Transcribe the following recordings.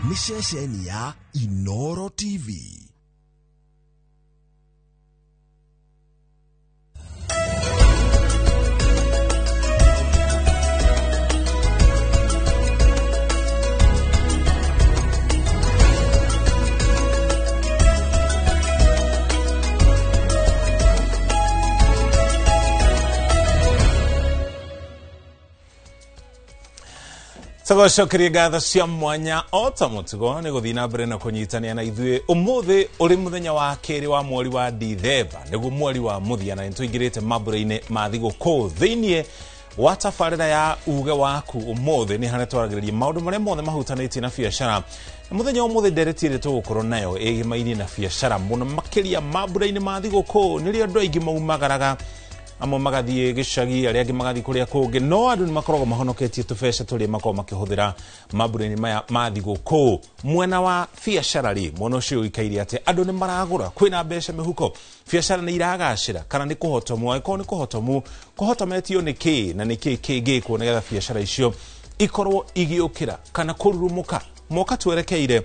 nĩ ceceni ya Inooro TV. Tugocokeri ngatho cia mwanya ota mutugo ni guthii na mbere na kunyitania na ithuĩ umuthi uri muthenya wa keri wa mweri wa Dithemba niguo mweri wa muthia na nitwingirite mambura-ini ma thigũkũ thiini wa tabarĩra ya uge waku umuthi ni hana twaragĩrĩria maundu maria mothe mahutanitie na biacara muthenya umuthi nderetire tugukorwo nayo ĩgĩmaini na biacara muno makĩria mambura-ini ma thigũkũ nĩrĩo andũ aingĩ maumagaraga amwe magathie gicagi aria angi magathie kuria kungi no andu ni makoragwo mahonoketie tubeca turia makorwo makihuthira mambura-ini maya ma thigũkũ mwena wa biacara ri mwena ucio uikaire ati andu ni maragura kwina mbeca mihuko biacara ni iragacira kana ni kuhotomu aiko ni kuhotometio ni ki na ni ki kingikwo nigetha biacara icio ikorwo igiukira kana kururumuka moka twerekeire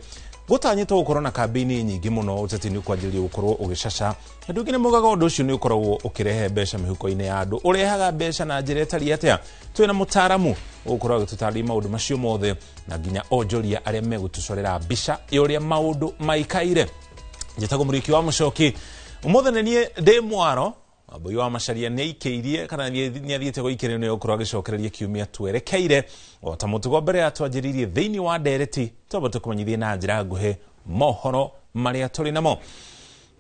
gutanyitwo gukorwo na kambini nyingi muno utetini kwanjiria gukorwo ugicaca andu ingĩ nĩmoigaga ũndũ ũcio nĩ ũkoragwo ũkĩrehe mbeca mĩhuko-inĩ ya andũ ũrehaga mbeca na njĩra ĩtariĩ atĩa twĩna mũtaaramu ũgũkorwo agĩtũtarĩria maũndũ macio mothe na nginya onjoria arĩa megũtũcorera mbica ũrĩa maũndũ maikaire njĩtagwo mũrĩki wa Mũchoki ũmũthĩ nĩ niĩ ndĩ Mwaro Wambui wa Macharia nĩ aikĩirie kana nĩ athiĩte gũikĩrĩrio nĩ gũkorwo agĩcokereria kiumia twerekeire o ta mũtugo mbere ya twanjĩrĩirie thĩinĩ wa ndereti twamba tũkũmenyithie na njĩra nguhĩ mohoro marĩa tũrĩ namo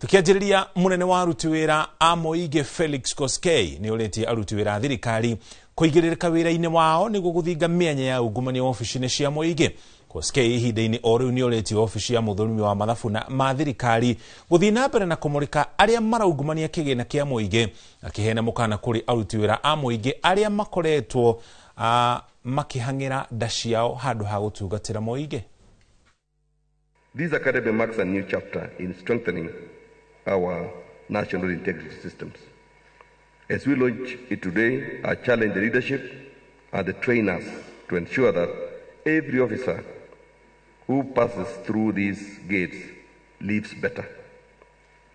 tukianjĩrĩria munene wa aruti wĩra a Mũingĩ Felix Koskei nĩ ũrĩtie aruti wĩra a thirikari kũigĩrĩrĩka wĩra-inĩ wao nĩguo gũthinga mĩanya ya ungumania ofici-inĩ cia Mũingĩ Koskei ihinda-inĩ o rĩu nĩ ũrĩtie ofici ya mũthũrimi wa mathabu ma thirikari gũthiĩ na mbere na kũmũrĩka arĩa maraungumania kĩgĩna kĩa Mũingĩ akĩheana mũkana kũrĩ aruti wĩra a Mũingĩ arĩa makoretwo makĩhang'ĩra nda ciao handũ ha gũtungatĩra Mũingĩ. This academy marks a new chapter in strengthening our national integrity systems. As we launch it today, I challenge the leadership and the trainers to ensure that every officer who passes through these gates lives better,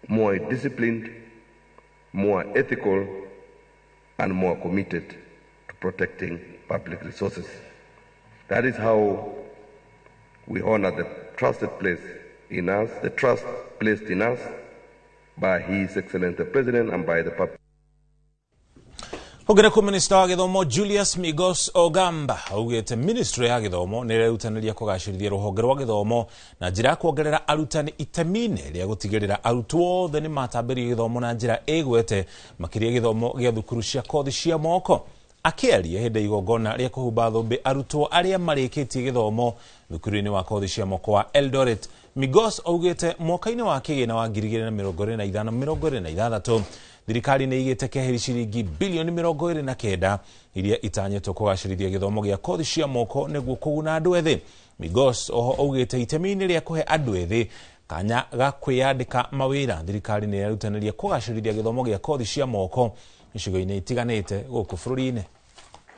more disciplined, more ethical, and more committed to protecting public resources. That is how we honor the trusted place in us, the trust placed in us by His Excellency the President and by the public. Ogera ku Minister wa Githomo Julius Migos Ogamba augite Ministry ya Githomo nĩ ĩrerutanĩria kũgacĩrithia rũhonge rwa gĩthomo na njĩra ya kuongerera arutani itemi-inĩ rĩa gũtigĩrĩra arutwo othe nĩ matambĩria gĩthomo na njĩra ĩgwete makĩria gĩthomo gĩa thukuru cia kothi cia moko akĩaria hĩndĩ igongona rĩa kũhumba thũmbĩ arutwo arĩa marĩkĩtie gĩthomo thukuru-inĩ wa kothi cia moko wa Eldoret Migos augite mwaka-inĩ wa kĩgĩna wa 2025-2026 thirikari nĩ igĩte keheri ciringi bilioni 29 iria itanyĩtwo kũgacĩrithia gĩthomo gĩa kothi cia moko nĩguo kũguna andũ ethĩ Migos oho augĩte itemi-inĩ rĩa kũhe andũ ethĩ kanya ga kwĩyandĩka mawĩra thirikari nĩ ĩrerutanĩria kũgacĩrithia gĩthomo gĩa kothi cia moko icigo-inĩ itiganĩte gũkũ bũrũri-inĩ.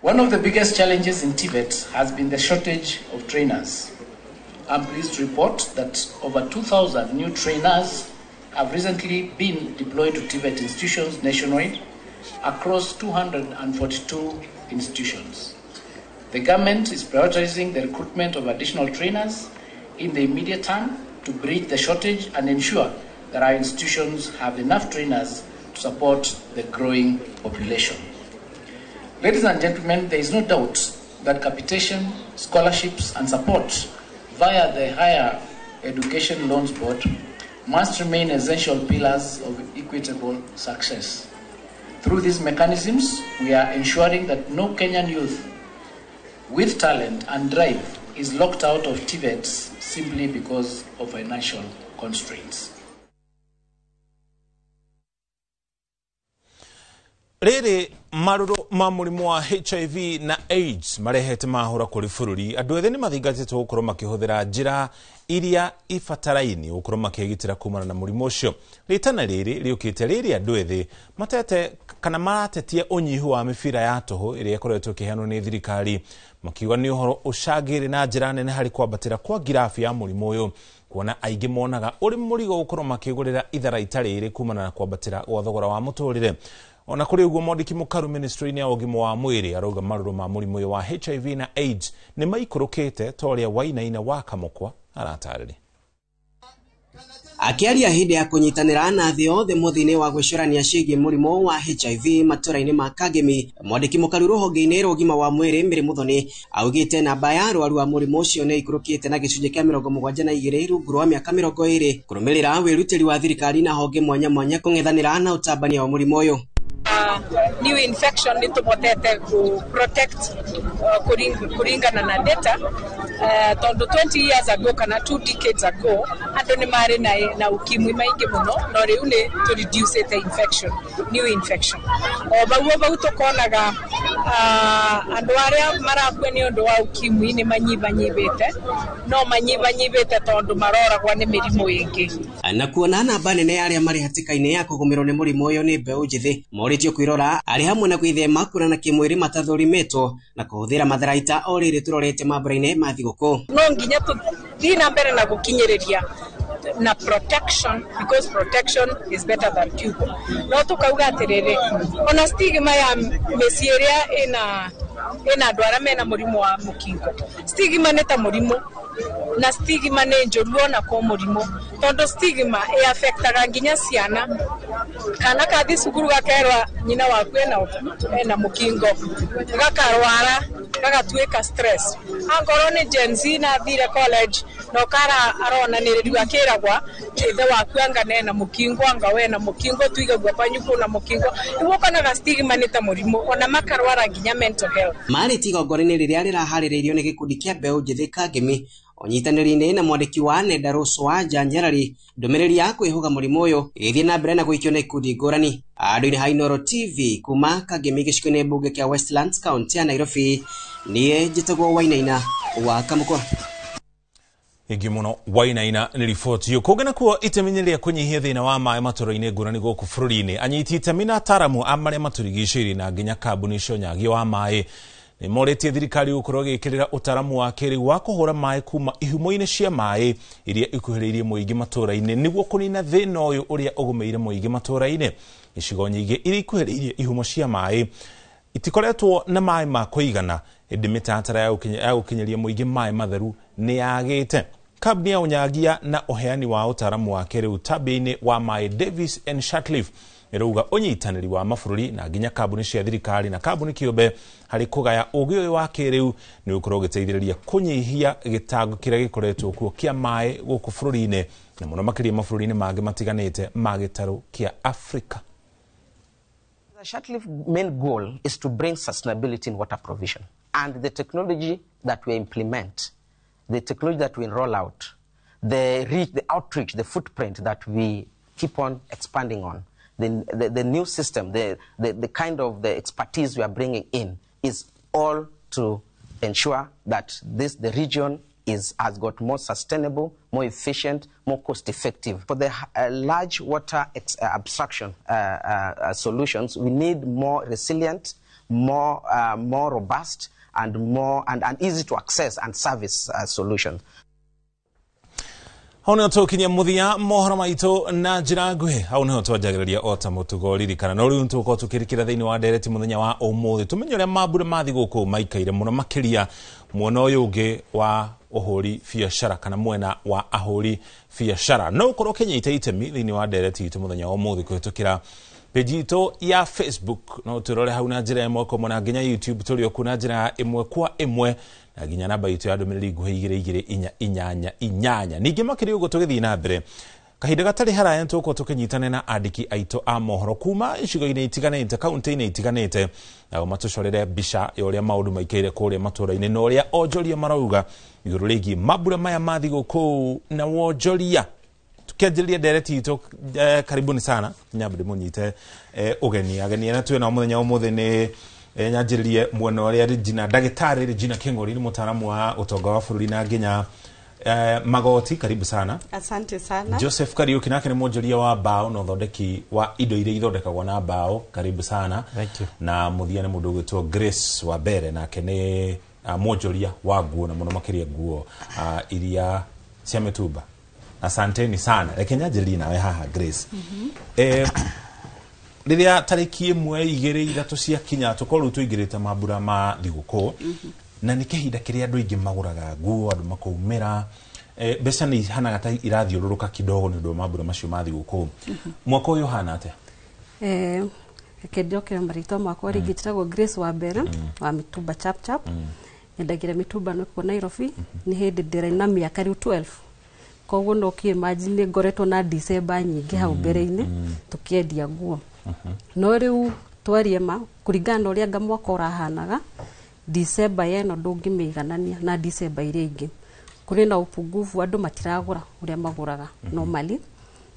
One of the biggest challenges in TVET has been the shortage of trainers. I'm pleased to report that over 2,000 new trainers have recently been deployed to TVET institutions nationwide across 242 institutions. The government is prioritizing the recruitment of additional trainers in the immediate term to bridge the shortage and ensure that our institutions have enough trainers to support the growing population. Ladies and gentlemen, there is no doubt that capitation, scholarships and support via the Higher Education Loans Board must remain essential pillars of equitable success. Through these mechanisms, we are ensuring that no Kenyan youth with talent and drive is locked out of TVETs simply because of financial constraints. Rĩrĩ marũrũ ma mũrimũ wa HIV na AIDS marehete mahũra kũrĩ bũrũri andũ ethĩ nĩ mathingatĩtwo gũkorwo makĩhũthĩra njĩra iria ibataraini gũkorwo makĩgitĩra kumana na mũrimũ ũcio ritana rĩrĩ rĩũkĩte rĩrĩ andũ ethĩ matete kana maratetia unyihu wa mibira ya toho iria ikoretwo ikiheanwo ni thirikari, makiuga ni uhoro ucangire na njira nene hari kwambatira kwa ngirafu ya murimu uyu, kuona aingi monaga uri murigo gukorwo makigurira itharaita riri kumana na kwambatira gwa thogora wa muturire. Ona kuri uguo Mwandiki Mukaru ministry-ini ya ugima wa mwiri arauga maruru ma murimu uyu wa HIV na AIDS ni maikurukite toria Wainaina wa Kamukwa aratarire. Akiaria hindi ya kunyitanira na thĩ yothe muthini wa gwicurania ciĩgiĩ murimu wa HIV matũra-inĩ ma Kangemi, Mwandiki Mukaru rũhonge-inĩ rwa ũgima wa mwĩrĩ Mary Muthoni augĩte namba ya arwaru wa murimu ũcio nĩ ikũrũkĩte na gĩcunjĩ kĩa 72 rungu rwa mĩaka 20 kũrũmĩrĩra wĩrutĩri wa thirikari na honge mwanya mwanya kũng'ethanĩra na ũtambania wa murimu ũyũ. New infection ni tumotete ku protect kuringana na data tondo 20 years ago kana 2 decades ago andu ni mari na ukimwi maingi muno no riu ni to reduce the infection, new infection o bau tukonaga andu aria marakwe ni undu wa ukimwi ni manyibanyibite no manyibanyibite tondo maroragwa ni mirimu ingi na kuona namba nene ya aria mari hatikaine ya kugumirwo ni murimu uyu ni mbeũ njithi moritio kwirora ari hamwe na gwithema kurana kimwiri matathurimetwo na kuhuthira matharaita o riri turorete mambura-ini ma thigũkũ. No nginya tuthii na mbere na gukinyiriria na protection, because protection is better than cure. No tukauga atiriri ona stigma ya mĩciĩ ĩrĩa ina andu aria mena murimu wa mukingo, stigma nĩ ta murimu na stigma nĩ njũru ona kwa murimu tondo stigma affectaga nginya ciana kana kathi cukuru gakerwa nyina waku ena mukingo gakarwara gagatuika stress angorwo ni Gen Z na thire college no kara arona ni riu akiragwa ithe waku anga nena mukingo anga we na mukingo tuigagwa panyuko na mukingo iwo kana ga stigma ni ta murimu ona makarwara nginya mental health. Mari tigongora-inĩ rĩrĩa rĩraharĩrĩirio nĩ gĩkundi kĩa mbeũ njĩthĩ Kangemi onyitanĩri-inĩ na mwandĩki wa nenda Rose Wanja Nyarari, ndũmĩrĩri ya kwĩhuga mũrimũ ũyũ ĩgĩthiĩ na mbere na gũikio na ikundi ngũrani. Andũ-inĩ ha Inooro TV kuma Kangemi gĩcigo-inĩ mbunge kĩa Westlands County ya Nairobi, niĩ njĩtagwo Wainaina wa Kamukwa. Ingi muno Wainaina ni riboti yo kugana kuo iteminyeria kunyihia thina wa maaĩ matũra-inĩ ngũrani gũkũ bũrũri-inĩ. Anyiti itemi na ataramu a marĩa matũrigicĩirie na nginya kambuni cia ũnyagia wa maaĩ ni moretie thirikari gũkorwo gĩkĩrĩra ũtaramu wa kĩrĩu wa kũhũra maaĩ kuma ihumo-inĩ cia maaĩ iria ikuhĩrĩirie mũingĩ matũra-inĩ nĩguo kũnina thĩna ũyũ ũrĩa ũgũmĩire mũingĩ matũra-inĩ. Icigo nyingĩ iria ikuhĩrĩirie ihumo cia maaĩ itikoretwo na maaĩ ma kũigana, ĩndĩ mĩtaratara ya gũkinyĩria mũingĩ maaĩ matheru nĩ yagĩte. Kambuni ya unyagia na uheani wa utaramu wa kĩrĩu tabia-inĩ wa maaĩ Davis and Shatcliffe ĩrauga ũnyitanĩri wa mabũrũri na nginya kambuni cia thirikari na kambuni kĩũmbe harĩ kũgaya ũgĩ ũyũ wa kĩrĩu nĩ ũkorwo gĩteithĩrĩria kũnyihia gĩtango kĩrĩa gĩkoretwo kuo kĩa maaĩ gũkũ bũrũri-inĩ na mũno makĩria mabũrũri-inĩ mangĩ matiganĩte ma gĩtarũ kĩa Afrika. The Shatcliffe main goal is to bring sustainability in water provision, and the technology that we implement, the technology that we roll out, the reach, the outreach, the footprint that we keep on expanding on, the new system, the kind of the expertise we are bringing in is all to ensure that the region has got more sustainable, more efficient, more cost-effective. For the large water abstraction solutions, we need more resilient, more robust, and more and easy to access and service solutions. Hau nĩho tũkinyia mũthia mohoro maitũ na njĩra nguhĩ. Hau nĩho twanjagĩrĩria o ta mũtugo ririkana no rĩu tũgũkorwo tũkĩrĩkĩra thĩinĩ wa ndereti mũthenya wa ũmũthĩ tũmenye ũrĩa mambura ma thigũkũ maikaire mũno makĩria mwena ũyũ ũngĩ wa ũhũri biacara kana mwena wa ahũri biacara. No ũkorwo ũkĩnyita itemi thĩinĩ wa ndereti itũ mũthenya wa ũmũthĩ kũhĩtũkĩra page itũ ya Facebook, no tũrore hau na njĩra ĩmwe kwa ĩmwe na nginya YouTube tũrĩ okuo na njĩra ĩmwe kwa ĩmwe na nginya namba itũ ya ndũmĩrĩri nguhĩ 2288. Ningĩ makĩria ũguo tũgĩthiĩ na mbere kahinda gatarĩ haraya tũgũkorwo tũkĩnyitana na andĩki aitũ a mohoro kuma icigo-inĩ itiganĩte, kaunti-inĩ itiganĩte, nao matũcorere mbica ya ũrĩa maũndũ maikaire kũrĩa matũra-inĩ na ũrĩa onjoria marauga igũrũ rĩgiĩ mambura maya ma thigũkũ na wonjoria. Tukianjĩrĩria ndereti itũ, karibuni sana nyambe mũnyite ageni na twĩ nao mũthenya ũmũthĩ nĩ nyanjĩrĩrie mwena ũrĩa Regina ndagĩtarĩ Regina Kĩng'ori nĩ mũtaaramu wa ũtonga wa bũrũri na nginya Magoti, karibu sana. Asante sana. Joseph Kariuki nake ni mwonjoria wa mbao na uthondeki wa indo iria ithondekagwo na mbao, karibu sana. Thank you. Na muthia ni mundu gwitwo Grace Wambere nake ni mwonjoria wa nguo na muno makiria nguo iria cia mitumba. Asanteni sana. Reke nyanjĩrĩrie nawe haha Grace. Riria tariki 1-2-3 cia kinya tukorwo tuingirite mambura ma thiguku na ni kihinda kiria andu aingi maguraga nguo, andu makoumira mbeca ni hanaga ta irathiururuka kidogo ni ndo mambura macio ma thiguku. Mwaka uyu hana atia? Kedokera marito makwa rigitagwo Grace Wambere wa mitumba chap chap. Nyendagira mitumba no ko Nairobi ni hindi ndira na miaka riu 12. Koguo no ki imagine ngoretwo na December nyingi hau mbere-ini tukiendia nguo. No riu twarie ma kuringana uria anga mwaka urahanaga December yeno ndungimiiganania na December iria ingi. Kuri na upungufu andu matiragura uria maguraga normally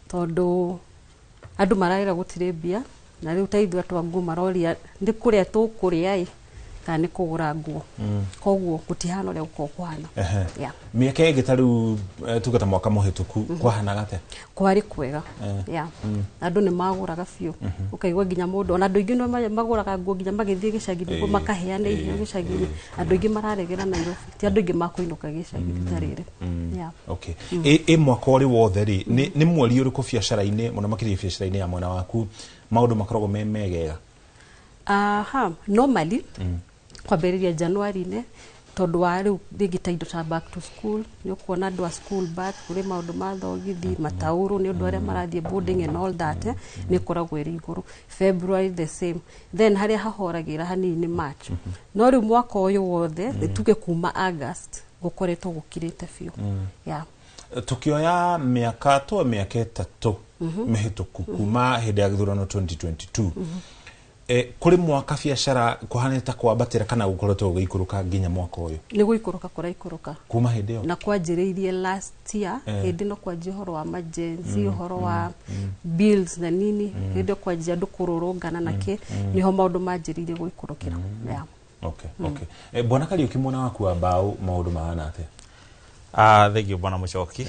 tondu andu maraira gutire mbia na riu taithu atwa nguo maroria ndi kuria tukuria kana ni kugura nguo. Koguo gutihana uria ukokwana. Miaka ingi tariu tugata mwaka muhituku kwahanaga atia? Kwari kwega. Andu ni maguraga biu. Ukaigwa nginya mundu ona andu ingi no maguraga nguo nginya magithie gicagi niguo makaheana iheo gicagi. Andu ingi mararegera Nairobi. Ti andu ingi makuinuka gicagi tarire. Okay. Mwaka uri wothe ri ni mweri uriku biacara-ini muno makiria biacara-ini ya mwana waku maundu makoragwo memegega? Normally kwambĩrĩria January-inĩ tondu wa riu rĩngĩ ta indo ta back to school ni ukuona andu a school back kuri maundu ma thogithi matauru ni andu aria marathie boarding and all that ni koragwo iri iguru. February the same, then haria hahoragira hanini March. No riu mwaka uyu wothe tuge kuma August gukoretwo gukirite biu. Tukioya miaka 3 mihituku kuma hindi ya githurano 2022 kuri mwaka biacara kuhanita kwambatira kana gukoretwo guikuruka nginya mwaka uyu? Ni guikuruka kuraikuruka kuma hindi yo na kwanjiriirie last year hindi no kwanjia horo wa emergency horo wa bills na nini hindi kwanjia andu kururungana nake niho maundu manjiriirie guikurukira. Okay. Bwana Kariuki mwana waku wa mbao maundu mahana atia? Thank you bwana Muchoki.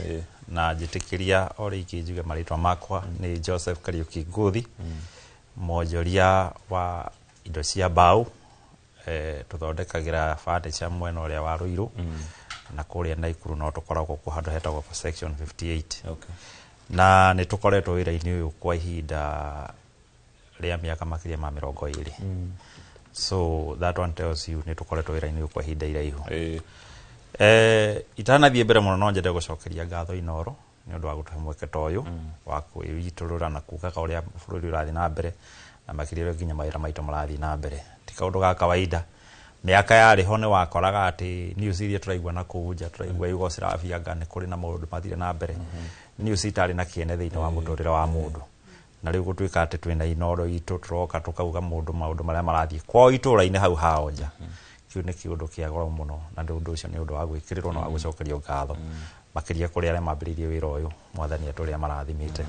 Na njitikiria ori ikinjuge maritwa makwa ni Joseph Kariuki Nguthi. Mwonjoria wa indo cia mbao tuthondekagira furniture mwena uria wa Ruiru na kuria Naikuru no tukoragwo ku handu hetagwo section 58. Na ni tukoretwo wira-ini uyu kwa ihinda ria miaka makiria ma 20. So that one tells you ni tukoretwo wira-ini uyu kwa ihinda iraihu. Itanathie mbere muno no njende gucokeria ngatho Inoro ni undu wa gutuhe mweke ta uyu wa kwiturura na kugaga uria bururi urathi na mbere na makiria nginya mawira maitu marathi na mbere. Ti kaundu ga kawaida. Miaka yari ho ni wakoraga ati news iria turaigua na kuunja turaigua yugo cirabianga ni kuri na maundu mathire na mbere. News itari na kiene thiini wa muturire wa mundu. Na riu gutuika ati twina Inoro itu turoka tukauga maundu maria marathi kwa itura-ini hau haonja. Kiu ni kiundu kia goro muno na ndu ucio ni undu wa gwikirirwo na wa gucokerio ngatho makiria kuri aria mambiririe wira uyu mwathani aturia marathimite.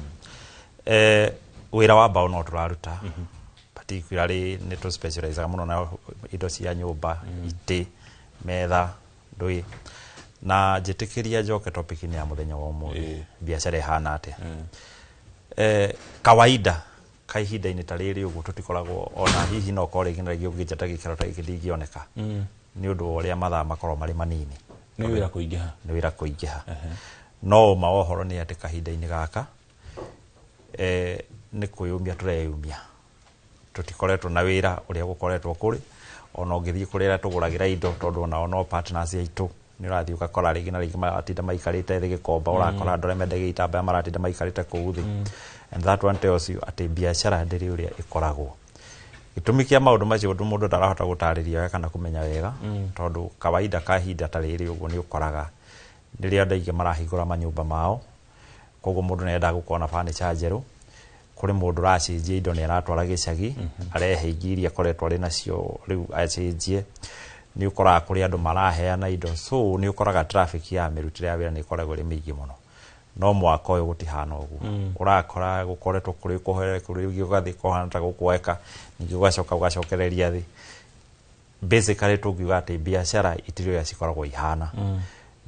Wira wa mbao no turaruta particularly ni to specialize muno na indo cia nyumba ite metha ndui na njitikiria njoke topic ni ya muthenya wa umuthi biacara ihana atia. Kawaida kaihinda-ini ta riri uguo tutikoragwo ona hihi no koreginagio ngijata gikaro ta githingioneka ni undu uria mathaa makorwo mari manini ni wira kuingiha no maohoro ni ati kahinda-ini gaka ni kuyumia tureyumia tutikoretwo na wira uria gukoretwo kuri ona ngithii kurira tuguragira indo tondu ona no partners aitu ni urathi ukakora rigi na rigi matinda maikarite thi gikomba urakora ndore mendege itamba maratinda maikarite kuu thi. And that one tells you ati biacara ndiri uria ikoragwo itumikia maundu macio mundu ndarahota gutariria kana kumenya wega tondu kawaida kahinda ta riri uguo ni ukoraga ndiria andu aingi marahingura manyumba mao koguo mundu nenda gukona furniture njeru kuri mundu racenjia indo ni aratwara gicagi arehe ingiria koretwo ri nacio riu acenjie ni ukoraga kuri andu maraheana indo so ni ukoraga traffic ya mirutire ya wira ni ikoragwo ri mingi muno. No mwaka uyu gutihana uguo urakora gukoretwo kuri kuhere kuri gigathi kohanta gukweka ningi ugacoka ugacokereria thi basically tugiuga ati biacara itirio ya cikoragwo ihana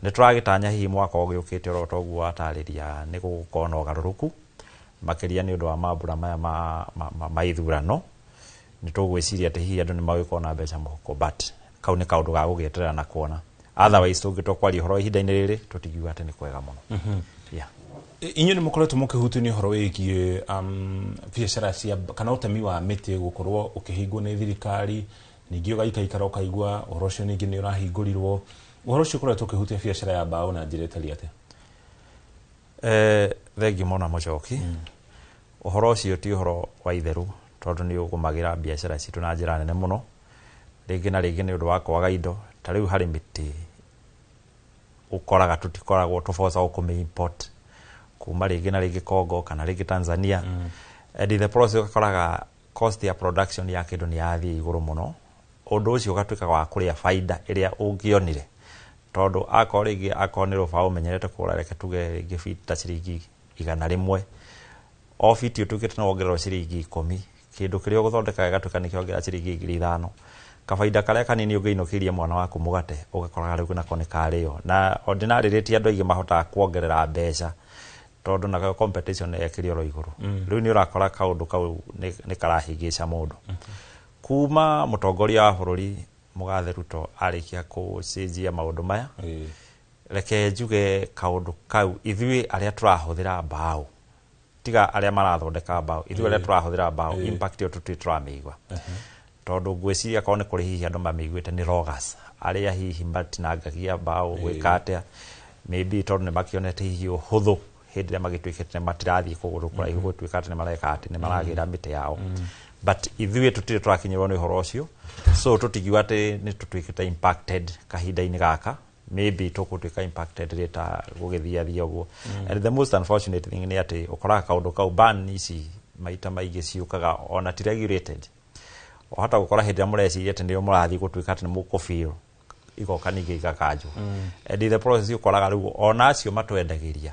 nä tå ragätanya hihi mwaka å gä å kä te oro toguo watarä nä gå korwo na å garå rå ku makä ria nä å ndå wa mambura maya ma ithurano nä tå gwä ciria atä hihi andå nä magä korwo na mbeca må huko but kau nä kaå ndå ga gå gä eterera na kuona otherwise tå ngä tokwaria horo ihinda-inä rä rä tå tingiuga atä nä kwega må no inyuä nä må koretwo må kä hutio nä horo wä giä biacara cia kana å temi wa mä tä gå korwo å kä hingwo nä thirikari ningä å gaikaikara å kaigua å horo å cio ningä nä å rahingå rirwo å horo å cio å koretwo å kä hutia biacara ya mbaå na njä ra ätari atä thengi må na må coki å horo å cio ti å horo wa itherå tondå nä å gå magä ra biacara citå na njä ra nene må no rä ngä na rä ngä nä å ndå wa kwaga indo ta rä u harä mä tä å koraga tå tikoragwo tå boca gå kå mä import kuma rä ngä na rä ngä Congo kana rä ngä Tanzania and the process ũgakoraga cost ya production ya kĩndũ nĩ yathiĩ igũrũ mũno ũndũ ũcio ũgatuĩka wa kũrĩa baida ĩrĩa ũngĩonire tondũ akorwo rĩngĩ akorwo nĩ rũbaũ ũmenyerete kũgũra reke tuge rĩngĩ biti ta ciringi 100 o biti ũtuĩkĩte no wongererwo ciringi 10 kĩndũ kĩrĩa ũgũthondeka gĩgatuĩka nĩ kĩongerera ciringi 5,000 kabaida karĩa kanini ũngĩinũkĩirie mwana waku mũgate ũgakoraga rĩu nako nĩ karĩo na ordinary rate andũ aingĩ mahotaga kuongerera mbeca tondũ na competition yakĩrĩ oro igũrũ rĩu nĩ ũrakora kaũndũ kau nĩ karahĩngĩca mũndũ kuma mũtongoria wa bũrũri Mũgathe Ruto arĩkia kũcenjia maũndũ maya reke njuge kaũndũ kau ithuĩ arĩa tũrahũthĩra mbaũ tiga arĩa marathondeka mbaũ ithuĩ arĩa tũrahũthĩra mbaũ impact ĩyo tũtirĩ tũramĩigua tondũ ngwĩciria korwo nĩ kũrĩ hihi andũ mamĩiguĩte nĩ loggers arĩa hihi matinangagia mbaũ gwĩka atĩa maybe tondũ nĩ makĩonete hihi ũhũthũ hĩndĩ ĩrĩa magĩtuĩkĩte matirathiĩ kũgũrũ kũraihu gũtuĩka atĩ nĩ mareka atĩ nĩ maragĩra mĩtĩ yao but ithuĩ tũtirĩ tũrakinyĩrwo nĩ ũhoro ũcio so tũtingiuga atĩ nĩ tũtuĩkĩte impacted kahinda-inĩ gaka maybe tũgũtuĩka impacted rĩta gũgĩthiathia ũguo and the most unfortunate thing nĩ atĩ ũkoraga kaũndũ kau ban ici maita maingĩ ciũkaga ona ti regulated wahota gũkora hĩndĩ ĩrĩa mũreciria atĩ nĩo mũrathiĩ gũtuĩka atĩ nĩ mũkũbĩrwo igoka ningĩ igakanjwo and the process ũkoraga rĩu ona acio matwendagĩria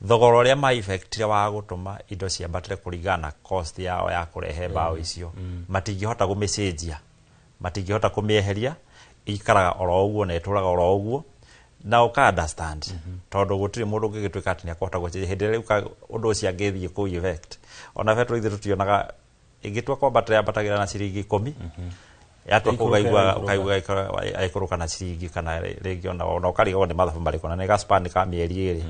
thogora ũrĩa ma-effectire wa gũtũma indo ciambatĩre kũringana na cost yao ya kũrehe mbaũ icio matingĩhota gũmĩcenjia matingĩhota kũmĩeheria ikaraga oro ũguo na ĩtũraga oro ũguo na ũka understand tondũ gũtirĩ mũndũ ũngĩgĩtuĩka atĩ nĩakũhota gũcenjia hĩndĩ ĩrĩa ũndũ ũcio angĩthiĩ kũu effect ona betro ithuĩ tũtionaga ĩngĩtua kwambatĩra yambatagĩra na ciringi 10 yatua ũkaigua aikũrũka na ciringi kana rĩngĩ ona ũkarigwo nĩ mathabu marĩkũ na nĩ gaspan ka mĩeri ĩrĩ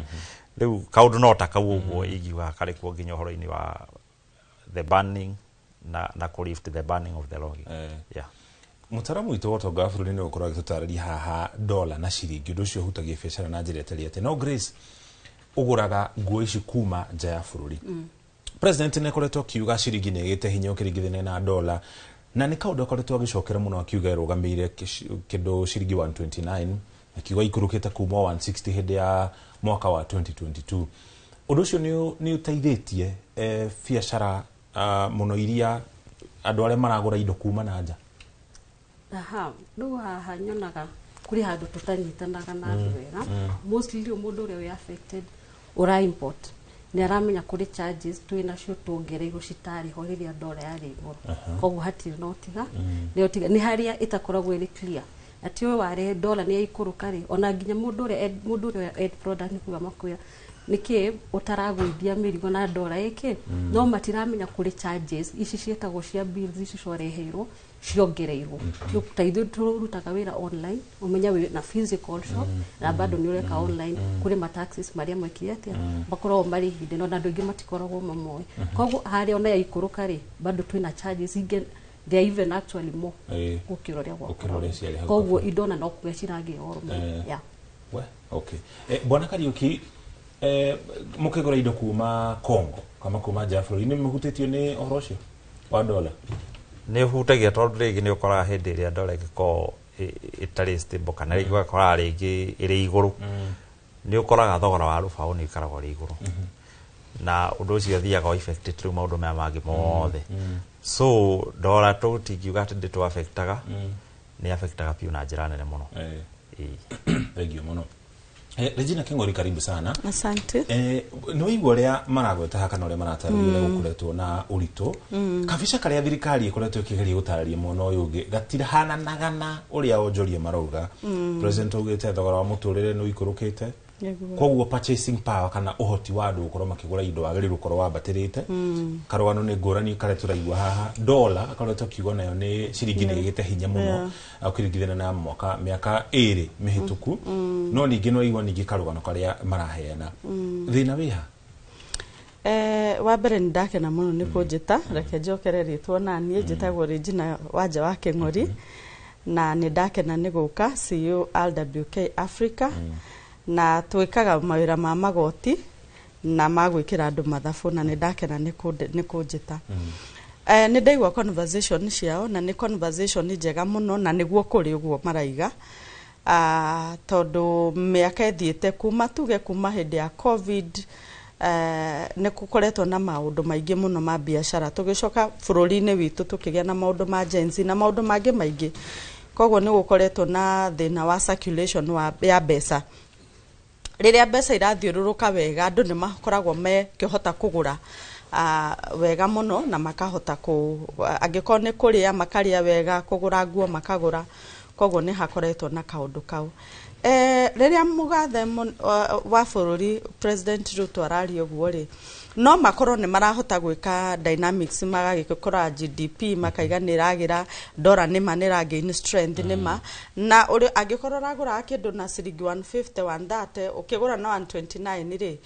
rĩu kaũndũ no ta kau ũguo ingiuga karĩ kuo nginya ũhoro-inĩ wa the banning na kũ-lift the banning of the logging mũtaramu witũ wa ũtonga wa bũrũri nĩ ũkorwo agĩtũtarĩria haha dola na ciringi ũndũ ũcio ũhutagia biacara na njĩra ĩtariĩ atĩ no Grace ũgũraga nguo ici kuma nja ya bũrũri president nĩ akoretwo akiuga ciringi nĩ ĩgĩte hinya ũkĩringithania na dola na nĩ kaũndũ akoretwo agĩcokera mũno akiuga ĩrũgamĩire kĩndũ ciringi 129 akiuga ikũrũkĩte kuma 160 hĩndĩ ya mwaka wa 2022 ũndũ ũcio nĩ ũteithĩtie biacara mũno iria andũ arĩa maragũra indo kuma na nja rĩu haha nyonaga kũrĩ handũ tũtanyitanaga na andũ wega mostly mũndũ ũrĩa wĩ affected ũra import nĩ aramenya kũrĩ charges twĩnacio tuongereirwo citarĩho rĩrĩa dola yarĩ igũrũ koguo hatirĩ nĩ harĩa ĩtakoragwo ĩrĩ clear atĩ ũyũ warehe dola nĩ yaikũrũka rĩ ona nginya mũndũ ũrĩa end product nĩ kuga makwĩra nĩkĩ ũtaragũithia mĩrigo na dola ĩkĩ no matiramenya kũrĩ charges ici ciĩtagwo cia bills ici ciareheirwo ciongereirwo ta ithuĩ tũrutaga wĩra online ũmenya na physical shop na bado nĩ ũreka online kũrĩ mataxes marĩa mwĩkire atĩa makoragwo marĩ hidden ona andũ aingĩ matikoragwo mamoĩ koguo harĩa ona yaikũrũka rĩ bado twĩna charges ingĩ they are even actually more gũkĩra ũrĩa gwakorwo koguo indo na no kuga ciragĩa oro okay bwana Kariuki mũkĩgũra indo kuma Congo kama kuma nja ya bũrũri nĩ mũhutĩtio nĩ ũhoro ũcio wa dola nĩ ũhutagia tondũ rĩngĩ nĩ ũkoraga hĩndĩ ĩrĩa dola ĩngĩkorwo ĩtarĩ stable kana rĩngĩ ũgakoraga rĩngĩ ĩrĩ igũrũ nĩ ũkoraga thogora wa rũbaũ nĩ ũkoragwo ũrĩ igũrũ na ũndũ ũcio ũthiaga affected rĩu maũndũ maya mangĩ mothe so dola tũtingiuga atĩ ndĩtũ affectaga nĩ affectaga piũ na njĩra nene mũno thengiũ mũno Regina King'ori, karibu sana. Asante. No igwa maragweta haka no maratarĩria gukoretwo na ũritũ. Kabisha karia thirikari ikoretwo ikigeria gũtarĩria muno uyu ungi gatira hananagana uria onjoria marauga. President ugite thogora wa mũtũrĩre no ikorokete. Koguo purchasing power kana uhoti wa andu gukorwo makigura indo wagĩrĩirwo gukorwo wambatĩrĩte. Karwano nĩ ngũrani kare tũraigua haha. Dollar akaretwo kiugo nayo nĩ ciringi nĩ igĩte hinya mũno ukirigithana na miaka 2 mihituku. No ningĩ no igwa ningĩ karwano karia maraheana. Thina wiha wa mbere nĩ ndakena mũno nĩ kũnjĩta reke njokere rĩtwa na niĩ njĩtagwo Regina Wanja wa King'ori na nĩ ndakena nĩ gũka CEO RWK Africa na twikaga mawĩra ma magoti na magwĩkĩra andũ mathabu na nĩ ndakena nĩ kũnjĩta. Nĩ ndaigua conversation ciao na nĩ conversation njega mũno na nĩguo kũrĩ ũguo maraiga. Tondũ mĩaka ĩthiĩte kuma tuge kuma hĩndĩ ya COVID nĩ kukoretwo na maũndũ maingĩ mũno ma biacara tũgĩcoka bũrũri-inĩ witũ tũkĩgĩa na maũndũ ma Gen Z na maũndũ mangĩ maingĩ. Koguo nĩ gukoretwo na thĩna wa circulation ya mbeca. Rĩrĩa mbeca irathiũrũrũka wega andũ nĩ makoragwo mekĩhota kũgũra wega mũno na makahota angĩkorwo nĩ kũrĩa makarĩa wega, kũgũra nguo makagũra. Koguo nĩ hakoretwo na kaũndũ kau. Rĩrĩa mũgathe wa bũrũri President Ruto araria ũguo rĩ, no makorwo nĩ marahota gwĩka dynamics magagĩkora GDP makaiga nĩ ĩragĩra, dollar nĩ ma nĩ ĩragain strength nĩ ma, na ũrĩa angĩkorwo ũragũra kĩndũ na ciringi 150 130 ũkĩgũra na 129 rĩ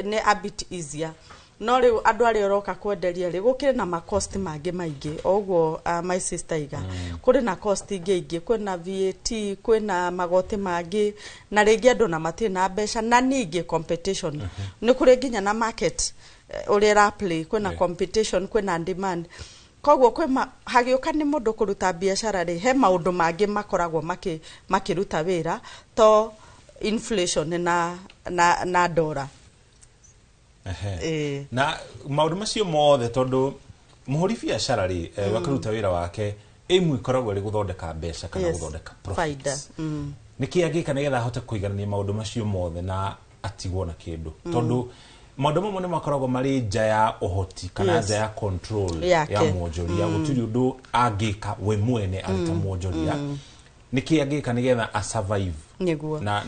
nĩ a bit easier. No rĩu andũ arĩa ũroka kwenderia rĩ gũkĩrĩ na makosti mangĩ maingĩ. Oguo my sister iga kũrĩ na cost ingĩ kwĩna VAT, kwĩna magoti mangĩ na rĩngĩ andũ na matirĩ na mbeca na ningĩ competition nĩ kũrĩ nginya na market ũrĩa ra play kwĩna competition kwĩna demand. Koguo kwĩ hagĩũka nĩ mũndũ kũruta biacara rĩ he maũndũ mangĩ makoragwo makĩruta wĩra to inflation na dollar. Na maũndũ macio mothe tondu mũhũri biacara rĩ wakaruta wĩra wake ĩmwe ikoragwo rĩ gũthondeka mbeca kana gũthondeka profits. Nĩkĩ angĩka nĩgetha ahote kũiganania maũndũ macio mothe na atigwo na kĩndũ tondu maũndũ mamwe nĩ makoragwo marĩ nja ya ũhoti kana nja ya control ya mwonjoria gũtirĩ ũndũ angĩka we mwene arĩ ta mwonjoria. Nĩkĩ angĩka nĩgetha a survive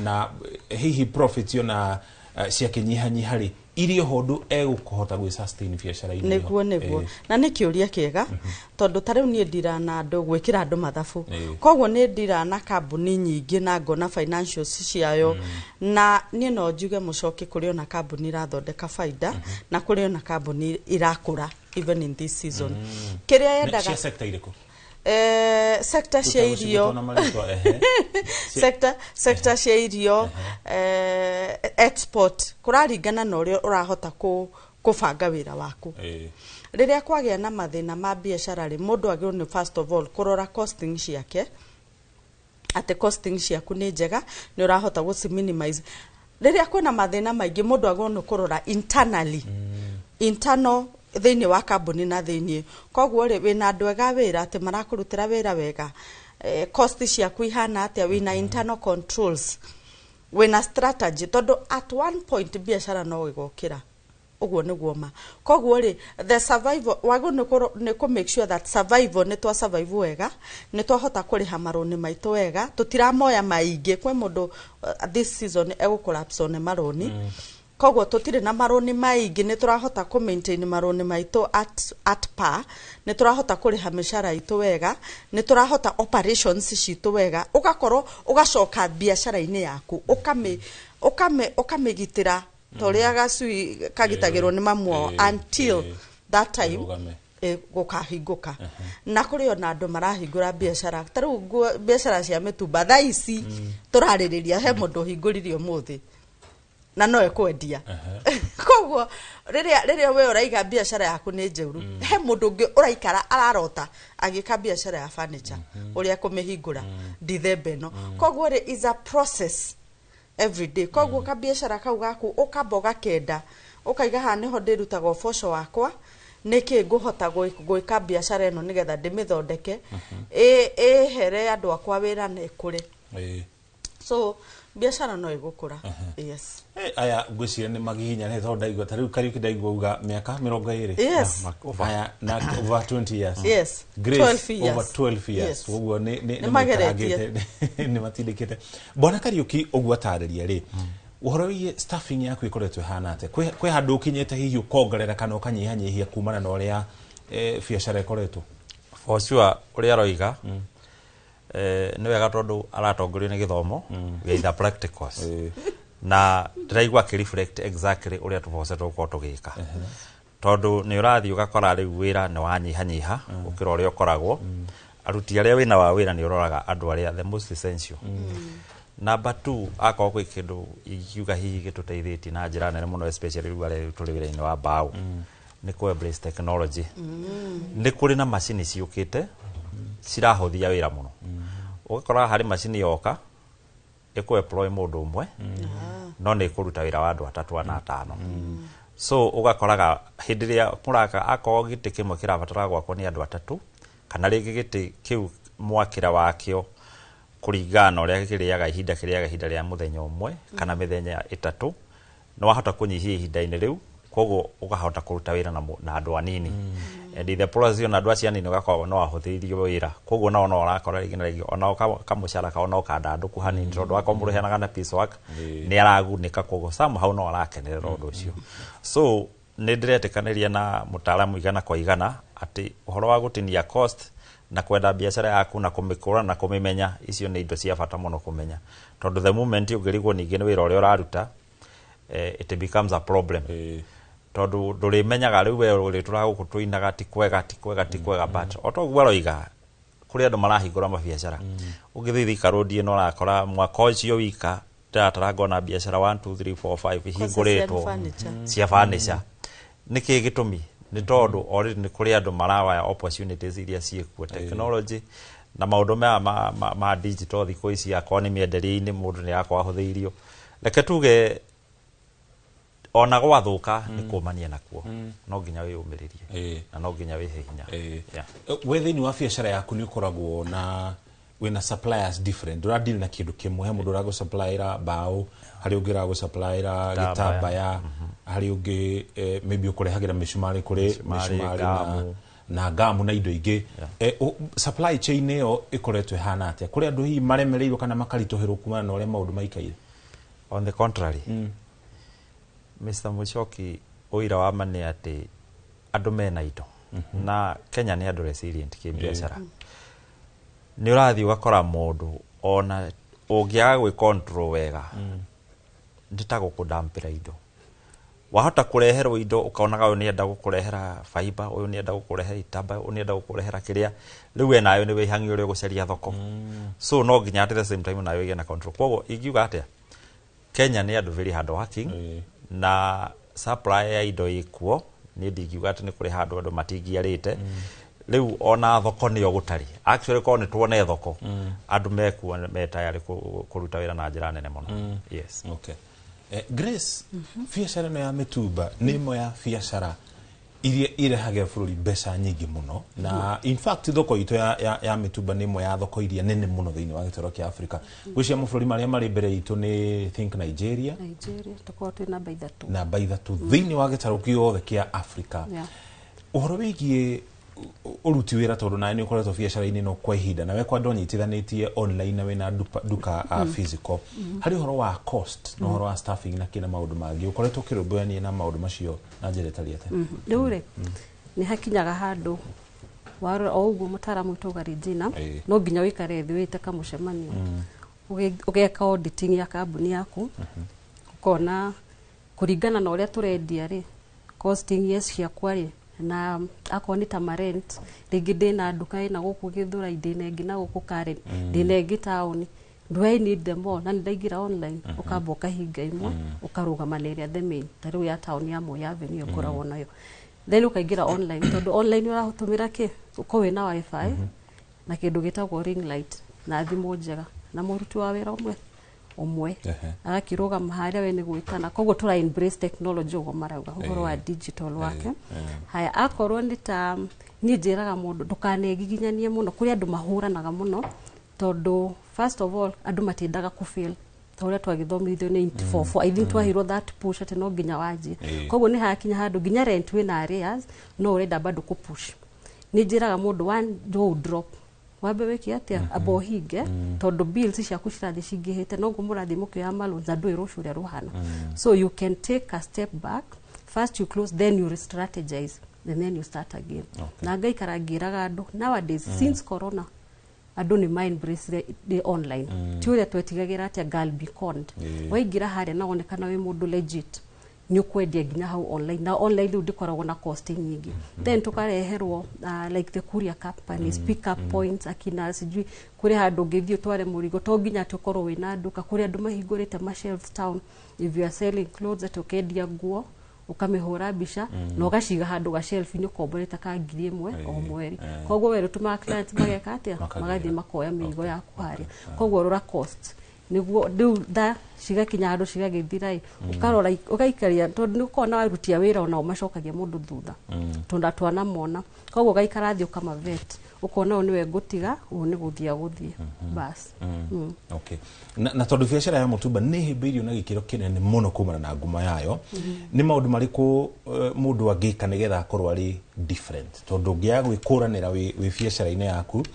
na hihi profit yo na ciakinyihanyiha rĩ irio hondu egũkũhota gwĩ sustain biacara-inĩ nĩguo na nĩ kĩũria kĩega tondũ tarĩu niĩ ndira na andũ gwĩkĩra andũ mathabu. Koguo nĩ ndira na kambuni nyingĩ na ngona financials ciayo na niĩ no njuge mũcoke kũrĩ ona kambuni irathondeka faida na kũrĩ ona kambuni irakũra even in this season. Kĩrĩa yendaga sector irĩkũ? Sector cia irio sector cia irio export kũraringana na ũrĩa ũrahota kũbanga wĩra waku. Rĩrĩa kwagĩa na mathĩna ma biacara rĩ mũndũ agĩrĩirwo nĩ first of all kũrora costing ciake atĩ costing ciaku nĩ njega nĩ ũrahota gũci minimize. Rĩrĩa kwĩna mathĩna maingĩ mũndũ agĩrĩirwo nĩ kũrora internally internal thĩinĩ wa kambuni na thĩinĩ. Koguo rĩ wĩna andũ ega wĩra atĩ marakũrutĩra wĩra wega cost ciaku ihana atĩa wĩna internal controls wĩna strategy tondũ at one point biacara no igokĩra uguo nĩguo ma. Koguo rĩ the survival wago nĩ ku make sure that survival nĩ twa survive wega nĩ twahota kũrĩha marũni maitũ wega tũtiramoya maingĩ kwĩ mũndũ this season egũcollapse on marũni. Koguo tũtirĩ na marũni maingĩ nĩ tũrahota ku maintain marũni maitũ at par nĩ tũrahota kũrĩha mĩcara itũ wega nĩ tũrahota operations citũ wega ũgakorwo ũgacoka biacara-inĩ yaku ũkamĩgitĩra torĩa gacui kagitagĩrwo nĩ mamuo until that time gũkahingũka. Na kũrĩ ona andũ marahingũra biacara tarĩu biacara cia mĩtumba thaa ici tũrarĩrĩria he mũndũ ũhingũrire ũmũthĩ na no ekwendia. Koguo rĩrĩa we ũraiga biacara yaku nĩ njũru he mũndũ ũngĩ ũraikara ararota agĩka biacara ya furniture ũrĩa kũmĩhingũra December ĩno. Koguo rĩ is a process every day. Koguo ka biacara kau gaku ũkamba ũgakenda ũkaiga haha nĩho ndĩrutaga ũboco wakwa nĩkĩ ngũhota gwĩka biacara ĩno nĩgetha ndĩmĩthondeke ĩhere andũ akwa wĩra na ĩkũre. so biashara no igukura. Yes. Aya ngwiciria ni magihinya ne tonda igwa tariu Kariuki ndaigwa uga miaka 20. Yes. Aya na over 20 years. Yes. Grace 12 years. Over 12 years. Yes. Uguo ni mageretie. Ni matindikite. Bwana Kariuki uguo tarĩria ri. Uhoro wĩgie staffing yaku ikoretwe hana ate. Kwe handu kinyete hihi ukongerera kana ukanyihanyihia kumana na uria biashara ikoretwo. For sure uria roiga ni wega tondu aratongorio ni githomo githa practicals na ndiraigua ki reflect exactly uria tubocetwo ko tugika tondu ni urathi ugakora riu wira ni wanyihanyiha ukira uria ukoragwo aruti aria wina wa wira ni uroraga andu aria the most essential. Number 2 akwa kwi kindu ikiuga hihi gituteithĩtie na njira nene muno especially riu aria turi wira-ini wa bao ni ku embrace technology. Ni kuri na machine ciukite cirahothia wira muno. Ugakora hari machine yoka iku employ mundu umwe no ni kuruta wira wa andu 3 na 5. So ugakoraga hindi ria muraka akwa giti kimwe kirabatara gwakwo ni andu 3 kana ringi giti kiu mwakira wakio kuringana uria kiriaga ihinda ria muthenya umwe kana mithenya 3 no wahota kunyihia ihinda-ini riu koguo ukahota kuruta wira na andu anini. And the policy on adwasi anini ugakorwo no ahothirio wira koguo no urakora ringi na ringi ona kamucara ka ona ukanda andu kuhanini tondu akomurehanaga na piece work ni aragunika koguo somehow no arakenerera undu ucio. So ni ndiretikaniria na mutaalamu igana kwa igana ati uhoro wa gutinia cost na kwenda biashara yaku na kumikura na kumimenya icio ni indo cia bata muno kumenya tondu the moment ugirigwo ningi ni wira uria uraruta it becomes a problem. Tondu ndurimenyaga riu we uri turagukutuinaga ti kwega but otoguo roiga kuri andu marahingura mabiashara ugithithi karodi no rakora mwaka ucio wika tatarangona biashara 1 2 3 4 5 hinguritwo cia furniture niki gitumi ni tondu already ni kuri andu marawaya opportunities iria ciekuo technology na maundu ma digital thiko ici akwa ni mienderia-ini mundu ni yakwa ahuthiirio reke tuge ona gwathuka ni kumania nakuo no nginya wiyumiririe na no nginya wihe hinya. We thini wa biashara yaku ni ukoragwo na wina suppliers different ura deal na kindu kimwe he mundu urago suppliera bao hari ungira go suppliera gitambaya hari ungi maybe ukurehagira mishumari kuri mishumari na gamu na indo ingi supply chain yo ikoretwe hana atia kuri andu hi maremereirwo kana makaritoherwo kumana na uria maundu maikaire. On the contrary, Mr. Mushoki oira wa mane ati andu mena indo na Kenya ni andu resilient ki biashara. Ni urathi ugakora mundu ona ungiaga gwi control wega nditago kudampira indo wahota kureherwo indo ukaonaga uyu ni enda gukurehera fiber uyu ni enda gukurehera itamba uyu ni enda gukurehera kiria riu nayo ni wihangi uri gucaria thoko so no nginya at the same time nayo igena control koguo ingiuga atia Kenya ni andu very hard working na supply ya indo ikuo ni ndingiuga ati ni kuri handu andu matingiarite riu ona thoko ni ogutari actually ko ni tuone thoko andu meku metayari kuruta wira na njira nene muno. Yes. Okay. Grace, biashara no ya mitumba ni mo ya biashara iria irehaga bururi mbeca nyingi muno na in fact thoko itu ya mitumba ni mo ya thoko iria nene muno thiini wa gitoro kia Africa. Gwicia mabũrũri maria mari mbere itu ni think Nigeria tukote na baithatu na baithatu thiini wa gitoro kiothe kia Africa. Uhoro wigie uruti wira tondu na ni ukoretwo biashara-ini no kwa ihinda na we kwa ndonyitithanitie online na wina duka physical hari horo wa cost no horo wa staffing na kina maundu mangi ukoretwo kirubani na maundu macio na njira tariate riure ni hakinyaga handu waro oguo mutaramu itoga Regina no nginya wikare thi wite kamucemanio ugeka auditing ya kambuni yaku ukona kuringana na uria turendia ri costing yes cia kwari na akoni ta rent ringi ndina nduka ina guku Githura ndina ingi na guku Karen ndina ingi town do I need them all na ndaingira online ukamboka hinga imwe ukarugama na area the main tariu ya town ya Moi Avenue ukoragwo nayo then ukaingira online tondu online urahutumira ki uko wina wifi na kindu gitagwo ring light na thimu njega na muruti wa wira umwe agakiruga maharia we ni gwitana koguo tura embrace technology ugo marauga uhoro wa digital wake haya akorwo ni ta ni njiraga mundu ndukanegiginyanie muno kuri andu mahuranaga muno tondu first of all andu matindaga ku fail tore twagithomithio ni 4 I think twahirwo that push ati no nginya waji koguo ni hakinya handu nginya rent wina arrears no urenda bado ku push ni njiraga mundu one do drop wabe wiki atia abohinge tondu bills ciaku cirathi cingihite no ngumurathi mukio ya malo na ndui rucure ruhana so you can take a step back first you close then you strategize and then you start again na ngaikara ngiraga andu nowadays since corona andu ni mind brace the online tiuria twetigagira atia girl be conned waingira haria na onekana we mundu legit ni ukwendia ginya hau online na online ndu ndikoragwo na cost nyingi then tukareherwo like the courier companies pick up points akina sijui kuri handu ngithio tware murigo to ginya tukorwo wina nduka kuri andu mahingurite ma shelves town if you are selling clothes tukendia nguo ukamihura bisha no gashiga handu ga shelf ni ukomboreta ka 1,000 o mweri koguo weru tuma clients mageka atia magathi makoya migo ya kuharia koguo rora cost niguo da shiga kinya handu shiga githirai ukarora ugaikaria tondu ni ukona warutia wira ona umacokagia mundu thutha tondu atwana mona koguo gaikara thi ukama vet ukona niwe ngutiga ni guthia bas okay na tondu biashara ya mutumba ni himbirio na gikiro kinene muno kumana na nguma yayo ni maundu mariku mundu angika nigetha akorwo ari different tondu ngia gwikuranira wi biashara-ini yaku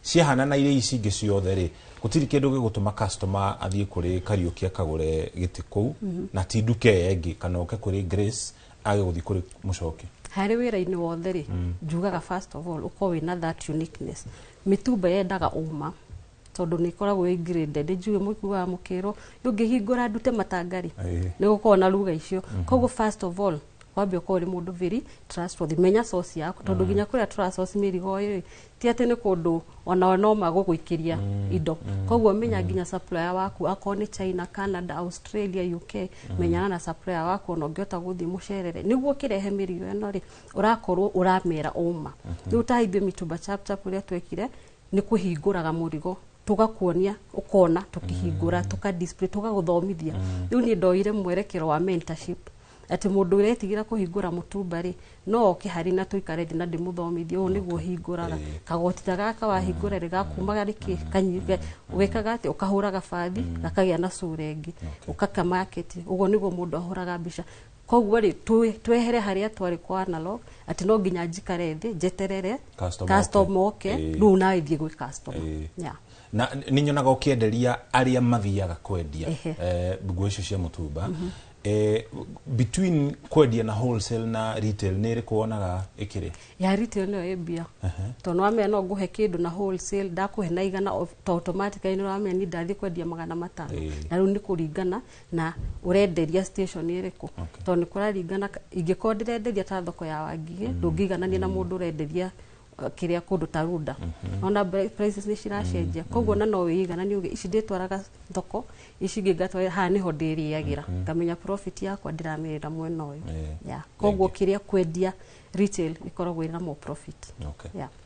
ciahana na ile ici ingi ciothe ri gutiri kindu gigutuma customer athie kuri Kariuki akagure giti kou na ti nduke engi kana oke kuri Grace age guthi kuri Mucoki hari wira-ini wothe ri njugaga first of all uko wina that uniqueness mitumba yendaga uma tondu ni koragwo ingreded njuge muku wa mukiro yungihingura ndute matangari ni gukorwo na ruga icio koguo first of all wambe uko ri mundu very trustworthy menya source yaku tondu ginya kuria tura source mirigo iri ti ati ni kundu ona no maguguikiria indo koguo menya ginya supplier waku akoni China Canada Australia UK menyana na supplier waku no ngiota guthi mucerere niguo kirehe mirigo eno ri urakorwo uramera uma ni utahithio mitumba chapter kuria twekire ni kuhinguraga murigo tugakuonia ukona tukihingura tuka display tugaguthomithia riu ni ndoire mwerekero wa mentorship ati mundu uretigira kuhingura mutumba ri no kihari na tuikare thina ndimuthomithia u niguo hinguraga kagotita gaka wahingura ri gakumaga riki kanyige wekaga ati ukahura gabathi gakagia na surengi ukaka market ugo niguo mundu ahuraga bisha koguo ri twehere haria twari kwa analog ati no nginya njikare thi jeterere customer oke riu na ithie gwi customer na ninyonaga ukienderia aria mathiaga kwendia nguo icio cia mutumba between kwendia na wholesale na retail nere kuonaga ikire ya retail no ebia tono ame no nguhe kindu na wholesale ndakuhe na igana automatically no ame ni ndathi kwendia 500 na riu ni kuringana na urenderia station iriku tono kuraringana ingiko ndirenderia ta thoko ya Wangige ndungigana na mundu urenderia kiria kundu taruda ona prices ni ciracenjia koguo na no wigana ni uge ici nditwaraga thoko ici ngatwa ha ni ho ndiriagira ngamenya profit yakwa ndiramirira mwena uyu koguo kiria kwendia retail ikoragwo ina more profit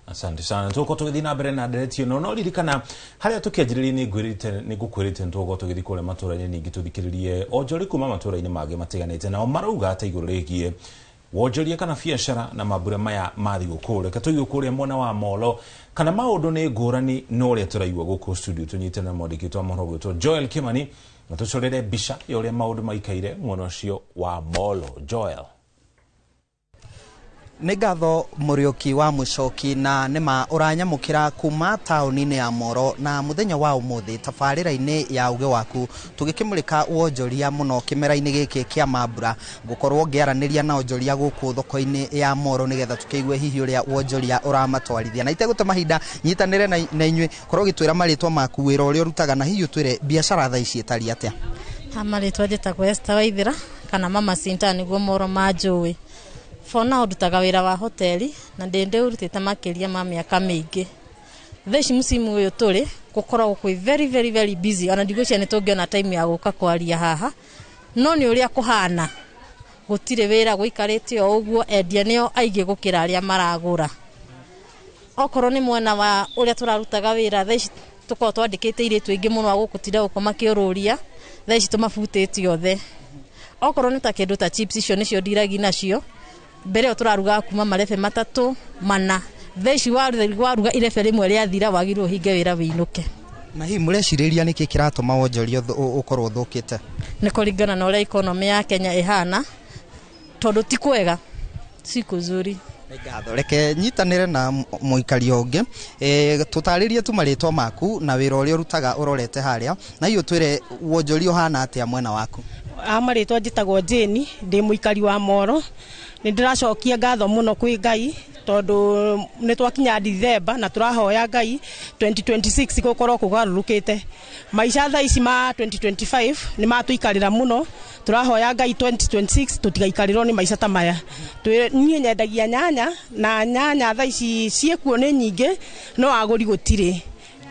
asante sana tuko tugithi na mbere na direction no ririkana haria tukianjiriria ni ngukwirite ntugo tugithi kule matura-ini ningi tuthikiririe onjori kuma matura-ini mage matiganite na marauga ata iguru rigie wonjoria kana biashara na mabura maya mathi gukure katuyo kure mwana wa Molo kana maundu ni ngurani no ria turaigwa guku studio tunyitana mwandiki wa mohoro gwitu Joel Kimani na tucorere bisha ya uria maundu maikaire mwana ucio wa Molo. Joel nĩ ngatho Mũriũki wa Mucoki na nĩma ũranyamũkĩra kuma taũni-inĩ ya Moro na mũthenya wa ũmũthĩ tabarĩra-inĩ ya uge waku tũgĩkĩmũrĩka wonjoria mũno kĩmera-inĩ gĩkĩ kĩa mambura ngũkorwo ngĩaranĩria na onjoria gũkũ thoko-inĩ ya Moro nĩgetha tũkĩigue hihi ũrĩa wonjoria ũramatwarithia na itegũte mahinda nyitanĩre na inyuĩ korwo gĩtwĩra marĩtwa maku wĩra ũrĩa ũrutaga na hihi ũtwĩre biacara thaa ici ĩtariĩ atĩa. Marĩtwa njĩtagwo Esther Waithĩra kana Mama Sinta nĩguo Moro manjũĩ. Fona ndutaga wira wa hoteli na ndende urutite makiria ma miaka mingi theci musimu uyu turi gukoragwo kwi very busy ona ndigũcia ni tungiona time ya guka kwaria haha no ni uria kuhana gutire wira guikarite o uguo endia nio aige gukira aria maragura okorwo ni mwena wa uria turarutaga wira theci tuko twandikite ire twingi muno wa gukutira uko makiururia theci tumafutite othe okorwo ni ta kindu ta chips icio nicio ndiragi nacio mbere turaruga kuma marefe 3 mana theci waruga irefe rimwe ria thira wagirwo hinge wira wiinuke na hihi mũreciria nĩkĩ kĩratũma wonjoria ũkorwo ũthũkĩte? Nĩ kũringana na ũrĩa economy ya Kenya ĩhana, tondũ ti kwega, si kuzuri. Ngatho reke nyitanĩre na mũikari ũngĩ tũtarĩrie tu marĩtwa maku na wĩra ũrĩa ũrutaga ũrorete harĩa, na hiyo twĩre wonjoria ũhana atĩa mwena waku? Marĩtwa njĩtagwo Jane, ndĩ mũikari wa Moro. Nĩ ndĩracokia ngatho mũno kwĩ Ngai tondũ nĩ twakinya December na tũrahoya Ngai 2026 gũkorwo kũgarũrũkĩte. Maica thaa ici ma 2025 nĩ matũikarĩra mũno, tũrahoya Ngai 2026 tũtigaikarĩrwo nĩ maica ta maya. Niĩ nyendagia nyanya na nyanya thaa ici ciĩkuo nĩ nyingĩ no agũri gũtirĩ.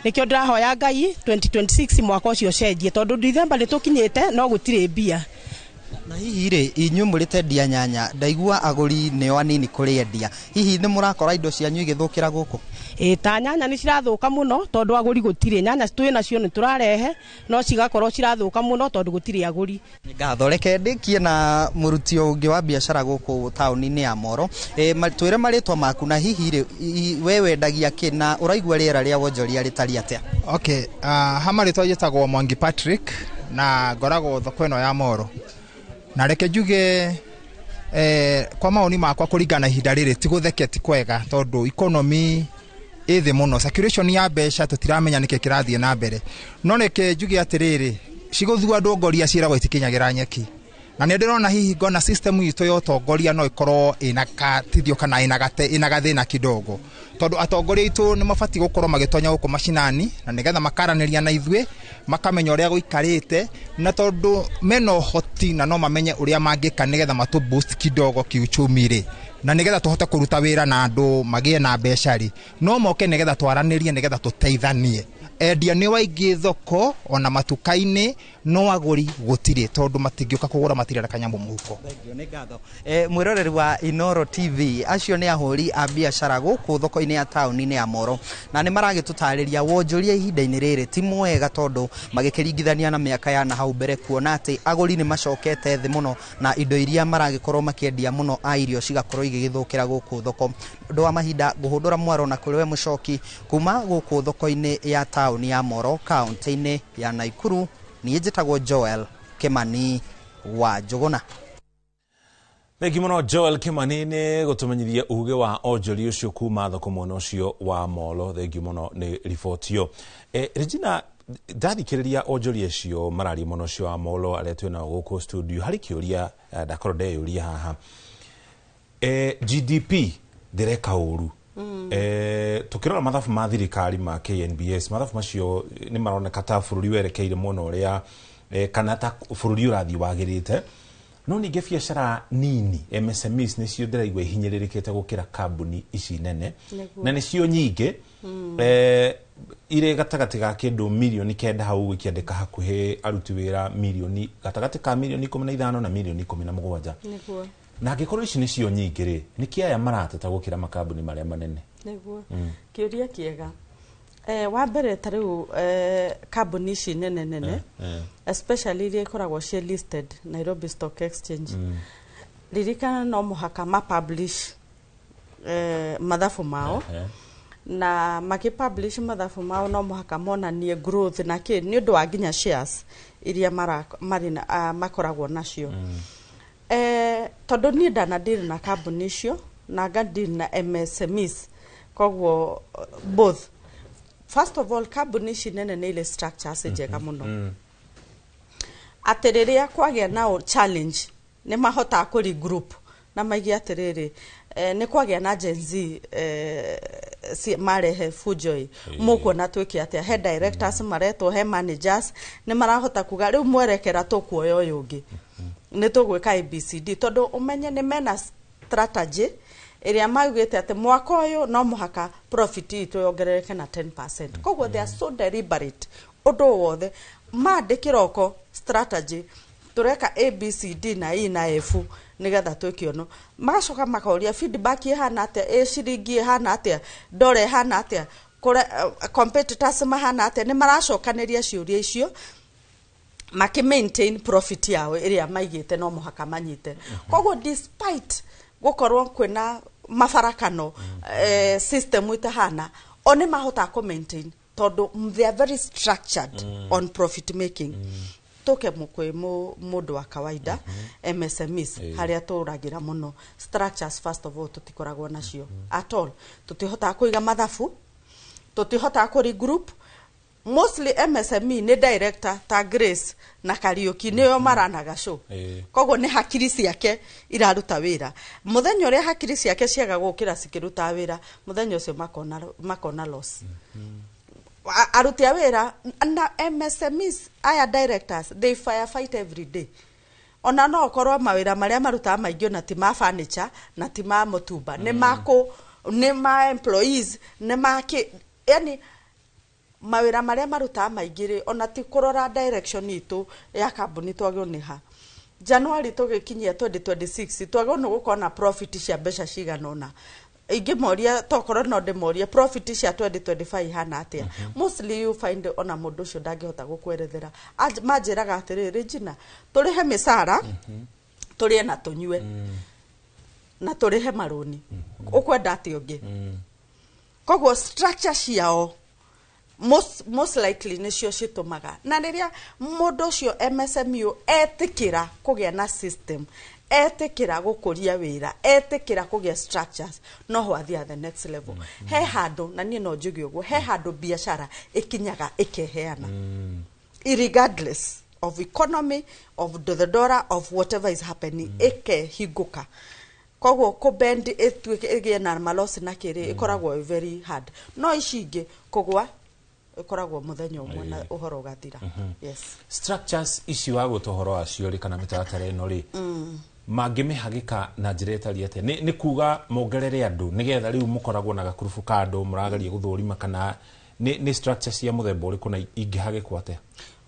Nikio ndĩrahoya Ngai 2026 mwaka ũcio ũcenjie tondũ December nĩ tũkinyĩte no gũtirĩ mbia. Na hihi rĩ inyuĩ mũrĩtendia nyanya ndaigua agũri nĩo anini kũrĩendia, hihi nĩ mũrakora indo cianyu igĩthũkĩra gũkũ? Ta nyanya nĩ cirathũka mũno tondũ agũri gũtirĩ. Nyanya twĩ nacio nĩ tũrarehe no cigakorwo cirathũka mũno tondũ gũtirĩ agũri. Ngatho reke ndĩkie na mũruti ũngĩ wa biacara gũkũ taũni-inĩ ya Moro. Twĩre marĩtwa maku na hihi rĩ we wendagia kĩ na ũraigua rĩera rĩa wonjoria rĩtari atĩa? Okay, marĩtwa njĩtagwo Mwangi Patrick na ngoragwo thoko ĩno ya Moro. Na reke njuge kwa maoni makwa kũringana ihinda rĩrĩ ti gũtheke ti kwega tondũ economy ĩthĩ mũno, circulation ya mbeca tũtiramenya nĩkĩ kĩrathiĩ na mbere. No reke njuge atĩrĩrĩ cigũthua andũ ngoria ciĩragwo itikinyagĩra nyeki, na nĩ ndĩrona hihi ngona system itũ ya ũtongoria no ikorwo ĩna katithio kana ĩna gathĩna kidogo, tondũ atongoria itũ nĩ mabatiĩ gũkorwo magĩtonya gũkũ macinani na nĩgetha makaranĩria na ithuĩ makamenya ũrĩa gũikarĩte, na tondũ mena ũhoti na no mamenye ũrĩa mangĩka nĩgetha matũ boost kidogo kiuchumi rĩ, na nĩgetha tũhote kũruta wĩra na andũ magĩe na mbeca rĩ, no moke nĩgetha twaranĩrie nĩgetha tũteithanie. Endia nĩ waingĩ thoko ona matuka-inĩ no agũri gũtirĩ tondũ matingĩũka kũgũra matirĩ kanyamũ mũhuko. Nĩ ngatho. Mwĩroreri wa Inoro TV acio nĩ ahũri a biacara gũkũ thoko-inĩ ya taũni-inĩ ya Moro, na nĩ maragĩtũtarĩria wonjoria ihinda-inĩ rĩrĩ ti mwega tondũ magĩkĩringithania na mĩaka ya na hau mbere, kuona atĩ agũri nĩ macokete thĩ mũno na indo iria maragĩkorwo makĩendia mũno a irio cigakorwo igĩgĩthũkĩra gũkũ thoko. Ũndũ wa mahinda ngũhũndũra mwaro na kũrĩ we mũcoki kuma gũkũ thoko-inĩ ya taũni ya Moro kaunti-inĩ ya Naikuru. Niĩ njĩtagwo Joel Kimani wa Njũgũna. Thengi mũno Joel Kimani nĩ gũtũmenyithia uge wa onjoria ũcio kuma thoko mwena ũcio wa Molo. Thengi mũno nĩ riboti ĩyo. Regina, ndathikĩrĩria onjoria cio mararia mũno ũcio wa Molo arĩa twĩ nao gũkũ studio, harĩ kĩũria ndakorwo ndeyũria haha. GDP ndĩreka ũru. Tukirora mathabu ma thirikari ma KNBS, mathabu macio nĩ maroneka ta bũrũri werekeire mũno ũrĩa kana ta bũrũri ũrathiĩ wagĩrĩte, no ningĩ biacara nini MSMEs nĩcio ndĩraigua ihinyĩrĩrĩkĩte gũkĩra kambuni ici nene, na nĩcio nyingĩ irĩ gatagatĩ ga kĩndũ mirioni 9 hau gĩkĩandĩka hakuhĩ aruti wĩra mirioni gatagatĩ ka mirioni 15 na mirioni 17. Nĩguo. Na angĩkorwo ici nĩcio nyingĩ rĩ, nĩkĩ aya marateta gũkĩra makambuni marĩa manene? Nĩguo. Kĩũria kĩega. Wa mbere ta rĩu kambuni ici nene especially iria ikoragwo cia listed Nairobi Stock Exchange, ririkana no mũhaka ma-publish mathabu mao, na maki-publish mathabu mao no mũhaka monanie growth na kĩ nĩ ũndũ wa nginya shares iria makoragwo nacio. Tondũ niĩ ndanadili na kambuni icio na ngadili na MSMEs, koguo both. First of all, kambuni ici nene nĩ ile structures njega mũno. Atĩ rĩrĩa kwagĩa na challenge nĩ mahotaga kũri group na maigi atĩrĩrĩ nĩ kwagĩa na Gen Z marehe fujo mũkuona twĩke atĩa, he directors maretwo, he managers nĩ marahota kuga rĩu mwerekera tũkuoya ũyũ ũngĩ nĩ tũgwĩka ABCD, tondũ ũmenye nĩ mena strategy ĩrĩa maugĩte atĩ mwaka ũyũ no mũhaka profit itũ yongerereke na 10%. Koguo they are so deliberate ũndũ wothe mandĩkĩroko strategy tureka ABCD na E na F nigetha twĩkĩono, magacoka makauria feedback ihana atĩa, ciringi ihana atĩa, dollar ihana atĩa, competitors mahana atĩa, nĩ maracokanĩria ciũria icio maki maintain profit yao ĩrĩa maigĩte no mũhaka manyite. Koguo despite gũkorwo kwĩna mafarakano system itahana one mahota ku maintain tondu they are very structured on profit making. Toke mukwe mundu wa kawaida MSMEs haria turagira muno structures first of all tutikoragwo nacio at all. Tutihota kuiga mathafu, tutihota ku regroup. Mostly MSME ni director ta Grace na Kariuki niyo maranaga show. Koguo ni hakiri ciake iraruta wira. Muthenya uria hakiri ciake ciaga gukira cikiruta wira, muthenya ucio makona loss. Aruti a wira na MSMEs aya directors they firefight every day. Ona no korwa mawira maria maruta maingĩ na ti ma furniture na ti ma mutumba ni ma employees ni ma yani mawira maria maruta maingĩ ona ti kurora direction itu ya kambuni twagwo ni ha. January tugikinyia 2026 twagwo no gukona profit cia mbeca ciganona. Ingi moria tokoro no de moria profit cia 2025 hana atia. Mostly you find ona mundu cio ndangihota gukwerethera. Manjiraga atiri Regina turihe misara turie na tunyue na turihe maroni. Ukwenda ati ungi. Koguo structure ciao most likely nicio citumaga na riria mundu cio MSME etikira kugia na system, etikira gukuria wira, etikira kugia structures, no ho athia the next level. He handu na nie no njugi uguo, he handu biashara ikinyaga ikeheana irregardless of economy, of the dollar, of whatever is happening, higuka. Koguo ko bend etuike na malosi na kiri ikoragwo very hard. No ichingi kugwa ikoragwo muthenya umwe na uhoro ugathira. Yes. Structures ici wa gutohoro acio ri kana mitaratara ino ri mangimihagika na njira etari ate ni kuga mongerere andu nigetha riu mukoragwo na gakurufu ka andu muragaria guthurima kana ni structures cia muthemba uri kuna ingihagikwo ate.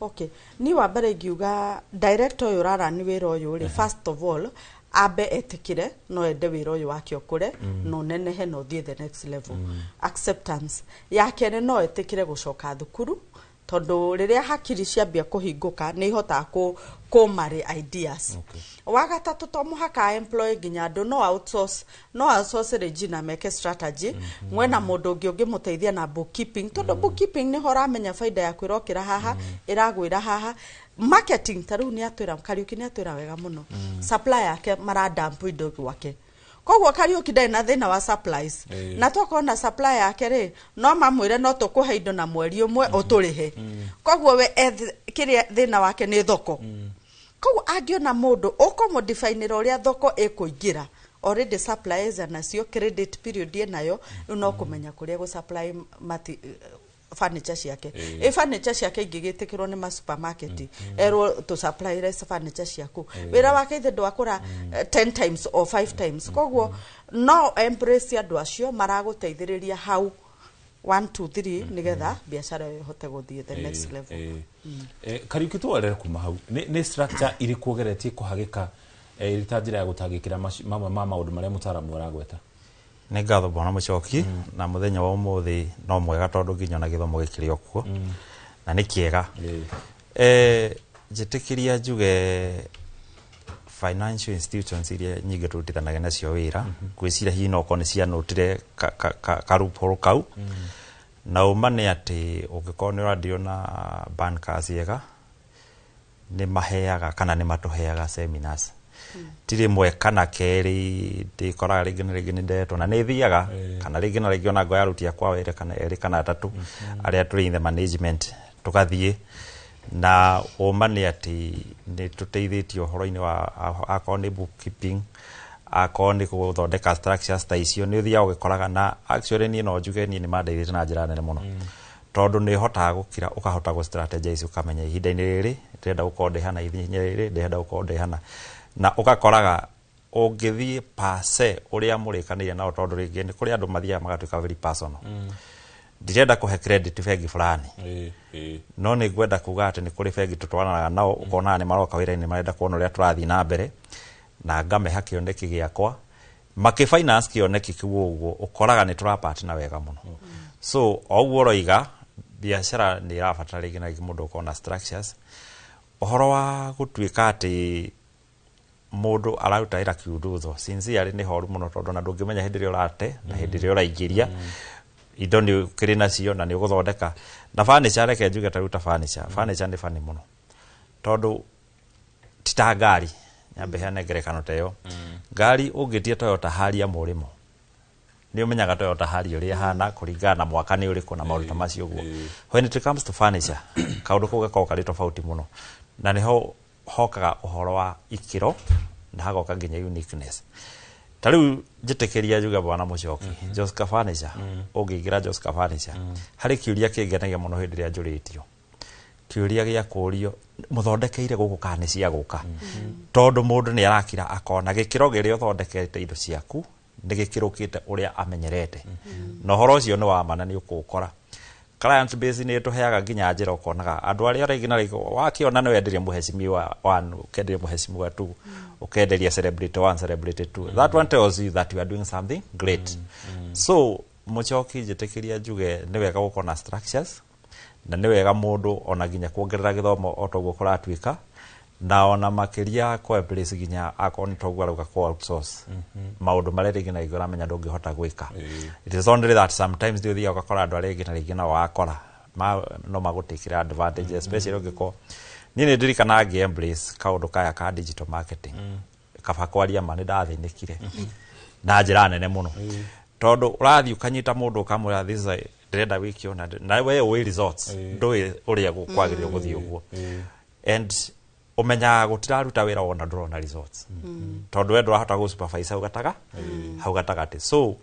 Okay, ni wa mbere ngiuga director uyu rara ni wira uyu ri first of all abe etikire no ende wira uyu wake okure no nenehe no thie the next level. Acceptance yake no etikire gucoka thukuru tondu riria hakiri ciambia kuhinguka ni ihota ku mari ideas. Wagatatu to muhaka employ ginya andu no outsource Regina meke strategy mwena mundu ungi muteithia na bookkeeping tondu bookkeeping ni hora menya faida ya kwirokira haha iragwira haha. Marketing taru ni atwira Kariuki ni atwira wega muno supply yake maradamp indo gwake. Koguo Kariuki ndai na thina wa supplies na twakona supply yake ri no mamwire no tukuhe indo na mweri umwe uturihe. Koguo we kiria thina wake ni thoko. Koguo angiona mundu ukomodifine uria thoko ikuingira already supplies nacio credit period nayo no kumenya kuria go supply furniture ciake. Furniture ciake ingigitikirwo ni ma supermarket ero to supply rest furniture ciaku wira wake ithe ndwakura 10 times or 5 times. Koguo no embrace andu acio maraguteithiriria hau 1 2 3 nigetha biashara ihote guthie the next level. Kariuki twarere kuma hau ni structure iri kugeretie kuhagika iritanjira ya gutangikira mamwe ma maundu maria mutaramu aragweta. Nĩ ngatho bona Muchoki na muthenya wa umuthi no mwega tondu nginya na githomo gikiri okuo na ni kiega njitikiria njuge financial institutions iria nyingi turutithanagia nacio wira gwicira hihi no ko ni cia notire karuporo kau na umane ati ungikorwo ni uradio na bankers yega ni maheaga kana ni matuheaga seminars tiri mwe kana keri ndikoraga ringi ni ndeto na ni thiaga kana ringi na ringi ona ngoya rutia kwa were kana eri kana atatu aria turi in the management tugathie na umane ati ni tuteithitio horo-ini wa akorwo ni bookkeeping akorwo ni guthondeka structures ta icio ni thia ugikoraga na actually ni no njuge ni mandeithite na njira nene muno tondu ni hotaga gukira ukahota go strategize ukamenya ihinda-ini riri ndenda gukondehana ithinya riri ndenda gukondehana na ugakoraga ungithie pase uria murikanire na tondu ringi ni kuri andu mathia magatuika very personal ndirenda kuhe credit fegi fulani no ni gwenda kuga ati ni kuri fegi tutwaranaga nao ukona ni maroka wira-ini marenda kuona uria turathi na mbere na ngameha kioneki giakwa maki finance kioneki kiu uguo ukoraga ni turapartner wega muno so oguo roiga biashara ni irabatara ringi na mundu ukona structures uhoro wa gutuika ati mundu araruta kiundu tho sincerely ni horu muno tondu na ndungimenya hindi ria urate na hindi ria uraingiria indo ni ukiri nacio na ni uguthondeka na furniture reke njuge ta ruta furniture ni fani muno tondu tita ngari nyambe hane ngerekano teyo ngari ungitie Toyota Harrier murimo ni umenyaga Toyota Harrier uri hana kuringana na mwaka ni uriku na maundu macio guo when it comes to furniture kaundu kuga ko kali tofauti muno na niho hokaga uhoro wa ikiro na hagoka nginya uniqueness tariu njitekeria juga bwana Muchoki Josca Furniture ungigira Josca Furniture hari kiuria kingenagia muno hindi ria njuritio kiuria gia kurio muthondekeire guku kana cia guka tondu mundu ni arakira akona gikiro giria uthondekete indo ciaku ni gikirukite uria amenyerete no horo cio ni wa mana ni ukukora client base ni tuheaga nginya njira ukonaga andu aria original wakiona no enderia muheshimiwa 1 ukenderia muheshimiwa 2 ukenderia celebrity 1 celebrity 2 that one tells you that you are doing something great so Muchoki njitekeria njuge ni wega gukona structures na ni wega mundu ona nginya kuongerera githomo otoguo kuratwika na ona makiria kwa place nginya akoni toguo ruga kwa outsource maundu marere nginya igora menya ndungihota gwika it is only that sometimes they thia ukakora andu aregi na nginya wakora no magutikira advantage especially ungiko ni ni ndirikana ngi embrace kaundu kaya ka digital marketing kabakwaria mani ndathinikire na njira nene muno tondu urathi ukanyita mundu ukamura this ndrenda wiki na we we results ndoi uria gukwagirio guthii uguo and umenya gutiraruta wira wona ndrona results tondu we ndurahota gu supervise hau gatagati so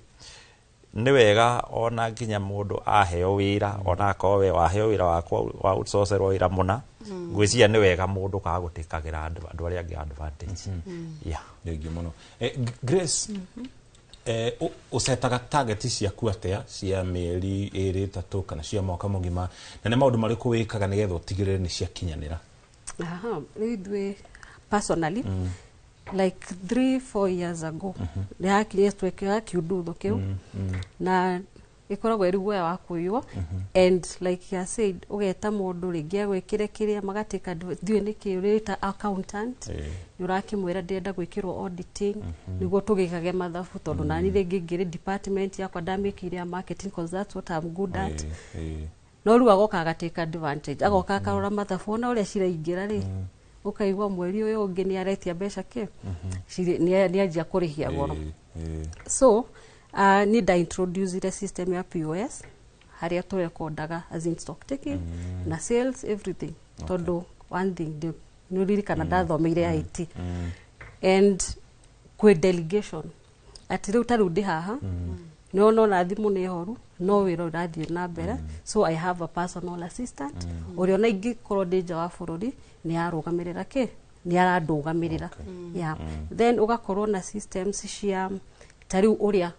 ni wega ona nginya mundu aheo wira ona akowe waheo wira wakwa wa outsource wira muna ngwiciria ni wega mundu kagutikagira andu aria angi advantage yeah ngi muno Grace usetaga target ciaku atia cia mieri 2-3 kana cia mwaka mugima na ne maundu mariku wikaga nigetha utigirire ni cia kinyanira we personally like 3-4 years ago yakirie twekera kiundu kiu na ikoragwo iriguo wa kuywo and like I said ugeta mundu ringi gwikire kiria magatika thiwe niki urita accountant yurakimwira ndenda gwikirwo auditing niguo tugikage mathabu tondu nani ringi ngiri department yakwa ndamikire marketing because that's what I'm good at no ruga goka gateka advantage agoka karora mathabu na uria ciraingira ri ukaigwa mweri uyu ungi ni aretia mbeca ke ni anjia kurihia goro so need to introduce the system ya POS haria to recordaga as in stock taking na sales everything todo one thing the nuriri kana dathomeire IT and kwe delegation atire utarundi haha no na thimu ni horu no wira urathie na mbere so I have a personal assistant uri ona ingi korwo ndeja wa bururi ni arugamirira ke ni arandugamirira yeah then ugakorwo na systems cia tariu uria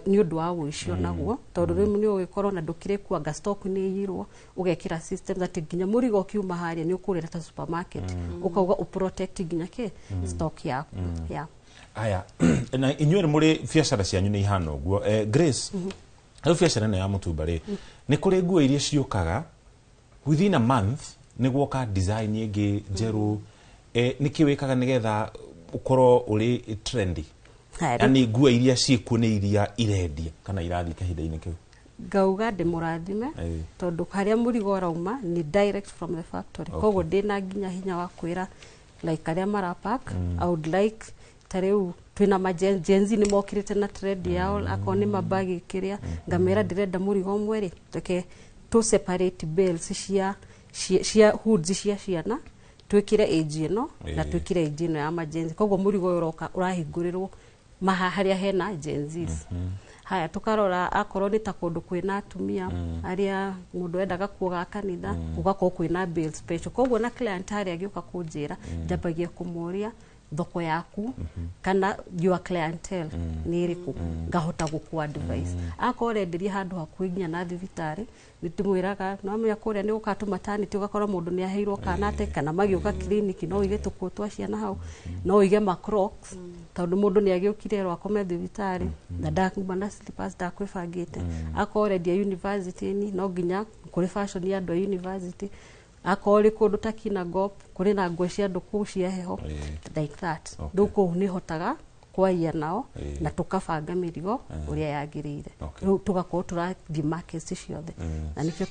ni undu wa wicio naguo tondu rimu ni ugikorwo na ndukire kuanga stock ni yirwo ugekira systems ati nginya murigo kiuma haria ni ukurira ta supermarket ukauga uprotect nginya ke stock yaku yeah aya na inyuere muri biashara cianyu ni ihana uguo Grace ayo biashara ne ya mutumbari ni kuri nguo iria ciukaga within a month ni gwoka design ingi njeru nikiwikaga nigetha ukoro uri trendy yani nguo iria ciku ni iria irendia kana irathi kahinda-ini kiu gauga de murathime tondu haria murigo rauma ni direct from the factory kogo ndina nginya hinya wa kwira like aria marapack I would like tareu twina majenzi ni mokirite na trade yao akoni mabagi kiria ngamera direnda murigo mweri toke to separate bales cia hoods cia ciana twikire age ino na twikire age ino ya majenzi kogo murigo uroka urahingurirwo maha haria hena jenzis haya tukarora akorwo ni ta kundu kwina atumia aria mundu endaga kuoga kanitha ugakorwo kwina bill special koguo na client aria agiuka kunjira ndabagia kumuria thoko yaku kana your clientele ni iriku ngahota guku advice akorwo enderia handu hakuinya na thibitari nitumwiraga no amenya kuria ni ukatu maternity ugakorwo mundu ni aheirwo kanate kana magiuka clinic no ige tukutwa ciana hau no ige macrocs tondu mundu ni agiukire ro akome thibitari na ndakuma na slippers ndakwibangite akorwo endia university ni no nginya kuri fashion ya ndo university akori kundu takina gop kuri na nguo cia nduku cia heho like that nduku ni hotaga kwaia nao na tukabanga mirigo uria yagirire riu tugakorwo turathi markets ciothe na nikio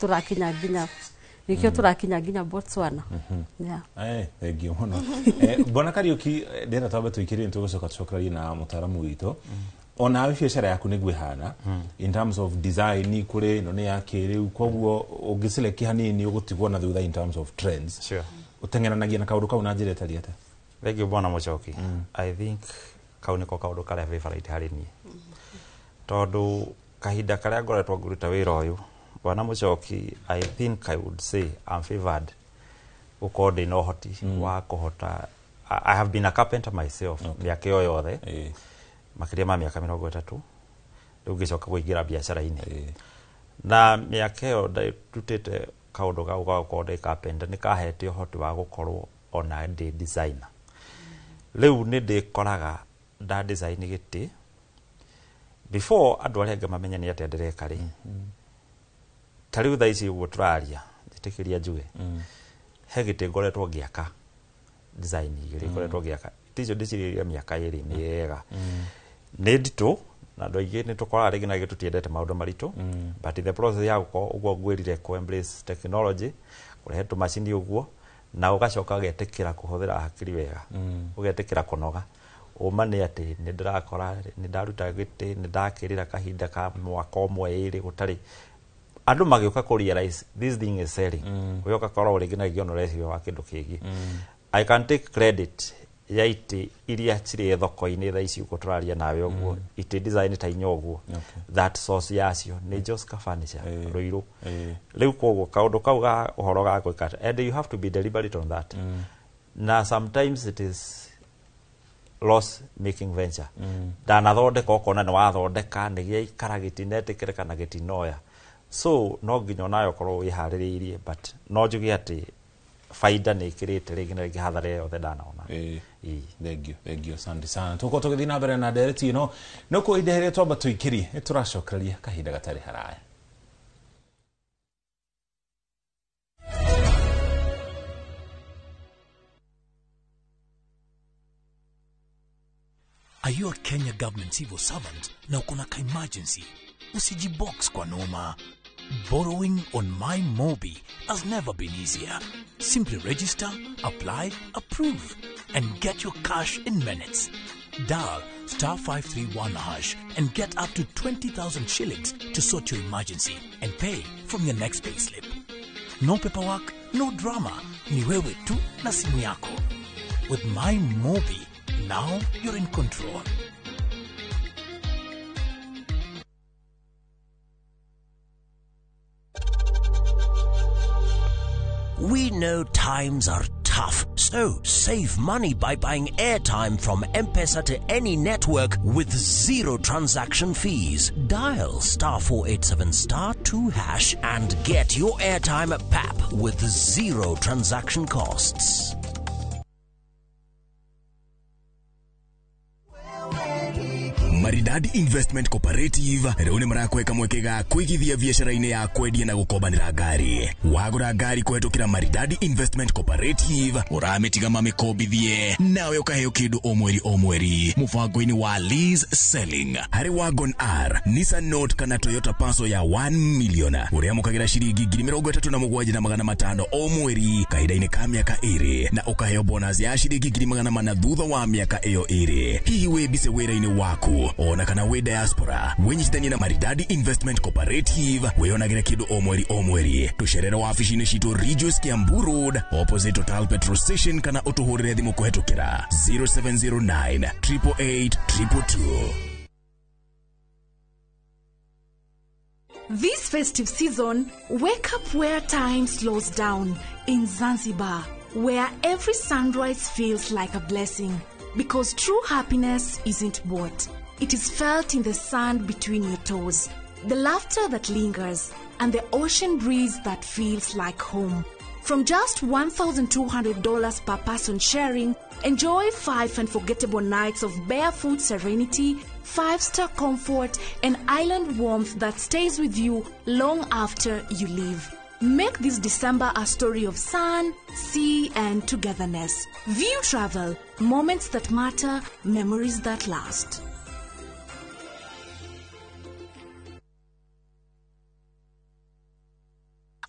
turakinya nginya Botswana. Thank you muno. Bona Kariuki ndira twambe tuikirie tugucoka tucokererie na mutaaramu witũ ona biacara yaku nĩguo ihana in terms of design kuri no ni yake riu koguo ungiselect hanini ugutigwo na thutha in terms of trends. Sure. Utengeranagia na kaundu kau na njira etariate. Thank you Bwana Muchoki. I think kau niko kaundu karia favorite hari ni tondu kahinda karia ngoretwo nguruta wira uyu Bwana Muchoki, I think I would say I'm favored ukorwo no hoti wa kuhota. I have been a carpenter myself miaka yo yothe makiria ma miaka 30 riu ngicoka kuingira biacara-ini na miaka yo ndutite kaundu ga gukorwo ndi carpenter ni kahete hoti wa gukorwo ona ndi designer. Riu ni ndikoraga nda design giti before andu aria nga mamenya ni atia ndireka ri tariu tha ici uguo turaria njitikiria njuge he giti ngoretwo ngiaka design igiri ngoretwo ngiaka ticio ndiciriria miaka iri miega ni nditu na andu aingi ni tukora rigi na gitutiendete maundu maritu but the process ya uguo ngwirire ku embrace technology kurehe tu machine uguo na ugacoka getikira kuhuthira hakiri wega ugetikira kunoga uma ni ati ni ndirakora ni ndaruta giti ni ndakirira kahinda ka mwaka umwe iri gutari andu magioka ku realize this thing is selling uyoka kora original giono resio wa kindu kingi. I can take credit ya iti iria ciri thoko-ini tha ici uko turaria nawe uguo iti design ta inyoguo that source yacio ni Joska Furniture Ruiru riu koguo kaundu kau ga uhoro ga gwika and you have to be deliberate on that na sometimes it is loss making venture ndanathondeka okona ni wathondeka ni gia ikara gitinetikirika na gitinoya so no nginya nayo korwo wihaririirie but no njugi ati faida ni ikirite rigi na rigi hathara yothe ndanaona. Thank you sandi sana tuko tugithina mbere na direct ino no ku idehere twamba tuikirie turacokereria kahinda gatari haraya. Are you a Kenya government civil servant na uko na emergency? Usijibox kwa noma. Borrowing on MyMobi has never been easier. Simply register, apply, approve, and get your cash in minutes. Dial *531# and get up to 20,000 shillings to sort your emergency and pay from your next payslip. No paperwork, no drama. Ni wewe tu na simu yako. With MyMobi, now you're in control. We know times are tough, so save money by buying airtime from M-Pesa to any network with zero transaction fees. Dial *487*2# and get your airtime PAP with zero transaction costs. Maridadi Investment Cooperative rĩu nĩ marakweka mweke ga kwĩgithia biacara-inĩ ya kwendia na gũkombanĩra ngari. Wagũra ngari kũhetũkĩra Maridadi Investment Cooperative ũramĩtiga mamĩkombithie nawe ũkaheo kĩndũ o mweri mũbango-inĩ wa lease selling. Harĩ Wagon R, Nissan Note kana Toyota Passo ya 1 million ũrĩamũkagĩra ciringi 37,500 o mweri kahinda-inĩ ka mĩaka 2 na ũkaheo bonus ya ciringi 400,000 thutha wa mĩaka ĩyo 2. Hihi wĩ bice wĩra-inĩ waku ona kana we diaspora wenyitithanie na Maridadi Investment Cooperative weyonagĩra kĩndũ o mweri tucerere wabici-inĩ citũ Regius Kiambu Road opposite Total Petrol Station kana ũtũhũrĩre thimũ kũhetũkĩra 0709 888 222. This festive season, wake up where time slows down in Zanzibar, where every sunrise feels like a blessing. Because true happiness isn't bought. It is felt in the sand between your toes, the laughter that lingers, and the ocean breeze that feels like home. From just $1,200 per person sharing, enjoy 5 unforgettable nights of barefoot serenity, 5-star comfort, and island warmth that stays with you long after you leave. Make this December a story of sun, sea, and togetherness. View Travel, moments that matter, memories that last.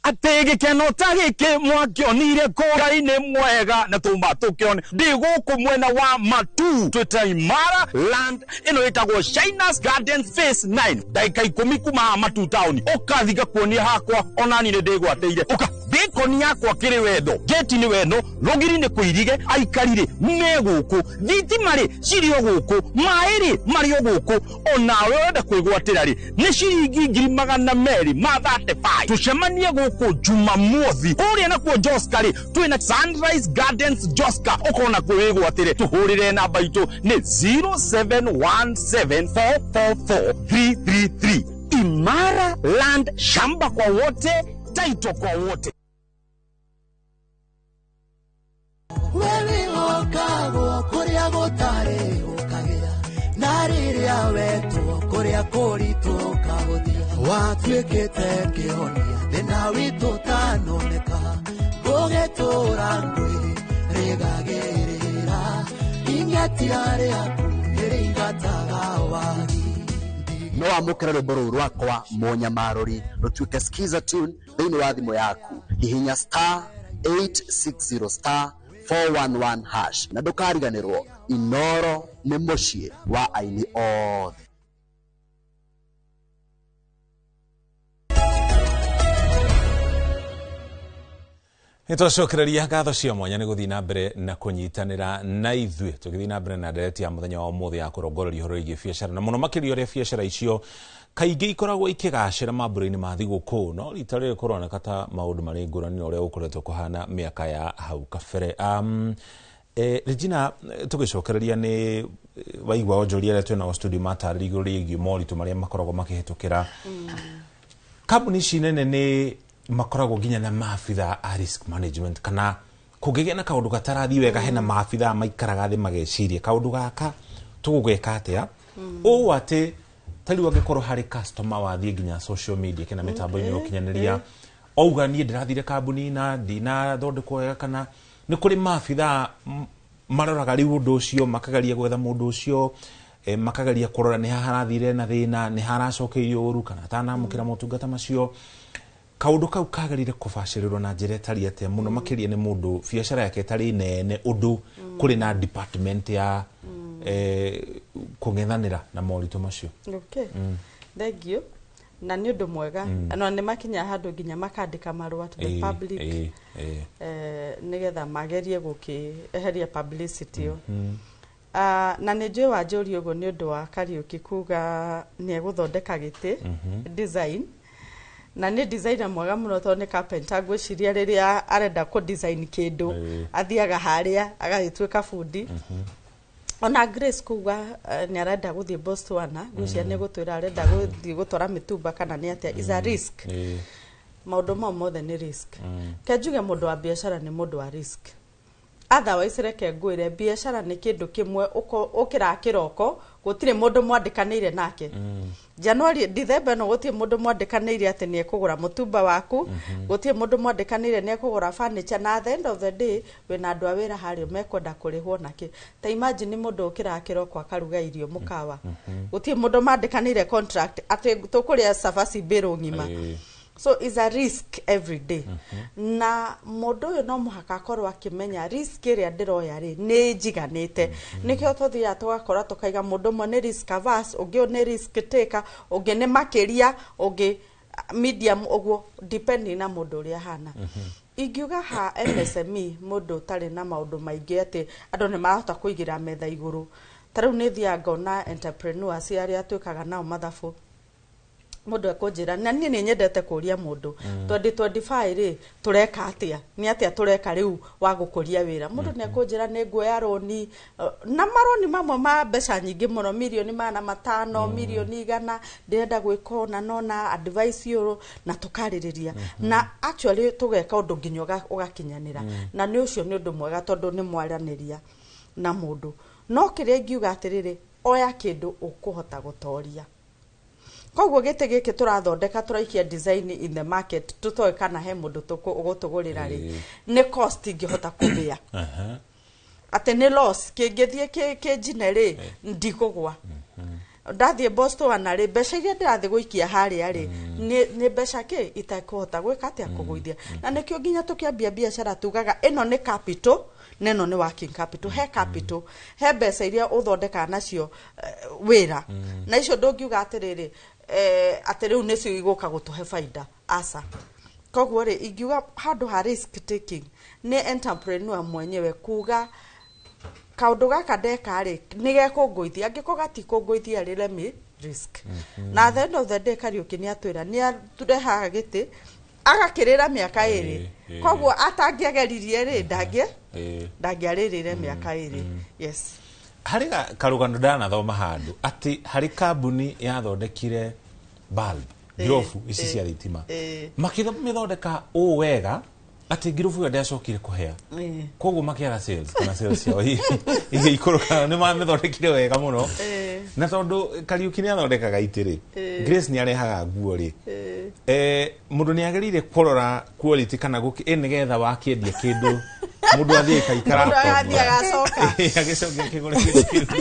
Atege keno tagike mwakionire kora-ini mwega na tuma tukione ndi guku mwena wa Matu twita Imara land ino itagwo Shinas Gardens Phase 9 daika 10 kuma Matu town ukathiga kuonia hakwa onani ni ndigwateire uka bikoni yakwa kiri wendo geti ni wendo rogiri ni kuirige aikarire me guku thitimari cirio guku mairi mario guku onawe wenda kwigwatira ri ni ciringi 235 tucemanie guku Jumamothi uria na kuo Joska ri twina Sunrise Gardens Joska ukona kwigwatire tuhurire namba itu ni 0717444333 Imara land, shamba kwa wote, taito kwa wote. Wewe okagwo kuria gutare ukagea nariria wetu kuria kuritu kahuthia watwikite kihonia thina witu tanoneka gugetura ngwiri rigagirira ingetiare aku iringataga wagi no amukira rwimbo ruru rwakwa Monyamarori rutwike skiza tune thiini wa thimu yaku hihinya *860 *411 hash na ndukariganirwo Inoro ni mucii wa aini othe. Nitwacokereria ngatho cia mwanya ni guthii na mbere na kunyitanira na ithuĩ tugithii na mbere na ndereti ya muthenya wa umuthi ya kurongoreria uhoro wĩgiĩ biacara na muno makĩria ũrĩa biacara icio kaingĩ ikoragwo ikĩgacĩra mambũra-inĩ ma thigũkũ no rita rĩrĩ kũroneka ta maũndũ marĩ ngũrani ũrĩa gũkoretwo kũhana mĩaka ya hau kabere. Regina, tũgĩcokereria nĩ waigua onjoria arĩa twĩnao studio matarĩria igũrũ rĩgiĩ moritũ marĩa makoragwo makĩhĩtũkĩra kambuni ici nene nĩ makoragwo nginya na maabitha a risk management kana kũngĩgĩa na kaũndũ gatarathi wega hena maabitha maikaraga thĩ mageciria kaũndũ gaka tũgũgeka atĩa ũũ atĩ tariũ angĩkorwo harĩ customer wathiĩ nginya social media kana mĩtambo-inĩ ya ũkinyanĩria auga niĩ ndĩrathire kambuni na ndinathondekwo wega kana nĩ kũrĩ maabitha maroraga rĩu ũndũ ũcio makageria gwetha mũndũ ũcio makageria kũrora nĩ harathire na thĩna nĩ haracokeirio ũru kana atanamũkĩra motungata macio kaundu kau kagerire kubacĩrĩrwo na njĩra ĩtariĩ atĩa mũno makĩria nĩ mũndũ biacara yake ĩtarĩ nene ũndũ kũrĩ na department ya kũng'ethanĩra na moritũ macio. Okay. Thank you. Na nĩ ũndũ mwega no nĩ makinya handũ nginya makandĩka marũa to the public nĩgetha magerie gũkĩeheria publicity ĩyo. Na nĩ njũĩ wanjũria ũguo nĩ ũndũ wa Kariũki kuga nĩ egũthondeka gĩtĩ design na nĩ designer mwega mũno tondũ nĩ carpenter ngwĩciria rĩrĩa arenda ku design kĩndũ athiaga harĩa agagĩtuĩka bundi. Ona Grace kuga nĩ arenda gũthiĩ Botswana ngwĩciria nĩ gũtwĩra arenda gũthiĩ gũtwara mĩtumba kana nĩ atĩa is a risk. Maũndũ mau mothe nĩ risk. Kenjuge mũndũ wa biacara nĩ mũndũ wa risk. Otherwise reke ngwĩre biacara nĩ kĩndũ kĩmwe ũkĩra kĩroko gũtirĩ mũndũ mwandĩkanĩire nake. January December no gũtirĩ mũndũ mwandĩkanĩire atĩ nĩ ekũgũra mũtumba waku, gũtirĩ mũndũ mwandĩkanĩire nĩ ekũgũra furniture na at the end of the day wĩna andũ a wĩra harĩa mekwenda kũrĩhwo nake. Ta imagine mũndũ ũkĩra kĩroko akaruga irio mũkawa. Gũtirĩ mũndũ mandĩkanĩire contract atĩ tũkũrĩa cabaci mbĩrũ ng'ima. So it's a risk every day. Na mũndũ ũyũ no mũhaka akorwo akĩmenya risk ĩrĩa ndĩroya rĩ nĩ njiganĩte. Nĩkĩo tũthiaga tũgakora tũkaiga mũndũ ũmwe nĩ risk averse, ũngĩ nĩ risk taker, ũngĩ nĩ makĩria, ũngĩ medium ũguo depending na mũndũ ũrĩa hana. Ingiuga ha MSME mũndũ ũtarĩ na maũndũ maingĩ atĩ andũ nĩ marahota kũigĩra metha igũrũ. Tarĩu nĩ thiaga ngona entrepreneurs arĩa twĩkaga nao mathabu mũndũ akũnjĩra na niĩ nĩ nyendete kũria mũndũ 2025 rĩ tureka atĩa nĩ atĩa tureka rĩu wa gũkũria wĩra mũndũ nĩ akũnjĩra nĩ nguoya roni na maroni mamwe ma mbeca nyingĩ mũno milioni 500 milioni 100 ndĩrenda gwĩka ona nona advice yoro na tukarĩrĩria na actually tugeka ũndũ nginya ũgakinyanĩra na nĩ ũcio nĩ ũndũ mwega tondũ nĩ mwaranĩria na mũndũ no kĩrĩa ngiuga atĩrĩrĩ oya kĩndũ ũkũhota gũtoria koguo gite giki turathondeka turaikia design in the market tutoe kana he mundu ugutugurira ri ni cost ingihota kubia ate ni loss kingithie kinjine ri ndikugwa ndathie Boston anari besha iria ndirathi guikia haria ri ni besha ke itakuhota gwika atia kuguithia na nikio nginya tukiambia biashara tugaga ino ni capital neno ni working capital he capital he mbeca iria uthondeka nacio wira na icio ndungiuga atiriri ati riu nicio iguka gutuhe faida asa koguo ri ingiuga handu ha risk taking ni entrepreneur mwenyewe kuga kaundu gaka ndeka ri ni gekunguithia angiko gatikunguithia ri let risk na at the end of the day Kariuki ni atwira ni aturehaga giti agakirira miaka iri koguo atangĩageririe ri ndangĩaririre miaka iri yes hari karugano ndanathoma handu ati hari kambuni yathondekire bulb girofu ici cia thitima makithondeka wega ati girofu ya ndacokire kuhea koguo makiaga sales kana sales yao ige ikoroka ni mamithondekire wega muno na tondu Kariuki ni athondekaga itiri Grace ni arehaga nguo ri mundu ni agerire kurora quality kana guki nigetha wakiendia kindu mundu athie kaikara agacoka agicoka kigore kindu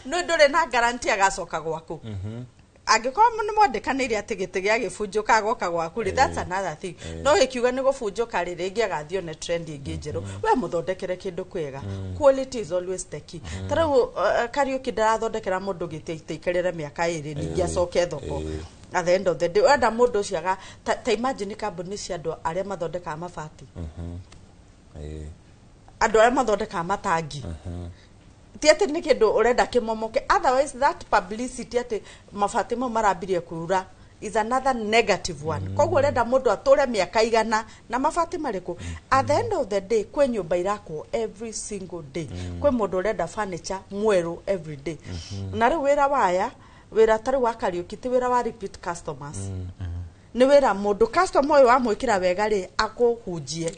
no ndore na guarantee agacoka gwaku angĩkorwo nĩ mwandĩkanĩire atĩ gĩtĩ gĩa gĩbunjũka goka gwaku that's another thing no gĩkiuga nĩ gũbunjũka rĩ rĩngĩ agathio na trend ingĩ njerũ we mũthondekere kĩndũ kwega quality is always the key tarĩu Kariuki ndarathondekera mũndũ gĩtĩ itaikarĩre mĩaka ĩrĩ ningĩ acoke thoko at the end of the day wenda mũndũ ũcio aga ta imagine kambuni cia andũ arĩa mathondekaga mabati andũ arĩa mathondekaga matangi tiate ni kindu urenda kimomoke otherwise that publicity ati mafatimo marambirie kurura is another negative one koguo urenda mundu ature miaka igana na mafati mariku at the end of the day kwe nyumba irako every single day kwe mundu urenda furniture mweru every day na ri wira waya wira tari wa Kariuki ti wira wa repeat customers ni wira mundu customer uyu amwikira wega ri akuhunjie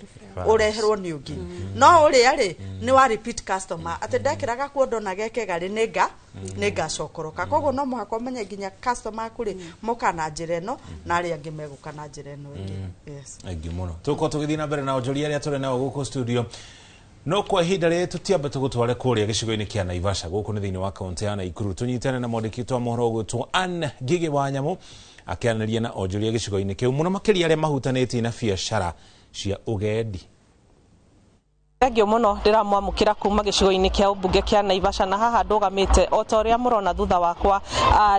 ureherwo ni ungi no uri ari ni wa repeat customer ati ndekiraga kuondo na geke gari nega cokoroka koguo no muhako menye nginya customer kuri muka na njira ino na ari angi meguka na njira ino ingi yes aingi muno tuko tugithii na mbere na onjoria aria turi nao guku studio no kwa ihinda rĩrĩ tũtiamba tũgũtware kũrĩa gĩcigo-inĩ kĩa Naivasha gũkũ nĩ thĩinĩ wa kaunti ya Nakuru tunyitane na mwandĩki wa mohoro gwĩtwo Anne Ngigi wa Nyamũ akĩaranĩria na onjoria gĩcigo-inĩ kĩu mũno makĩria arĩa mahutanĩtie na biacara cia ũgendi. Thengio muno ndiramwamukira kuma gicigo-ini kia ubunge kia Naivasha na haha ndugamite o ta uria murona thutha wakwa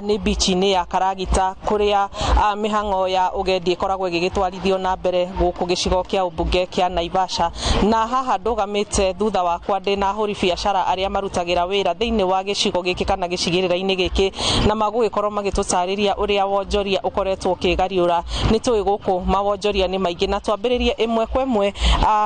ni beach-ini ya Karagita kuria mihango ya ugendi ikoragwo igigitwarithio na mbere guku gicigo kia ubunge kia Naivasha na haha ndugamite thutha wakwa ndina huri biacara aria marutagira wira thiini wa gicigo giki kana gicigirira-ini giki na magugikorwo magitutariria uria wonjoria ukoretwo ukigariura ni tui guku mawonjoria ni maingi na twambiririe imwe kwa imwe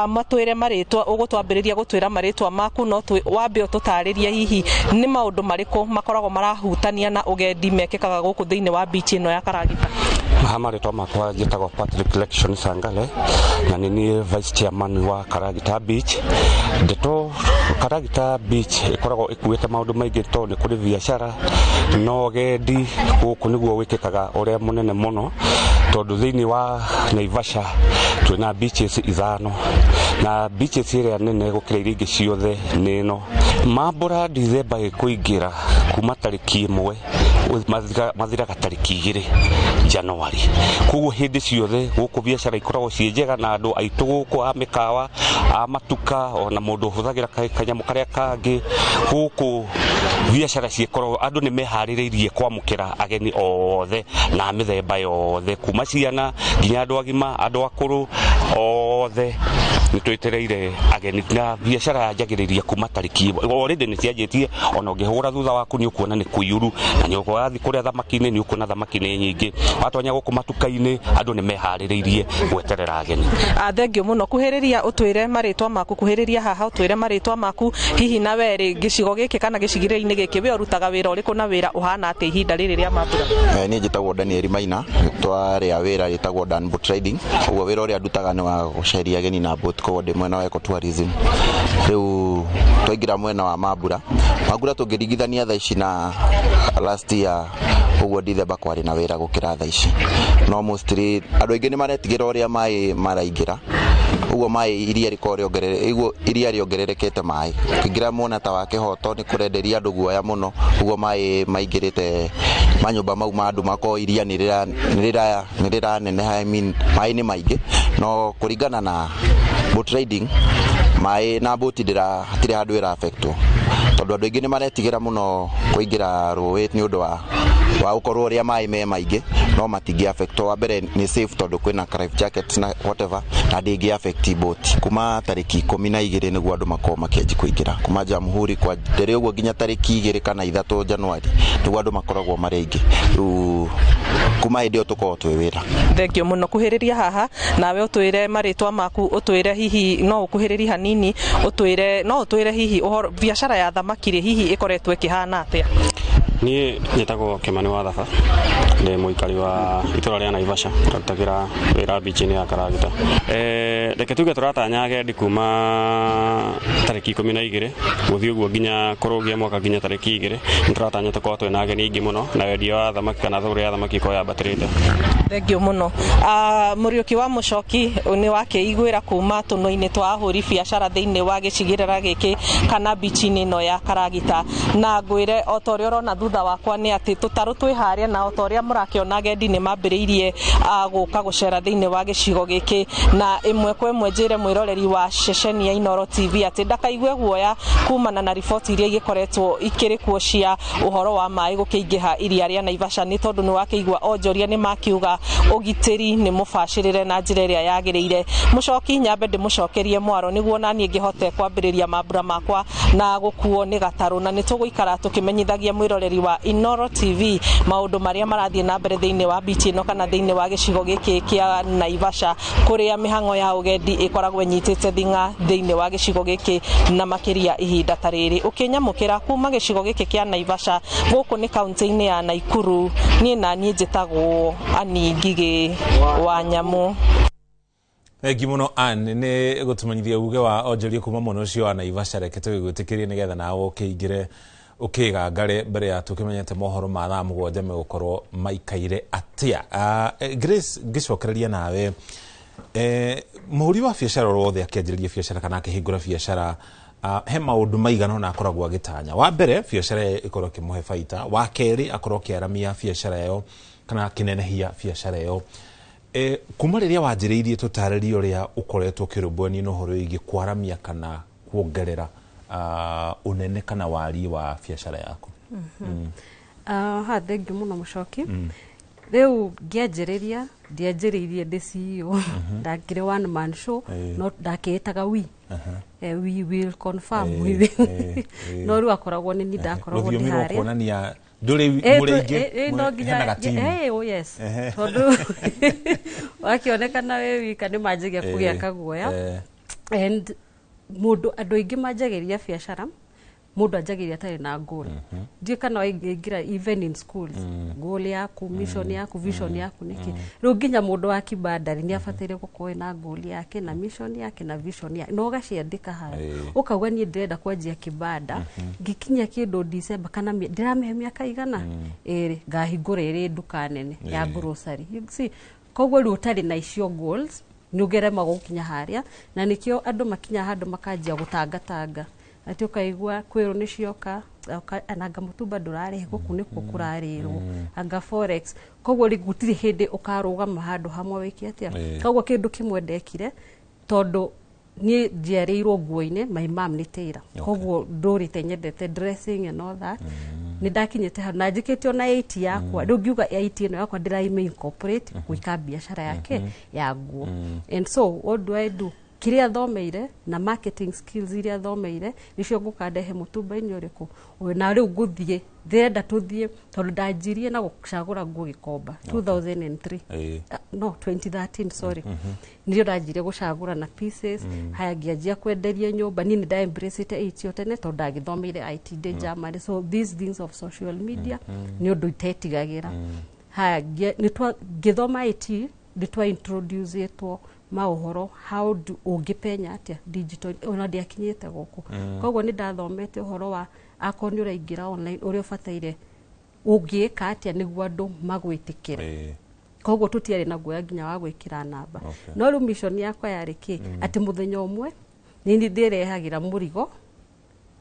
matwire maritwa twambiriria gutwira maritwa maku no wambe ututariria hihi ni maundu mariku makoragwo marahutania na ugendi mekikaga guku thiini wa beach ino ya Karagita. Maritwa makwa njitagwo Patrick Election Sangale na ni vice chairman wa Karagita Beach. Ndeto Karagita Beach ikoragwo ikuite maundu maingi to ni kuri biashara no ugendi guku niguo wikikaga uria munene muno tondu thiini wa Naivasha twina beaches ithano na beaches iria nene gukira iria ingi ciothe ni no mambura December ikuingira kuma tariki 1 mathiraga tariki 2 January kuguo hindi ciothe guku biashara ikoragwo cie njega na andu aitu guku a mikawa a matuka ona mundu huthagira kanyamu karia kangi guku biashara cikoragwo andu ni mehaririirie kwamukira ageni othe na mithemba yothe kuma ciana nginya andu agima andu akuru othe nitwetereire ageni na biashara yanjagiriria kuma tariki already ni cianjitie ona ngihura thutha waku ni ukuona ni kuyuru na ni ukorathi kuria thamaki-ini ni ukuona thamaki-ini nyingi watonya guku matuka-ini andu ni mehaririirie gweterera ageni. Thengio muno kuhiriria utwire maritwa maku kuhiriria haha utwire maritwa maku hihi na weri gicigo giki kana gicigirira-ini giki we urutaga wira uriku na wira uhana ati ihinda riri ria mambura. Ni njitagwo Daniel Maina twaria wira yitagwo Dan Boat Trading uguo wira uria ndutaga ni wa guceria ageni na boat ko ndi mwena wa eco tourism riu twaingira mwena wa Mambura tungirigithania thaa ici na last year uguo Dithemba kwari na wira gukira thaa ici no mostly andu aingi ni maretigira uria mai maraingira uguo mai iria riongererekete mai kingira mwena ta wa Kihoto ni kurenderia andu guoya muno uguo mai maingirite manyumba mau ma andu mako iria nirira neneha mai ni maingi no kuringana na boat riding mai na boat hatire handu ira affectwo tondu andu aingi ni maretigira muno kuingira ruwi ni undu wa ukorwo ria mai me maingi no matingi affect wa mbere ni safe tondu kwina life jacket na whatever na ndingi affect boat kuma tariki 12 niguo andu makoma makianji kuingira kuma Jamhuri kwa ndere uguo nginya tariki 2 kana 3 Januari niguo andu makoragwo mari aingi kuma hindi tukorwo twi wira. Thengio muno kuhiriria haha nawe utwire maritwa maku utwire hihi no ukuhiriria hanini utwire hihi uhoro biashara ya thamaki hihi ikoretwe kihana atia? Ni njitagwo Kimani wa Thaba ndi muikari wa itura ria Naivasha tutagira wira beach ni ya Karagita reke tuge turatanya agendi kuma tariki 12 guthii uguo nginya kurugia mwaka nginya tariki 2 turatanya tukorwo twina ageni ingi muno na wendia wa thamaki kana thogora ya thamaki ko yambatirite. Thengio muno Muriuki wa Mucoki ni wakeiguira kuma tuno-ini twa ahuri biashara thiini wa gicigirira giki kana beach-ini no ya Karagita na ngwire otoria urona thutha wakwa ni ati tutaru twi haria na otoria murakiona agendi ni mambiriirie guka gucera thiini wa gicigo giki na imwe kwa imwe njire mwiroreri wa ceceni ya Inoro TV ati ndakaigue guoya kumana na riboti iria igikoretwo ikirikuo cia uhoro wa mai gukiingiha iria ria Naivasha ni tondu ni wakeigua onjoria ni makiuga ugitiri ni mubashirire na njira iria yagiriire. Mucoki nyambe ndimucokerie mwaro niguo nani ngihote kwambiriria mambura makwa na gukuo ni gataru na nituguikara tukimenyithagia mwiroreri wa Inoro TV maundu maria marathie na mbere thiini wa beach ino kana thiini wa gicigo giki kia Naivasha kuria mihango ya ugendi ikoragwo nyitite thinga thiini wa gicigo giki na makiria ihinda tariri ukinyamukira kuma gicigo giki kia Naivasha guku ni kaunti-ini ya Naikuru ni nani njitagwo Ani Ngigi wa Nyamu. Thengi muno Anne ni gutumanyithia uge wa onjoria kuma muno cio wa Naivasha reke twigwitikirie nigetha nawe ukingire ukigangare mbere ya tukimenyete mohoro ma thaa 7 megukorwo maikaire atia. Grace ngicokereria nawe muhuri wa biashara wothe akianjiriria biashara kana akihingura biashara he maundu maigana na akoragwo agitanya. Wa mbere biashara ikorwo kimuhe faida, wa keri akorwo kiaramia biashara yo kana kinenehia biashara yo. Kuma riria wanjiriirie tutaririe uria ukoretwo kiruboni no horo igi kwaramia kana kuongerera unene kana wari wa biashara yako. Thengiu muno Mucoki. Riu ngianjiriria ndianjiriirie ndi CEO ndakire one man show no ndakitaga we will confirm no riu akoragwo ni ndakoragwo ndi haria kuonania nduri muringi hena team. Oh yes tondu wakionekana we wika ni manjigia kugia kaguoya and mundu andu aingi manjagiria biashara mundu anjagiria tari na goal ndi kana waingira even in schools goal yaku mission yaku vision yaku niki riu nginya mundu wa kibandari ni afatire gukorwo na goal yake na mission yake na vision yake no gaciandika haha ukauga ni ndirenda kwanjia kibanda ngikinya kindu December kana ndiramehe miaka igana eri ngahingura iri nduka nene ya grocery see koguo riu utari na icio goals ni ugerema gukinya haria na nikio andu makinya handu makanjia gutangatanga ati ukaigua kwiru ni cioka anga mutumba ndurare guku niko kurarirwo anga forex koguo rigutiri hindi ukarugama handu hamwe wiki atia koguo kindu kimwe ndekire tondu ni njiarirwo nguo-ini my mom ni tira koguo ndurite nyendete dressing and all that ni ndakinyete handu na njikitio na 8 yakwa riu ngiuga 8 ino yakwa ndiraime incorporate gwika biashara yake ya nguo and so what do I do kiria thomeire na marketing skills iria thomeire nicio ngukandehe mutumba-ini uriku na riu nguthie ndenda tuthie tondu ndanjirie na gucagura nguo Gikomba 2003 no 2013 sorry ndio ndanjirie gucagura na pieces haya ngianjia kwenderia nyumba nini nda embrace it itio tene tondu ndagithomeire IT de Germany so these things of social media ni undu itetigagira haya ni twa githoma IT nditwa introduce etwo mauhoro how do ungipenya atia digital ona ndiakinyete guku koguo ni ndathomete uhoro wa akoni uraingira online uri ubataire ungiika atia niguo andu magwitikire koguo tutiari na guoya nginya wa gwikira namba no ru mission yakwa yari ki ati muthenya umwe ni ndirehagira murigo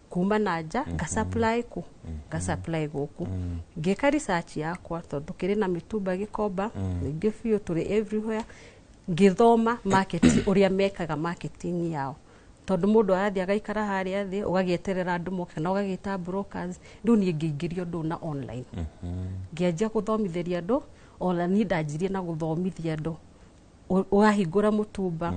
kuma nanja ga supply ku ga supply guku ngeka research yakwa tondu kiri na mitumba gikomba ningi biu turi everywhere ngithoma market uria mekaga marketing yao tondu mundu arathia gaikara haria thi ugagieterera andu moke na ugagita brokers ndu ni ngiingirio ndu na online ngianjia guthomitheria andu ona ni ndajirie na guthomithia andu uhahingura mutumba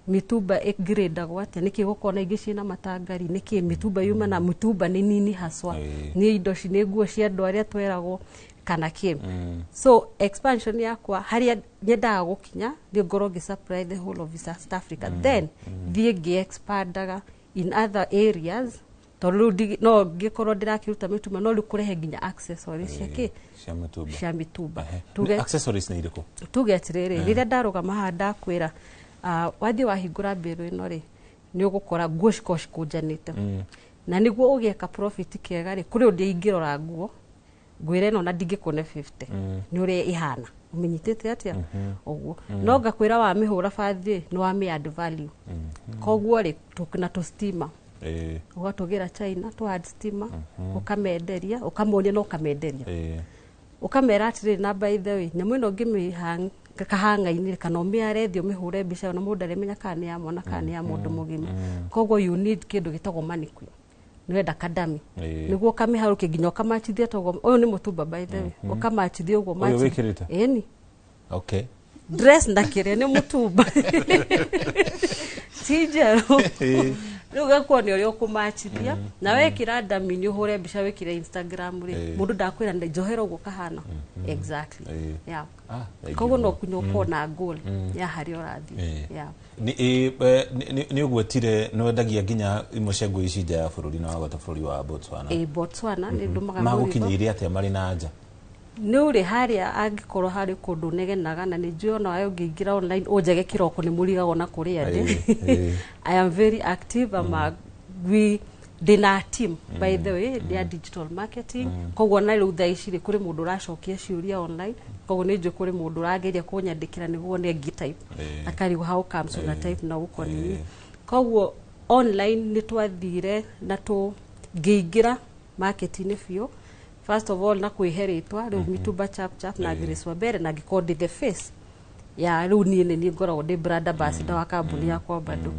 mitumba grade gwatia niki gukona ingi cina matangari niki mitumba yuma na mutumba ni nini haswa ni indo cine nguo cia andu aria tweragwo kana ki so expansion yakwa haria nyendaga gukinya ni ngoro gi supply the whole of East Africa then thie gi expandaga in other areas tondu no ngikorwo ndirakiruta mitumba no ri kurehe nginya accessories ciake cia mitumba tuge accessories ni iriko tuge atiriri riria ndarugama haha ndakwira wathi wahingura mbiru ino ri ni ugukora nguo kunjanite na niguo ugieka profit kiega ri kuri undi ingirora nguo ngwire no na ndingikone 50 ni uri ihana umenyitete atia oguo no ngakwira wa mihura bathi no wa me add value koguo ri tukina to steamer ugatugira China to add steamer ukamenderia ukamonia no ukamenderia ukamera atiri na by the way nyamu ino ngimihanga kahanga-ini kana umiarethio mihure mbica na mundu aremenya kana ya mwana kana ya mundu mugima koguo you need kindu gitagwo mannequin nwenda kadami niguo kamiharuke nginya ukamachithia togo uyu ni mutumba by the way ukamachithia uguo machi eni okay dress na kire ni mutumba tijero ruga kwoni uri ukumachithia na wekira dami ni uhure mbica wekira Instagram ri mundu ndakwira njohera uguo kahana exactly yeah koguo no kunyo na goal ya hari urathi yeah ni ugwetire no wendagia nginya imocengwo ici nja ya bururi na wagota bururi wa Botswana Botswana ni ndumaga magukinyire atia mari na nja ni uri haria angikorwo hari kundu negenaga na ni njio no ayo ngingira online ojege kiroko ni murigago na kuria ndi I am very active we dina team by the way they digital marketing koguo na riu thaici ri kuri mundu racokia ciuria online koguo ni nje kuri mundu rageria kunyandikira niguo ni type akari how comes on type na uko ni koguo online ni twathire na tu ngiingira marketing fio first of all na kwiheritwa riu mitumba chap na Grace Wambere na ngikodi the face ya riu ni ngoragwo ndi brand ambassador wa kambuni yakwa bado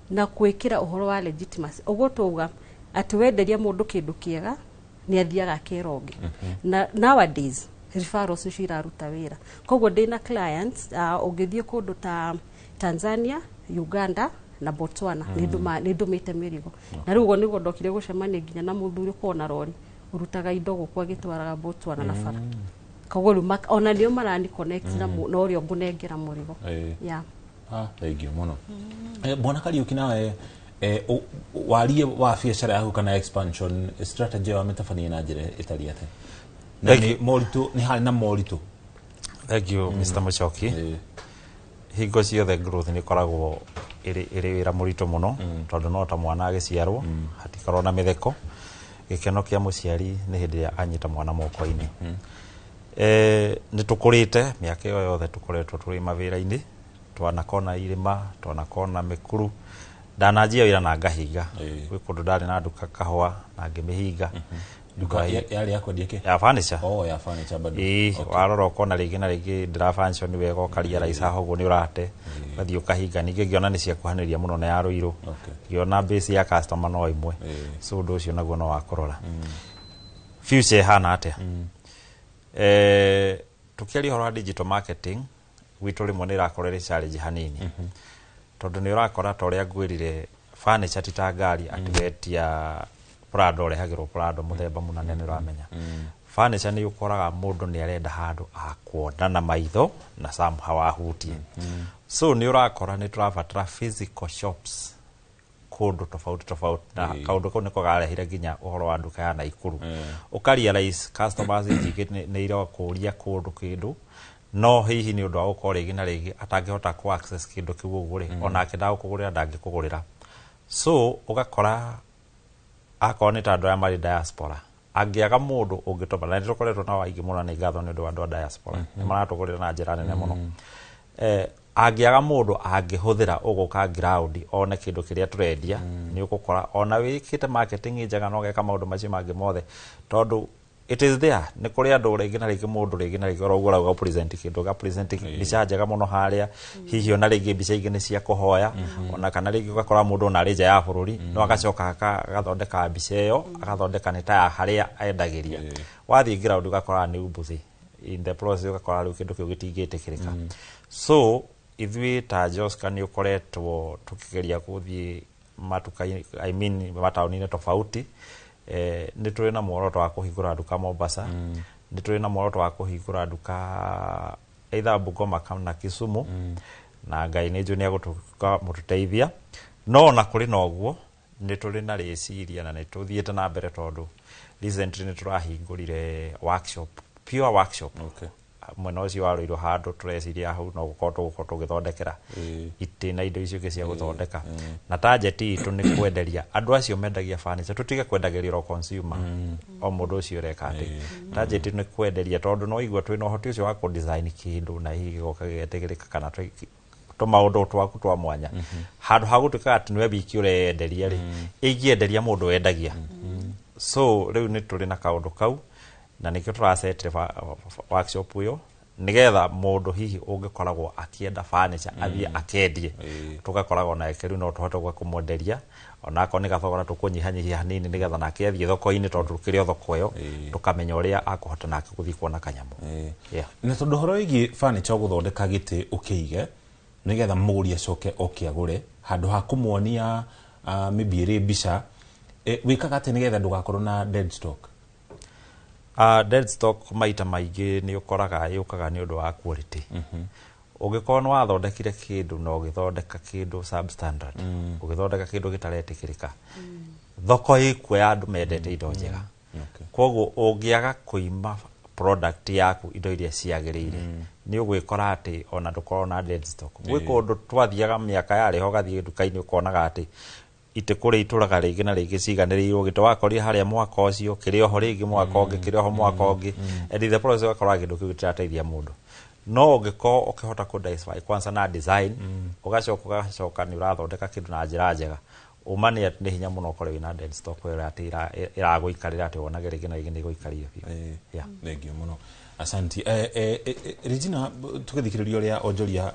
na kwikira uhoro wa legitimacy uguo tuga ati wenderia mundu kindu kiega ni athiaga kironge na nowadays referrals ciraruta wira koguo ndina clients ungithie kundu ta Tanzania Uganda na Botswana ni ndumite mirigo na riu niguo ndokire gucemania nginya na muthuri kona rori urutaga indo gukwa gitwaraga Botswana na fara koguo ona ndio marani connect na no rio ngunengera murigo yeah thank you muno bona Kariuki nawe warie wa biacara yaku kana expansion strategy wa metafania na njira itari ate na ni moritu ni hali na moritu thank you Mr. Muchoki hingo ciothe growth ni koragwo iri wira murito muno tondu no ta mwana agiciarwo hatikorwo na mitheko gikeno kia muciari ni hindi ya anyita mwana moko-ini ni tukurite miaka yo yothe tukoretwo turi mawira-ini twanakona irima twanakona mikuru ndanajia wira na ngahinga gwi kundu ndari na nduka kahwa na ngimihinga nduka yari yako dieke ya furniture ya furniture bado warora ukona ringi na ringi ndira function wega ukaria raisa hogo ni urate bathi ukahinga ningi ngiona ni cia kuhaniria muno na ya ruiru ngiona base ya customer no imwe so ndo cio naguo no wakorora future hana ate tukiaria horo digital marketing witu rimwe ni rakorere challenge hanini tondu ni urakora ta uria ngwirire furniture tita ngari atigetia Prado rehagirwo Prado muthemba munane ni ramenya furniture ni ukoraga mundu ni arenda handu akwona na maitho na somehow ahutie so ni urakora ni turabatara physical shops kundu tofauti na kaundu kau niko garehire nginya uhoro wa nduka ya Naikuru ukarealize customers njike ni ira kuria kundu kindu no hihi ni undu wa gukorwo rigi na rigi atangihota ku access kindu kiu ugure ona akenda kugurira ndangikugurira so ugakora akorwo ni tandu ya mari diaspora angiaga mundu ungitoma na nitukoretwo na waingi muno ni ngatho ni undu wa andu a diaspora ni maratugurira na njira nene muno angiaga mundu angihuthira uguka ground one kindu kiria turendia ni ugukora ona wikite marketing njega no geka maundu macio mangi mothe tondu it is there ni kuri andu rigi na rigi mundu rigi na rigi uragura ga present kindu ga present bica njega muno haria hihi ona rigi bica ingi ni cia kuhoya ona kana rigi ugakora mundu na rija ya bururi no agacoka agathondeka bica iyo agathondeka ni ta haria endagiria wathi ground ugakora ni ubuthi in the process ugakora riu kindu kiu gitingitikirika so ithui ta Joska ni ukoretwo tukigeria kuthii matuka I mean matauni tofauti ni turi na muoroto wa kuhingura nduka Mombasa ni turi na muoroto wa kuhingura nduka either Bungoma kana Kisumu na Ngai ni njuni agutuka mututeithia no na kuri na uguo ni turi na reciria na ni tuthiete na mbere tondu recently ni turahingurire workshop pure workshop mwena ucio waruirwo handu tureciria hau no gukorwo tugithondekera iti na indo icio cia guthondeka na target itu ni kwenderia andu acio mendagia furniture tutige kwendageria ro consumer o mundu ucio reka ati target ni kwenderia tondu no igwa twina hoti ucio wa ku design kindu na hihi goka getegereka kana to maundu twaku twa mwanya handu hagutuka ati niwe biki urenderia ri igienderia mundu wendagia so riu ni turi na kaundu kau na nikio turaset workshop uyo nigetha mundu hihi ungikoragwo akienda furniture athie akendie tugakoragwo na ekeru no tuhote gwa kumonderia ona ko nigathogora tukunyihanyihia hanini nigetha nake athie thoko-ini tondu kirio thoko yo tukamenya uria akuhota nake guthii kuona kanyamu na tondu horo igi furniture guthondeka giti ukiige nigetha muguri acoke okiagure handu ha kumuonia maybe bica wikaga ati nigetha ndugakorwo na dead stock dead stock maita maingi ni ukoraga yukaga ni undu wa quality ugikorwo no wathondekire kindu no githondeka kindu substandard ugithondeka kindu gitaretikirika thoko ikuo ya andu mendete indo njega koguo ungiaga kuima product yaku indo iria ciagirire ni ugwikora ati ona ndukorwo na dead stock gwiko undu twathiaga miaka yari ho gathie nduka-ini ukonaga ati ite kuri ituraga rigi na rigi ciganiriirwo gito wakoria haria mwaka ucio kirio ho rigi mwaka ungi kirio ho mwaka ungi and the process wakora gindu kiu gitirateithia mundu no ungiko ukihota ku diversify kwanza na design ugacoka ni urathondeka kindu na njira njega umani ati ni hinya muno ukore wina dead stock wera ati iraguikarira ati wonage rigi na rigi ni guikaria biu thank you muno asanti Regina tukithikiriria uria onjoria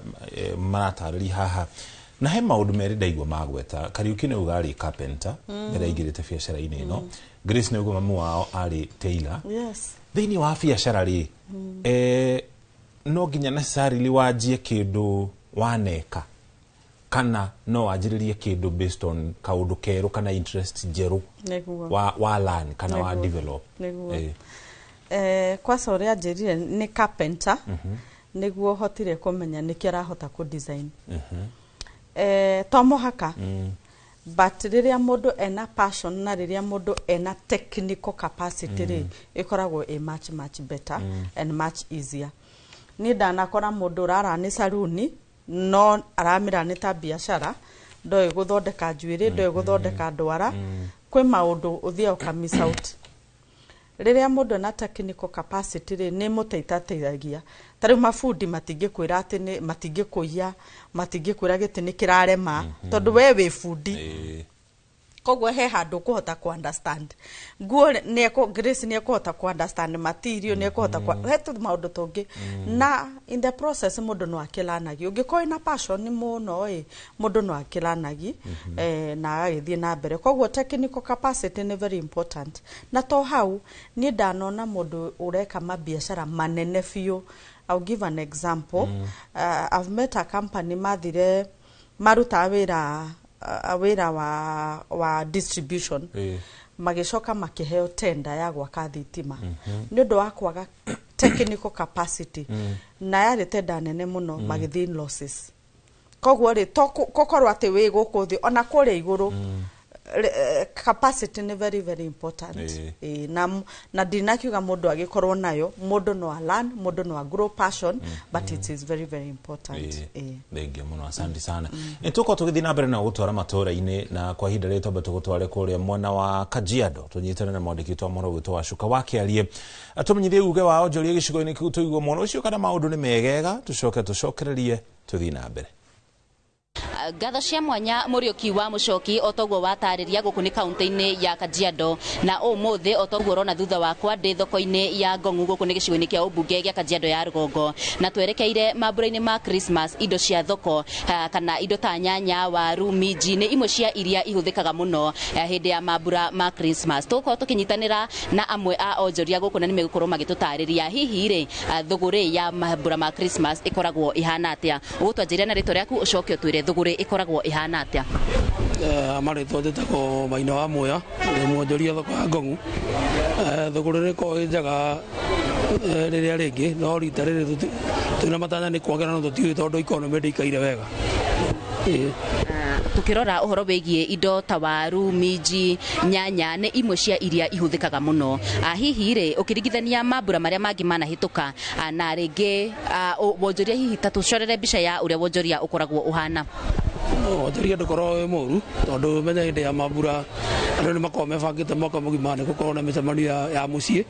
maratarĩria haha na he maundu meri ndaigua magweta Kariuki ni ugari carpenter mbere igirite biacara-ini ino Grace ni ugo mamu wao ari tailor thini wa biacara ri no ginya necessarily wajie kindu waneka kana no wajiririe kindu based on kaundu keru kana interest jeru wa learn kana wa develop kwa sore ajirire ni carpenter niguo hotire kumenya niki arahota ku design tomo haka but riria mundu ena passion na riria mundu ena technical capacity ri ikoragwo much better and much easier ni ndanakora mundu rara ni saluni no aramira ni ta biashara ndoe guthondeka njuiri ndoe guthondeka ndwara kwi maundu uthia ukamiss out riria mundu na technical capacity ri ni muteithagia tari mafundi matingikwira ati ni matingikuia matingikwira giti ni kirarema tondu we wi fundi koguo he handu kuhota ku understand nguo neko Grace ne kuhota ku understand material ne kuhota ku hetu maundu tungi na in the process mundu no akilanagi ungikoi na passion ni muno mundu no akilanagi na agithie na mbere koguo technical capacity ni very important na to hau ni ndanona mundu ureka mabiashara manene fiu. I'll give an example. I've met a company mathire maruta awira wa distribution magicoka makiheo tender ya gwaka thitima ni undu wa kwaga technical capacity na yari tender nene muno magithie losses koguo ri kokorwo ati wi guku thi ona kuri iguru capacity ni very very important. Na dinakiuga mundu agikorwo nayo, mundu no learn, mundu no grow passion, but it is very very important. Thank you muno, asante sana. Tuko tugithii na mbere na gutwara matura-ini, na kwa hinda rĩrĩ twamba tugutware kuria mwena wa Kajiado, tunyitane na mwandĩki witũ Moro witũ Wacuka wakiarie atumenyithie uge wa onjoria gĩcigo-inĩ kĩu tũigua mũno ũcio kana maũndũ nĩ megega, tucokererie tuthii na mbere. Gatho cia mwanya Muriuki wa Mucoki otogwo watariria guku ni kaunti-ini ya Kajiado, na umuthi otogwo rona thutha wakwa ndi thoko-ini ya Ngong'u guku ni gicigo-ini kia ubunge gia Kajiado ya Rugongo, na twerekeire mambura-ini ma Christmas. Indo cia thoko kana indo ta nyanya, waru, minji ni imwe cia iria ihuthikaga muno hindi ya mambura ma Christmas. Tuko tukinyitanira na amwe a onjoria guku na nimegukorwo magitutariria hihi ri thuguri ya mambura ma Christmas ikoragwo ihana atia. Ugutwanjiria na ritwa riaku ucoke utwire thuguri ikoragwo ihana atia. Maritwa ndetagwo Maina wa Muya, mwonjoria thoko ya Ngong'u. Thuguri ni ko njaga riria ringi, no rita riri twina matanya ni kwagera no tutiui tondu economy ndikaire wega. Tukirora uhoro wigie indo ta waru, minji, nyanya ni imwe cia iria ihuthikaga muno. Hihi ri ukiringithania mambura maria mangi manahituka na ringi wonjoria hihi ta tucorere mbica ya uria wonjoria ukoragwo uhana. Wonjoria ndukorwo wi muru tondu menya hindi ya mambura andu ni makorwo mebangite mwaka mugima ni gukorwo na micemanio ya mucii,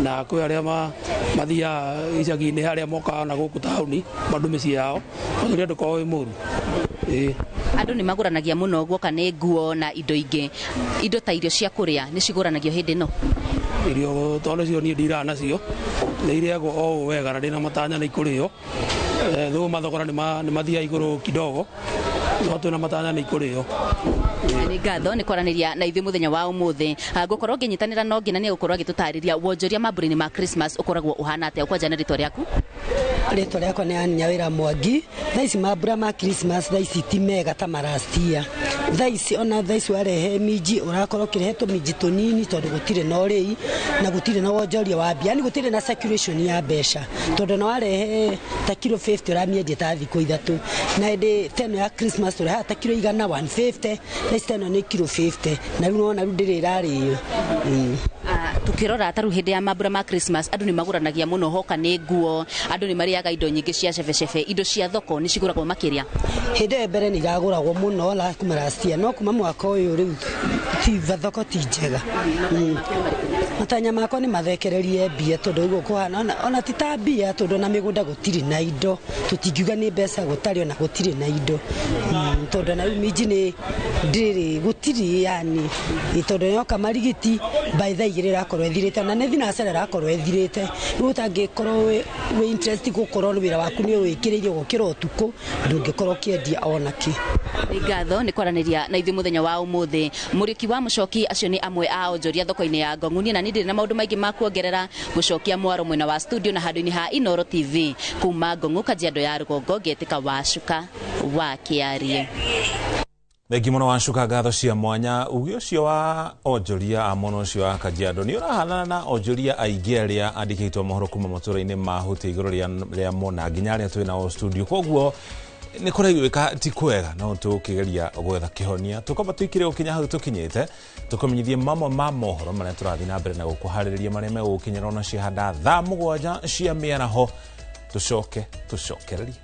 na kwi aria mathia icagi-ini haria moka na guku tauni mandu micii yao. Wonjoria ndukorwo wi muru. Andu ni maguranagia muno guoka ni nguo na indo ingi. Indo ta irio cia kuria ni ciguranagio hindi no. Irio tondu cio ni ndira nacio ni iriagwo o wega na ndina matanya ni kurio. Though mathogora ni mathia iguru kidogo, no twina matanya ni kurio. Ni ngatho ni kwaraniria na ithuĩ muthenya wa umuthi. Ngukorwo nginyitanira no ngina ni gukorwo agitutariria wonjoria mambura-ini ma Christmas ukoragwo uhana atia. Ukwanjia na ritwa riaku? Ritwa riakwa ni Anya Wira Mwangi. Thaici mambura ma Christmas thaici ti mega ta marastia. Thaici ona thaici warehe minji urakorwo kirehetwo minji tunini tondu gutire na urei na gutire na wonjoria wa mbia, ni gutire na circulation ya mbeca tondu na warehe ta kilo 50 uramiendia ta thikũ ithatu, na hindi teno ya Christmas uraha ta kilo 150, thaici teno ni kilo 50, na riu nona riu ndirirario. Tukirora taru hindi ya mambura ma Christmas andu ni maguranagia muno hoka ni nguo, andu ni mariaga indo nyingi cia cebecebe. Indo cia thoko ni ciguragwo makiria. Hindi mbere ni iraguragwo muno la kumarastia, no kuma mwaka uyu riu ti thoko ti njega. Matanya makwa ni mathekererie mbia tondu iguo kuhana ona ti ta mbia tondu na migunda gutiri na indo, tutingiuga ni mbeca gutari ona gutiri na indo. Tondu na minji ni ndiri gutiri yani tondu yoka marigiti by the igirira korwo ethirite na ne thina acerera korwo ethirite utangikorwo we interest gukorwo wira waku ni wikireirie gukira utuku ndungikorwo kiendia ona ki. Ngatho ni kwaraniria na ithuĩ muthenya wa umuthi. Muriuki wa Mucoki acio ni amwe a onjoria thoko-ini ya Ngong'u. Na ni ndiri na maundu maingi ma kuongerera gucokia mwaro mwena wa studio na handu-ini ha Inoro TV kuma Ngong'u, Kajiado ya Rugongo, ngetika Wacuka wakiarie. Thengi muno Wacuka, ngatho cia mwanya. Ugi ucio wa onjoria a mono ucio wa Kajiado ni urahanana na onjoria aingi aria andikitwo mohoro kuma matura-ini ma huti iguru ria mona nginya aria twina o studio. Koguo ni kuraiguika ti kwega, no tukigeria gwetha kihonia. Tukomba tuikire ukinya hau tukinyite tukomenyithie mamwe ma mohoro maria turathi na mbere na gukuhaririria maria megukinyira ona cihanda thaa 7 cia miaraho. Tucokererie.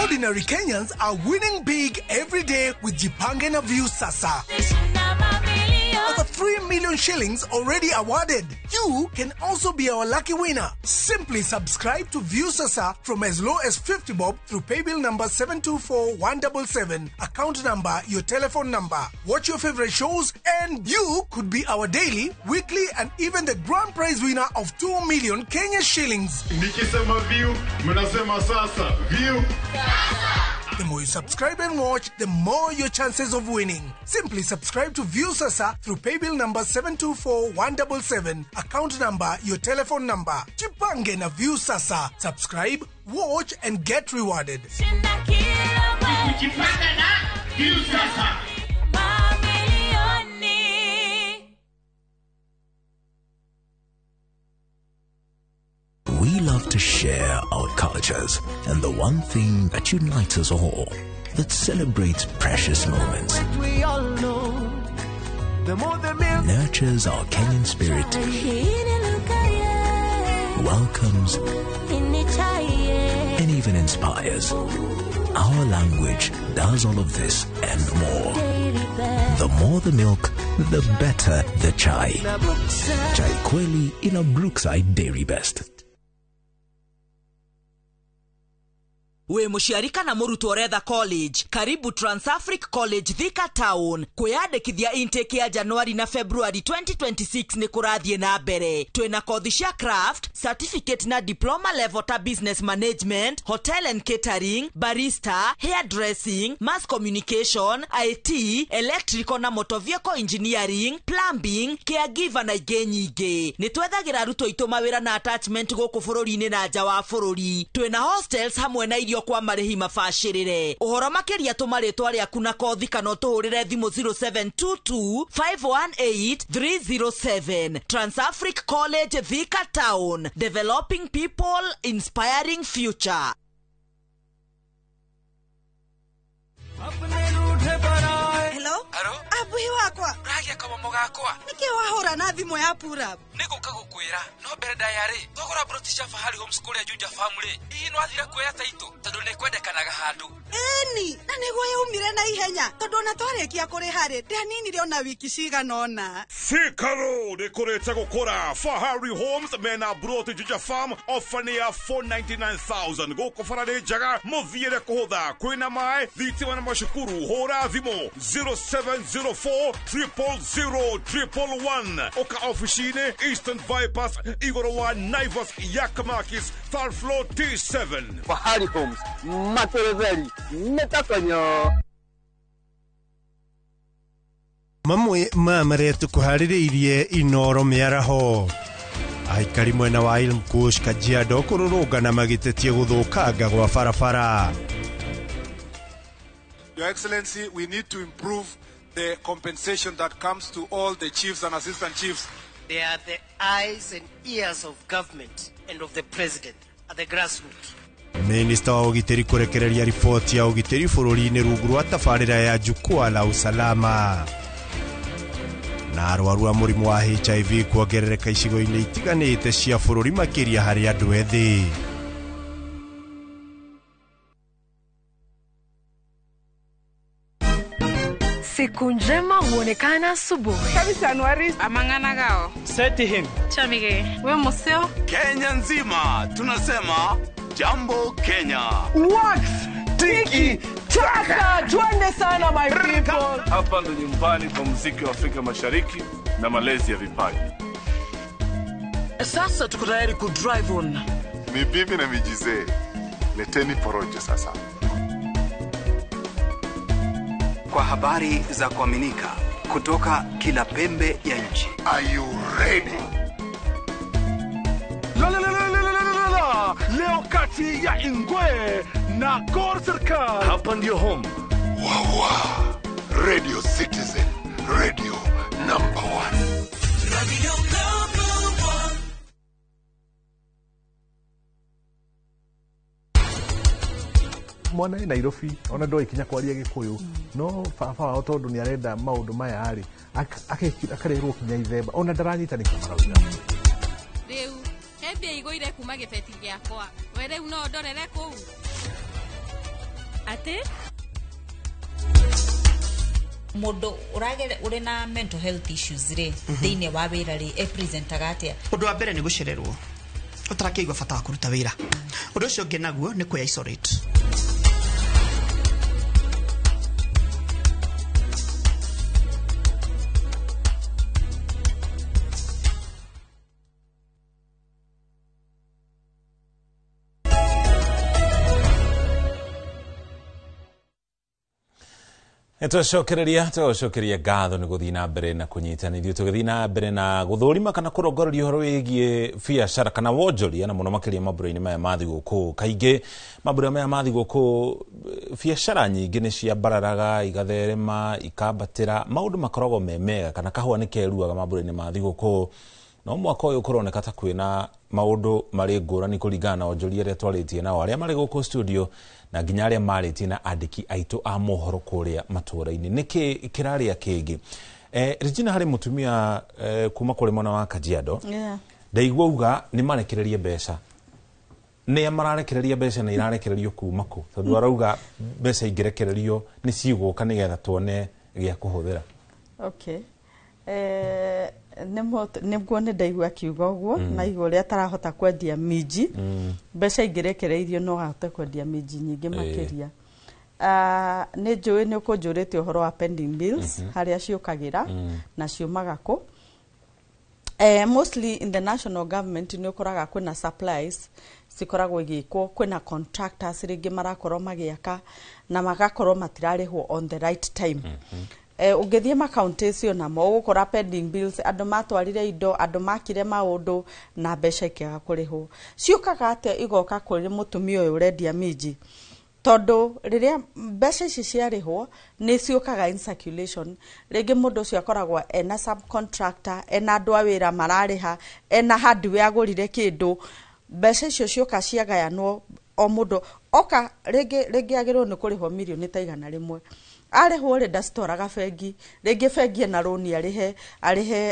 Ordinary Kenyans are winning big every day with Jipange na View Sasa. Over 3 million shillings already awarded. You can also be our lucky winner. Simply subscribe to View Sasa from as low as 50 bob through paybill number 724-177, account number, your telephone number. Watch your favorite shows and you could be our daily, weekly and even the grand prize winner of 2 million Kenya shillings. Nikisema View, mnasema Sasa. View Sasa. The more you subscribe and watch, the more your chances of winning. Simply subscribe to View Sasa through paybill number 724-177, account number, your telephone number. Jipange na View Sasa. Subscribe, watch and get rewarded. View sasa. We love to share our cultures, and the one thing that unites us all, that celebrates precious moments, We all know the more the milk. nurtures our Kenyan spirit, welcomes, and even inspires. Our language does all of this and more. The more the milk, the better the chai. Chai Kweli in a Brookside Dairy Best. We mushiarika na murutwo retha college, karibu Transafric College Thika Town. Kwiyandikithia intake ya Januari na February 2026 ni kurathie na mbere. Twina kothi cia craft, certificate na diploma level ta business management, hotel and catering, barista, hairdressing, mass communication, IT, electrical na motor vehicle engineering, plumbing, caregiver na ingĩ nyingĩ. Ni twethagira arutwo aitũ mawĩra na attachment gũkũ bũrũri-inĩ na nja wa bũrũri. Twina hostels hamwe na irio kwa marĩhi mabacĩrĩre. Ũhoro makĩria tũmarĩtwa rĩaku na kothi kana ũtũhũrĩre thimũ 0722 518 307. Transafric College Thika Town, developing people, inspiring future. Hello? Abuhi wakwa. Ragia kamomo gakwa. Niki wahora na thimu ya pura. Niguka gukwira no mbere ndayari thogora brotisha fahari homeschool ya Juja family no athira kuoya taito tondu ne kwendekanaga handu Eni na niguo yaumire na ihenya tondu na twarikia kuri hari ndanini rio na wiki ciganona. Sikaro dekorete gukora Fahari Homes mena broti Juja farm ofania 499,000 goko farade jaga muthiere kuhutha kwina mai thitima na mashukuru hora thimo 0704 000 oka officine Eastern Bypass Igoro wa Naivas Yakamakis third floor T7 Fahari Homes Matereveri Metakanyo Mamwe maretu kuhaririirie Inoro miaraho aikari mwena wa Ilmkush Kajiado kururungana magitetie guthukanga gwa barabara. Your Excellency, we need to improve the compensation that comes to all the chiefs and assistant chiefs. They are the eyes and ears of government and of the president at the grassroots. Minister wa ugitiri kurekereria ripoti ya ugitiri bururi-ini rungu rwa tabarira ya jukwaa la usalama. Na arwaru a murimu wa HIV kuongerereka icigo-inĩ itiganĩte cia bũrũri makĩria harĩ andũ ethĩ. Siku njema huonekana asubuhi. Kabisa Anuari amangana gao. Seti him. Chamige. We museo. Kenya nzima tunasema jambo Kenya. Wax. Tiki. Chaka. Twende sana my people. Hapa ndo nyumbani kwa muziki wa Afrika Mashariki na malezi ya vipaji. Sasa tuko tayari ku drive on. Ni bibi na mijize. Leteni porojo sasa. Kwa habari za kuaminika kutoka kila pembe ya nchi. Are you ready? Leo kati ya Ingwe na Gor Serikali. Hapa ndio home. Wawa. Radio Citizen. Radio number 1. Radio number 1. Mwana Nairobi ona ndo ikinya kwaria Gikuyu no baba wao tondu ni arenda maundu maya ari akarerwo kinya ithemba ona ndaranyita ni kamarauga riu hebia igoire kuma gibeti giakwa we riu no ndorere kuu ati mundu uragere uri na mental health issues ri thiine wa wira ri representaga atia undu wa mbere ni gucererwo utarakeigwa bata wa kuruta wira undu ucio ngi naguo ni ku isolate. Tucokereria ngatho nĩ gũthiĩ na mbere na kũnyitanithio tũgĩthiĩ na mbere na gũthũrima kana kũrongoreria ũhoro wĩgiĩ biacara kana wonjoria na mũno makĩria mambũra-inĩ maya ma thigũkũ. Kaingĩ mambũra maya ma thigũkũ biacara nyingĩ nĩ ciambararaga igatherema ikambatĩra, maũndũ makoragwo me mega kana kahũa nĩ keruaga mambũra-inĩ ma thigũkũ. No mwaka ũyũ kũroneka ta kwĩna maũndũ marĩ ngũrani kũringana na wonjoria arĩa twarĩtie nao, arĩa marĩ gũkũ studio na nginya arĩa marĩtie na andĩki aitũ a mohoro kũrĩa matũũra-inĩ. Nĩkĩ kĩrarĩa kĩngĩ? Regina, harĩ mũtumia kuma kũrĩ mwena wa Kajiado, ndaigua uga nĩ marekererie mbeca. Nĩ mararekereria mbeca na irarekererio kuma kũ? Tondũ arauga mbeca ingĩrekererio nĩ cigũka nĩgetha tuone gĩa kũhũthĩra. Okay. Nĩguo nĩ ndaigua akiuga ũguo na igũrũ rĩa tarahota kwendia minji mbeca ingĩrekereirio no ahote kwendia minji nyingĩ makĩria. Nĩ njũĩ nĩ ũkũnjũrĩte ũhoro wa pending bills harĩa ciũkagĩra na ciumaga kũ. Mostly in the national government nĩ ũkoraga kwĩna supplies cikoragwo igĩkwo, kwĩna contractors rĩngĩ marakorwo magĩaka na magakorwo matirarĩhwo on the right time. Ũngĩthiĩ makaunti icio namo ũgũkora pending bills, andũ matwarire indo, andũ makire maũndũ na mbeca ikĩaga kũrĩhwo. Ciũkaga atĩa igoka kũrĩ mũtumia ũyũ ũrendia minji? Tondũ rĩrĩa mbeca ici ciarĩhwo nĩ ciũkaga in circulation. Rĩngĩ mũndũ ũcio akoragwo ena subcontractor, ena andũ a wĩra mararĩha, ena hardware agũrire kĩndũ. Mbeca icio cioka ciagayanwo, o mũndũ oka rĩngĩ agĩrĩrwo nĩ kũrĩhwo mirioni ta 100. Arĩhwo rĩ ndacitwaraga bengi, rĩngĩ bengi na roni arihe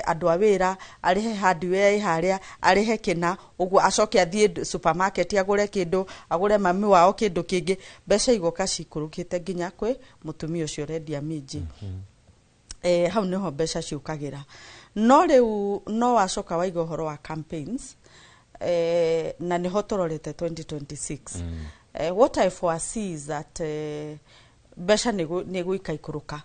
andũ a wĩra, arihe hardware harĩa, arihe kĩna, ũguo acoke athiĩ supermarket agũre kĩndũ, agũre mami wao kĩndũ kĩngĩ, mbeca igoka cikũrũkĩte nginya kwĩ mũtumia ũcio ũrendia minji. Hau nĩho mbeca ciũkagĩra. No rĩu no wacoka waiga ũhoro wa campaigns, na nĩho tũrorete 2026. What I foresee is that mbeca nĩ gũikaikũrũka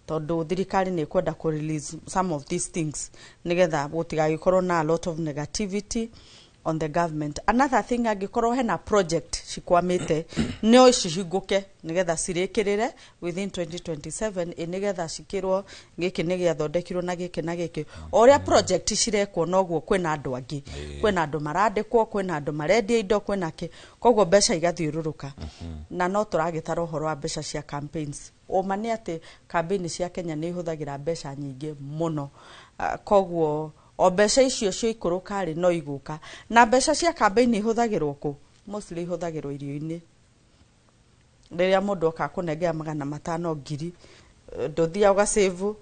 tondũ thirikari nĩ kwenda kũ release some of these things nĩgetha gũtigagĩkorwo na a lot of negativity on the government. Another thing, angĩkorwo hena project cikwamĩte no cihingũke nĩgetha cirĩkĩrĩre within 2027, nĩgetha cikĩrwo gĩkĩ nĩ gĩathondekirwo na gĩkĩ na gĩkĩ. O ũrĩa project cirekwo noguo kwĩna andũ angĩ, kwĩna andũ marandĩkwo, kwĩna andũ marendia indo, kwĩna kĩ, koguo mbeca igathiũrũrũka. Na no tũragĩtara ũhoro wa mbeca cia campaigns. Ũma nĩ atĩ campaign cia Kenya nĩ ihũthagĩra mbeca nyingĩ mũno, koguo o mbeca icio ikũrũka rĩ no igũka. Na mbeca cia campaign ihũthagĩrwo kũ? Mostly ihũthagĩrwo irio-inĩ. Rĩrĩa mũndũ oka kũnengera 500,000 ndũthia ũgasave,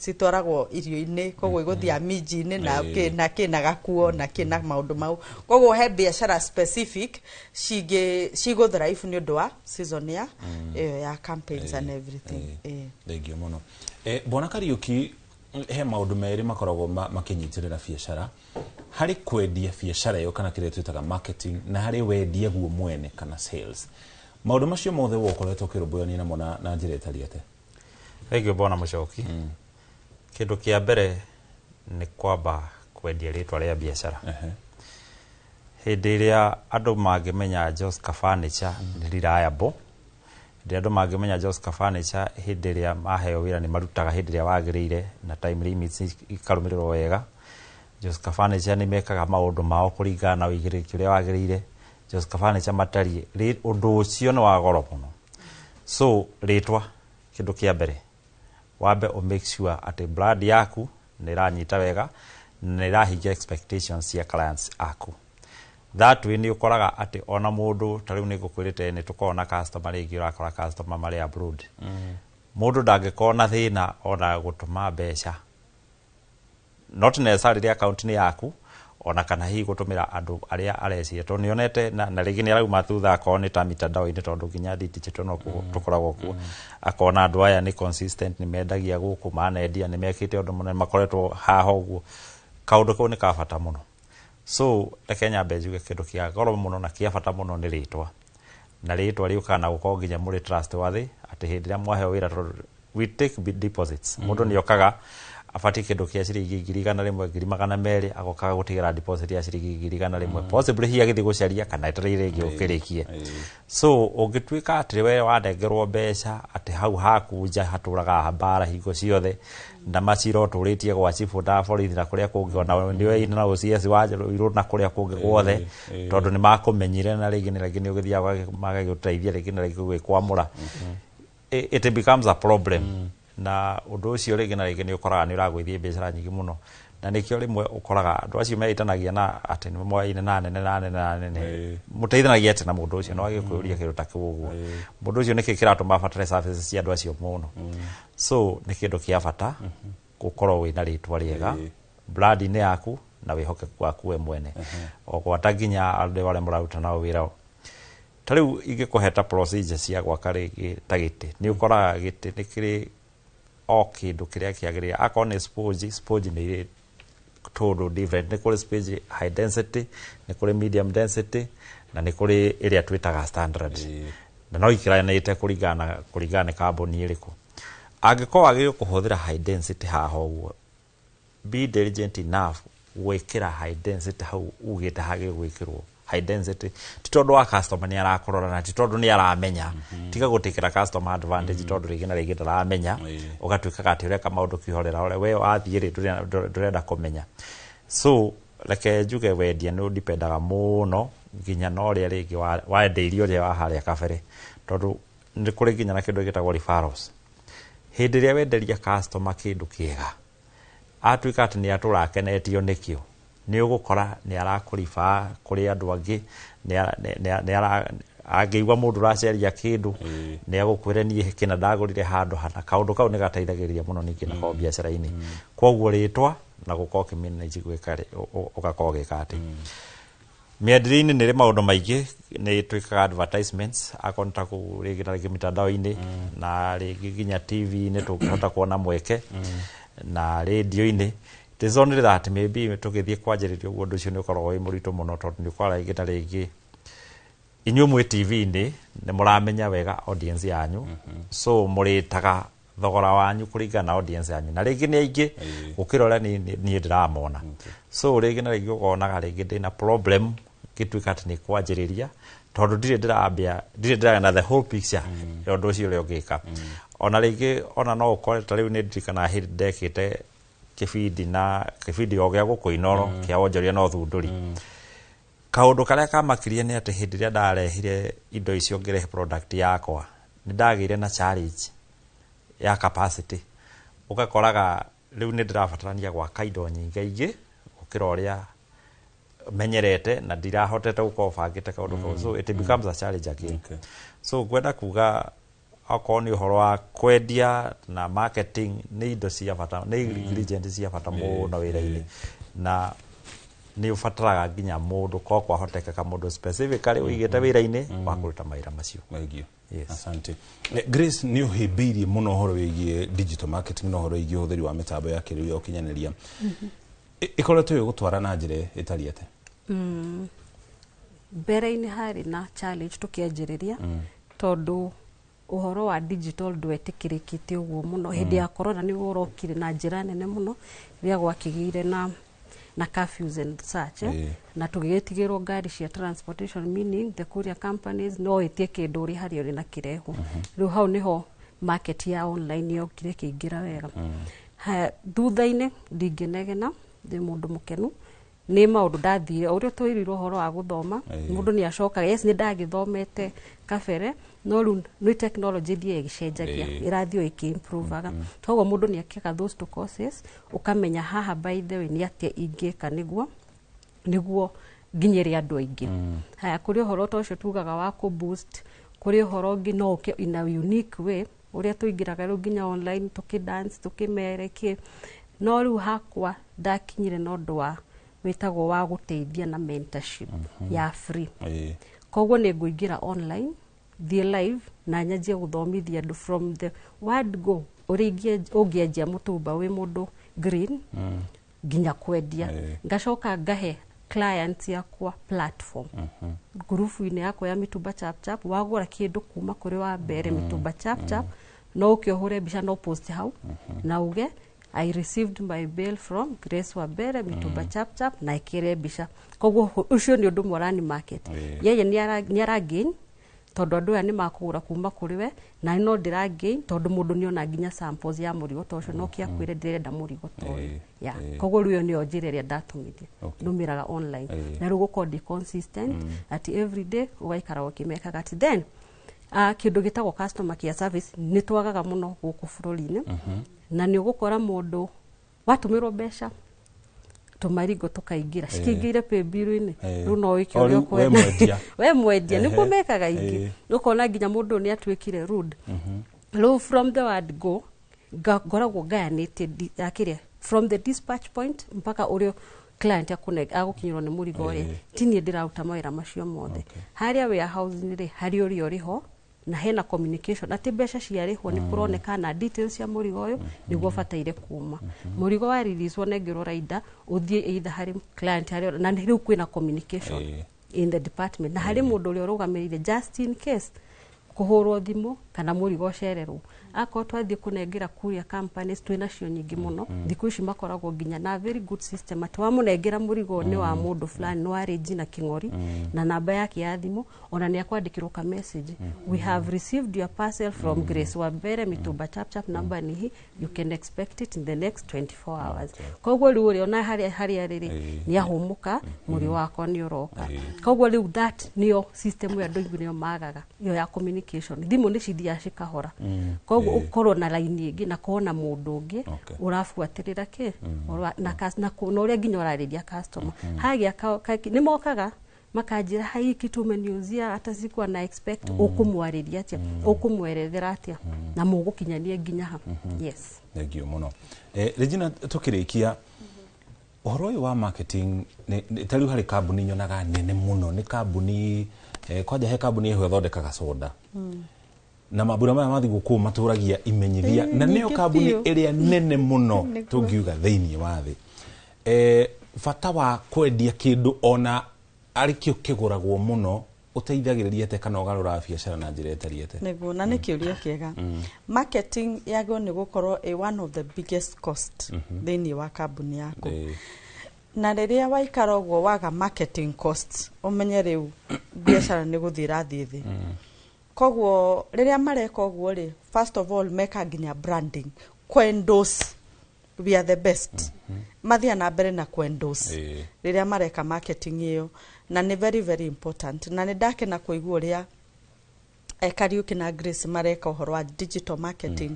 citwaragwo irio-inĩ, koguo igũthia minji-inĩ na kĩna gakuo na kĩna maũndũ mau. Koguo he biacara specific cigũthrive nĩ ũndũ wa season ya campaigns and everything. Thengio mũno. Bwana Kariuki, he maũndũ merĩ makoragwo makĩnyitĩrĩra biacara. Harĩ kwendia biacara ĩyo kana kĩrĩa twĩtaga marketing, na harĩ wendia guo mwene kana sales. Maũndũ macio mothe wokoretwo ũkĩrũmbũyania namo na njĩra ĩtariĩ atĩa? Thengio Bwana Mũchoki. Kĩndũ kĩa mbere nĩ kwamba kwendia rĩtwa rĩa biacara. Hĩndĩ ĩrĩa andũ mangĩmenya Joska Furniture nĩ reliable, hĩndĩ andũ mangĩmenya Joska Furniture hĩndĩ ĩrĩa maheo wĩra nĩ marutaga hĩndĩ ĩrĩa wagĩrĩire na time limits ikarũmĩrĩrwo wega. Joska Furniture nĩ mekaga maũndũ mao kũringana na ũigĩrĩrĩki ũrĩa wagĩrĩire. Joska Furniture matariĩ ũndũ ũcio nĩ wa goro mũno. So rĩtwa kĩndũ kĩa mbere, wambe o make sure atĩ brand yaku nĩ ĩranyita wega na ĩrahingia expectations cia clients aku. That way nĩ ũkoraga atĩ ona mũndũ ta rĩu nĩ ngũkwĩrĩte nĩ tũkoragwo na customer rĩngĩ ũrakora customer marĩ abroad. Mũndũ ndangĩkorwo na thĩna ona gũtũma mbeca, not necessarily rĩrĩa account nĩ yaku, ona kana hihi gũtũmĩra andũ arĩa areciria. Tondũ nĩonete na rĩngĩ nĩ arauma thutha akorwo nĩ ta mitandao-inĩ, tondũ nginya digital no tũkoragwo kuo, akona andũ aya nĩ consistent, nĩ mendagia gũkũ, manendia, nĩ mekĩte ũndũ mũnene, makoretwo haha ũguo. Kaũndũ kau nĩ ka bata mũno. So reke nyambe njuge kĩndũ kĩa goro mũno na kĩa bata mũno nĩ rĩtwa. Na rĩtwa rĩũkaga na gũkorwo nginya mũrĩ trustworthy, atĩ hĩndĩ ĩrĩa mwaheo wĩra, we take deposits. Mũndũ nĩ okaga abati kindu kia ciringi 100,000 agoka gutigira deposit ya ciringi 100,000 possibly hi agithii gucaria kana etereire ingi ukirikie so ungituika atiriwe wanengerwo mbeca ati hau hakunja haturaga habara hingo ciothe na maciro turitie gwa chifu da borithi na kuria kungi ona ndiwe ina na OCS wajeru na kuria kungi guothe tondu ni makumenyire na rigi ni ugithia magagiteithia rigi na rigi gwikwamura it becomes a problem na undu ucio rigi na rigi ni ukoraga ni uragwithia biashara nyingi muno na nikio rimwe ukoraga andu acio meitanagia na ati ni mwaine na nene muteithanagia ati na mundu ucio no agikuria kindu ta kiuguo mundu ucio niki kiratuma batare services cia andu acio muno so ni kindu kia bata gukorwo wina ritwa riega brand ni yaku na wihoke kwaku we mwene ogwata nginya andu wale muraruta nao wira tariu ingikuheta procedure cia gwaka rigi tagiti ni ukoraga giti nikiri o kindu kiria kiagiria akone sponge ni total different ni kuri sponge high density ni kuri medium density na ni kuri iria twitaga standard na no ikiranite kuringana carbon iriku angiko agio kuhuthira high density haha uguo be diligent enough gwikira high density hau ugite hage gwikirwo high density titondu wa customer ni arakorora na titondu ni aramenya tiga gutikira customer advantage tondu rigi na rigi ndaramenya ugatwika ati ureka maundu kihorera ore we athire ndurenda kumenya so like juge wendia no dipendaga muno nginya no ria rigi wa ndeirio ria wa haria kabere tondu ndi kuri nginya na kindu gitagwo referrals hindi ria wenderia customer kindu kiega atwika ati ni aturakenetio nikio ni ugukora ni arakurifa kuri andu angi ni ageigwa mundu raceria kindu ni agukwire ni kina ndagurire handu hana kaundu kau ni gateithagiria muno ningi na ko biashara-ini koguo ritwa na gukorwo kimanage gwikare ugakorwo gikati mienderio-ini ni ri maundu maingi ni twikaga advertisements akonta kurigira mitandao-ini na rigi ginya TV-ini tukihota kuona mweke na radio-ini it is only that maybe tugithie kwanjiririo undu ucio ni ukoragwo wi muritu muno tondu ni kwara igita ringi inyu mwe TV-ini ni muramenya wega audience yanyu so muritaga thogora wanyu kuringana na audience yanyu na ringi ni aingi gukirora ni ndiramona so ringi na ringi ukonaga ringi ndina problem gitwika ati ni kwanjiriria tondu ndire na the whole picture ya undu ucio uri ugika ona ringi ona no ukore tariu ni ndirikana hit dekite kibindi o gya gukuinoro kia wonjoria no thunduri kaundu karia kamakirie ni ati hindi ria ndarehire indo icio ngirehe product yakwa ni ndagire na challenge ya capacity ugakoraga riu ni ndirabatarania gwa kaindo nyingi ukira uria menyerete na ndirahotete gukobangite kaundu kau so it becomes a challenge again so gwenda kuga akoni uhoro wa kwendia na marketing ni indo cia bata ni ingredient cia bata muno wira-ini na ni ufataraga nginya mundu ko kwahoteka mundu specifically uigite wira-ini wa kuruta mawira macio maigio asante Grace ni uhibirie muno horo wigie digital marketing no horo wigie utheri wa mitambo ya kiriu ya ukinyaniria ikoretwo yo gutwara na njire itariete mbere-ini hari na challenge tukianjiriria tondu uhoro wa digital ndwetikirikite uguo muno hindi ya corona ni urokire na njira nene muno ria gwakigire na curfews and such na tugitigirwo ngari cia transportation meaning the courier companies no itie kindu ri hari uri na kirehu riu hau niho market ya online yokire kiingira wega thutha-ini ndingenegena ndi mundu mukenu ni maundu ndathire uria twirirwo horo wa guthoma mundu ni acokaga yes ni ndagithomete kabere no riu ni technology thie igicenjagia irathio iki-improvaga toguo mundu ni akiaga those two courses ukamenya haha by the way ni atia ingika niguo nginyire andu aingi haya kuri horo tocio tugaga wa ku boost kuri horo ngi no in a unique way uria tuingiraga riu nginya online tukidance tukimereke no riu hakwa ndakinyire no ndwa witagwo wa guteithia na mentorship ya free koguo ni nguingira online the live na nyanjie guthomithia andu from the word go uringie ungienjia mutumba wi mundu green nginya kwendia ngacoka ngahe clients yakwa platform group-ini yakwa ya mitumba chap wagura kindu kuma kuri wa mbere mitumba chap no ukiohure bica no post hau na uge I received my bill from Grace Wabere Mituba chap chap na ikire bisha koguo ucio ni undu morani market yeye ni ara gain tondu andu aya ni makugura kuma kuri we na no ndira gain tondu mundu ni ona nginya samples ya murigo tocio no kia kwire ndirenda murigo toyo ya koguo ruyo ni onjire ria ndatumithie numiraga online na rugo kodi consistent at every day ugaikara ukimeka ati then kindu gitagwo customer care service ni twagaga muno guku bururi-ini na ni ugukora mundu watumirwo mbeca tumarigo tukaingira cikingire pay bill-ini ru no wiki urio kwenda we mwendia ni kumekaga ingi ukona nginya mundu ni atwikire rude low from the word go goragwo gayanite akire from the dispatch point mpaka urio client agukinyirwo ni murigo ri tini ndiraruta mawira macio mothe haria warehouse ni ri hari uri riho na hena communication ati mbeca ciarihwo ni kuroneka na details ya murigo uyu niguo bataire kuma murigo wa release wonengirwo raida uthie either hari client hari na riu kwina communication in the department na hari mundu uri urugamirire just in case kuhurwo thimu kana murigo cererwo akwa twathie kunengira kuria companies twina cio nyingi muno thiku ici makoragwo nginya na very good system atwa munengira murigo ni wa mundu fulani no arrange na kingori na namba yake ya thimu ona ni akwandikirwo ka message we have received your parcel from Grace Wabere Mituba chap chap number ni hi you can expect it in the next 24 hours koguo riu uri ona hari riri ni ahumuka muri wako ni uroka koguo riu that niyo system ya ndoigu niyo magaga iyo ya communication thimu ni cithia cikahora koguo ukorwo na line ingi na kona mundu ungi urafuatirira ki na uria nginya urariria customer hagia ni mokaga makajira hai kitu umeniuzia hata sikuwa na expect ukumwariria atia ukumwerethera atia na mugukinyania nginya ha yes thegio muno Regina tukirikia uhoro uyu wa marketing tariu hari kambuni nyonaga nene muno ni kambuni kwaja he kambuni eho thondekaga soda na mabura maya mathi guku maturagia imenyithia na niyo kambuni iria nene muno tungiuga thiini wa thi fata wa kwendia kindu ona arikio kiguragwo muno uteithagiriria te kana ugarura biashara na njira etariete niguo na nikiuria kiega marketing yago ni gukorwo one of the biggest cost thiini wa kambuni yako na riria waikara uguo waga marketing costs umenye riu biashara ni guthira thithi koguo riria mareka uguo ri first of all meka nginya branding endorse we are the best mathia na mbere na endorse riria mareka marketing iyo na ni very very important na ni ndake na kuigua ria Kariuki na Grace mareka uhoro wa digital marketing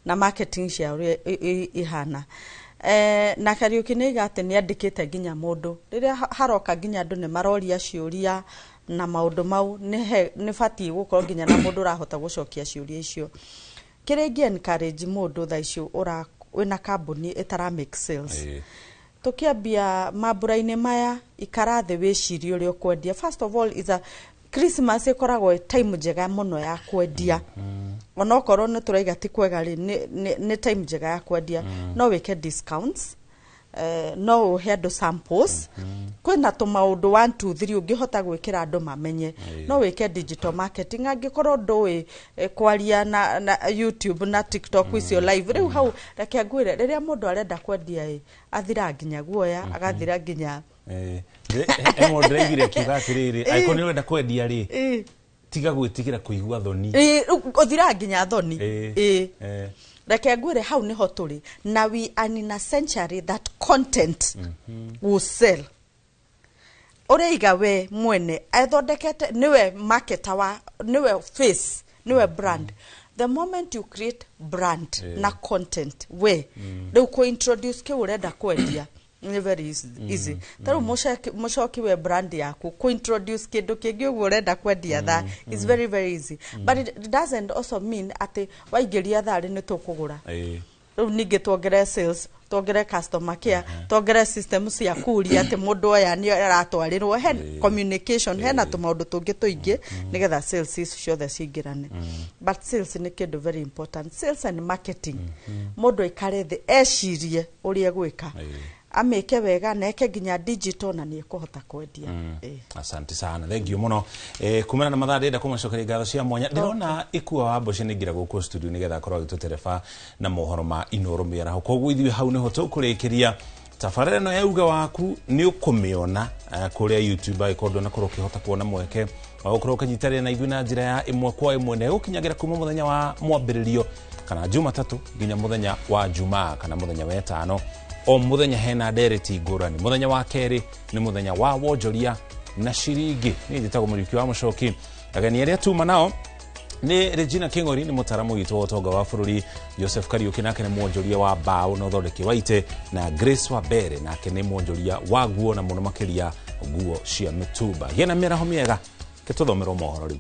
na marketing cia ihana na Kariuki ni gate ni andikite nginya mundu riria haroka nginya andu ni maroria ciuria na maundu mau ni fati gukorwo nginya na mundu urahota gucokia ciuria icio kirengi encourage mundu tha icio wina kambuni itara make sales tukiambia mabura-ini maya ikarathe wicirie uri ukwendia first of all is a Christmas ikoragwo time njega muno ya kwendia ona okorwo ni turaiga ti kwega ri ni time njega ya kwendia no wike discounts no uhe samples kwina tumaundu 1 2 3 ungihota gwikira andu mamenye no wike digital marketing angikorwo ndui kwaria na YouTube na TikTok icio live riu hau reke ngwire riria mundu arenda kwendia athira nginya guoya agathira nginya emo ndregire kigatiriri aiko ni wenda kwendia ri tiga gwitigira kuigua thoni uthira nginya thoni reke ngwire hau niho turi na we are in a century that content will sell oreiga we mwene athondekete niwe marketer wa niwe face niwe brand the moment you create brand na content we they will introduce ke urenda kwendia ni very easy taru mushoki we brand yako ku introduce kindu kingi ugu urenda kwendia that is very very easy but it doesn't also mean ati waigeria thari ni tukugura riu ningi tuongere sales tuongere customer care tuongere system cia kuria ati mundu oya ni aratwarirwo he communication he na tumaundu tungi tuingi nigetha sales ciothe cingirane but sales ni kindu very important sales and marketing mundu ikare the ecirie uria gwika ameke wega na eke nginya digital na ni ekuhota kwendia. Asante sana, thank you muno. Kumana na mathaa ndenda kumacokeria ngatho cia mwanya. Ndirona Ikua wa Mboci ningira guku studio nigetha akorwo agitutereba na mohoro ma Inooro Miaraho. Koguo ithuĩ hau niho tukurikiria tabarĩra ĩno ya uga waku ni ukumiona kuria YouTube aikorwo na korwo kihota kuona mweke wa gukorwo kanyitarĩra na ithuĩ na njĩra ya imwe kwa imwe na gukinyagira kuma muthenya wa mwambĩrĩrio kana Jumatatu nginya muthenya wa Jumaa kana muthenya wa Gatano. O muthenya hena ndereti ngũrani. Muthenya wa kerĩ ni muthenya wa wonjoria na ciringi. Ni njĩtagwo Mũriũki wa Mũchoki. Ageni arĩa tuma nao ni Regina King'ori, ni mutaramu witũ wa ũtonga wa bũrũri, Joseph Kariuki nake ni mwonjoria wa mbao na ũthondeki wa ite, na Grace Wambere nake ni mwonjoria wa nguo na mũno makĩria nguo cia mĩtumba. Gĩa na mĩaraho mĩega, ke tũthomerwo mohoro rĩu.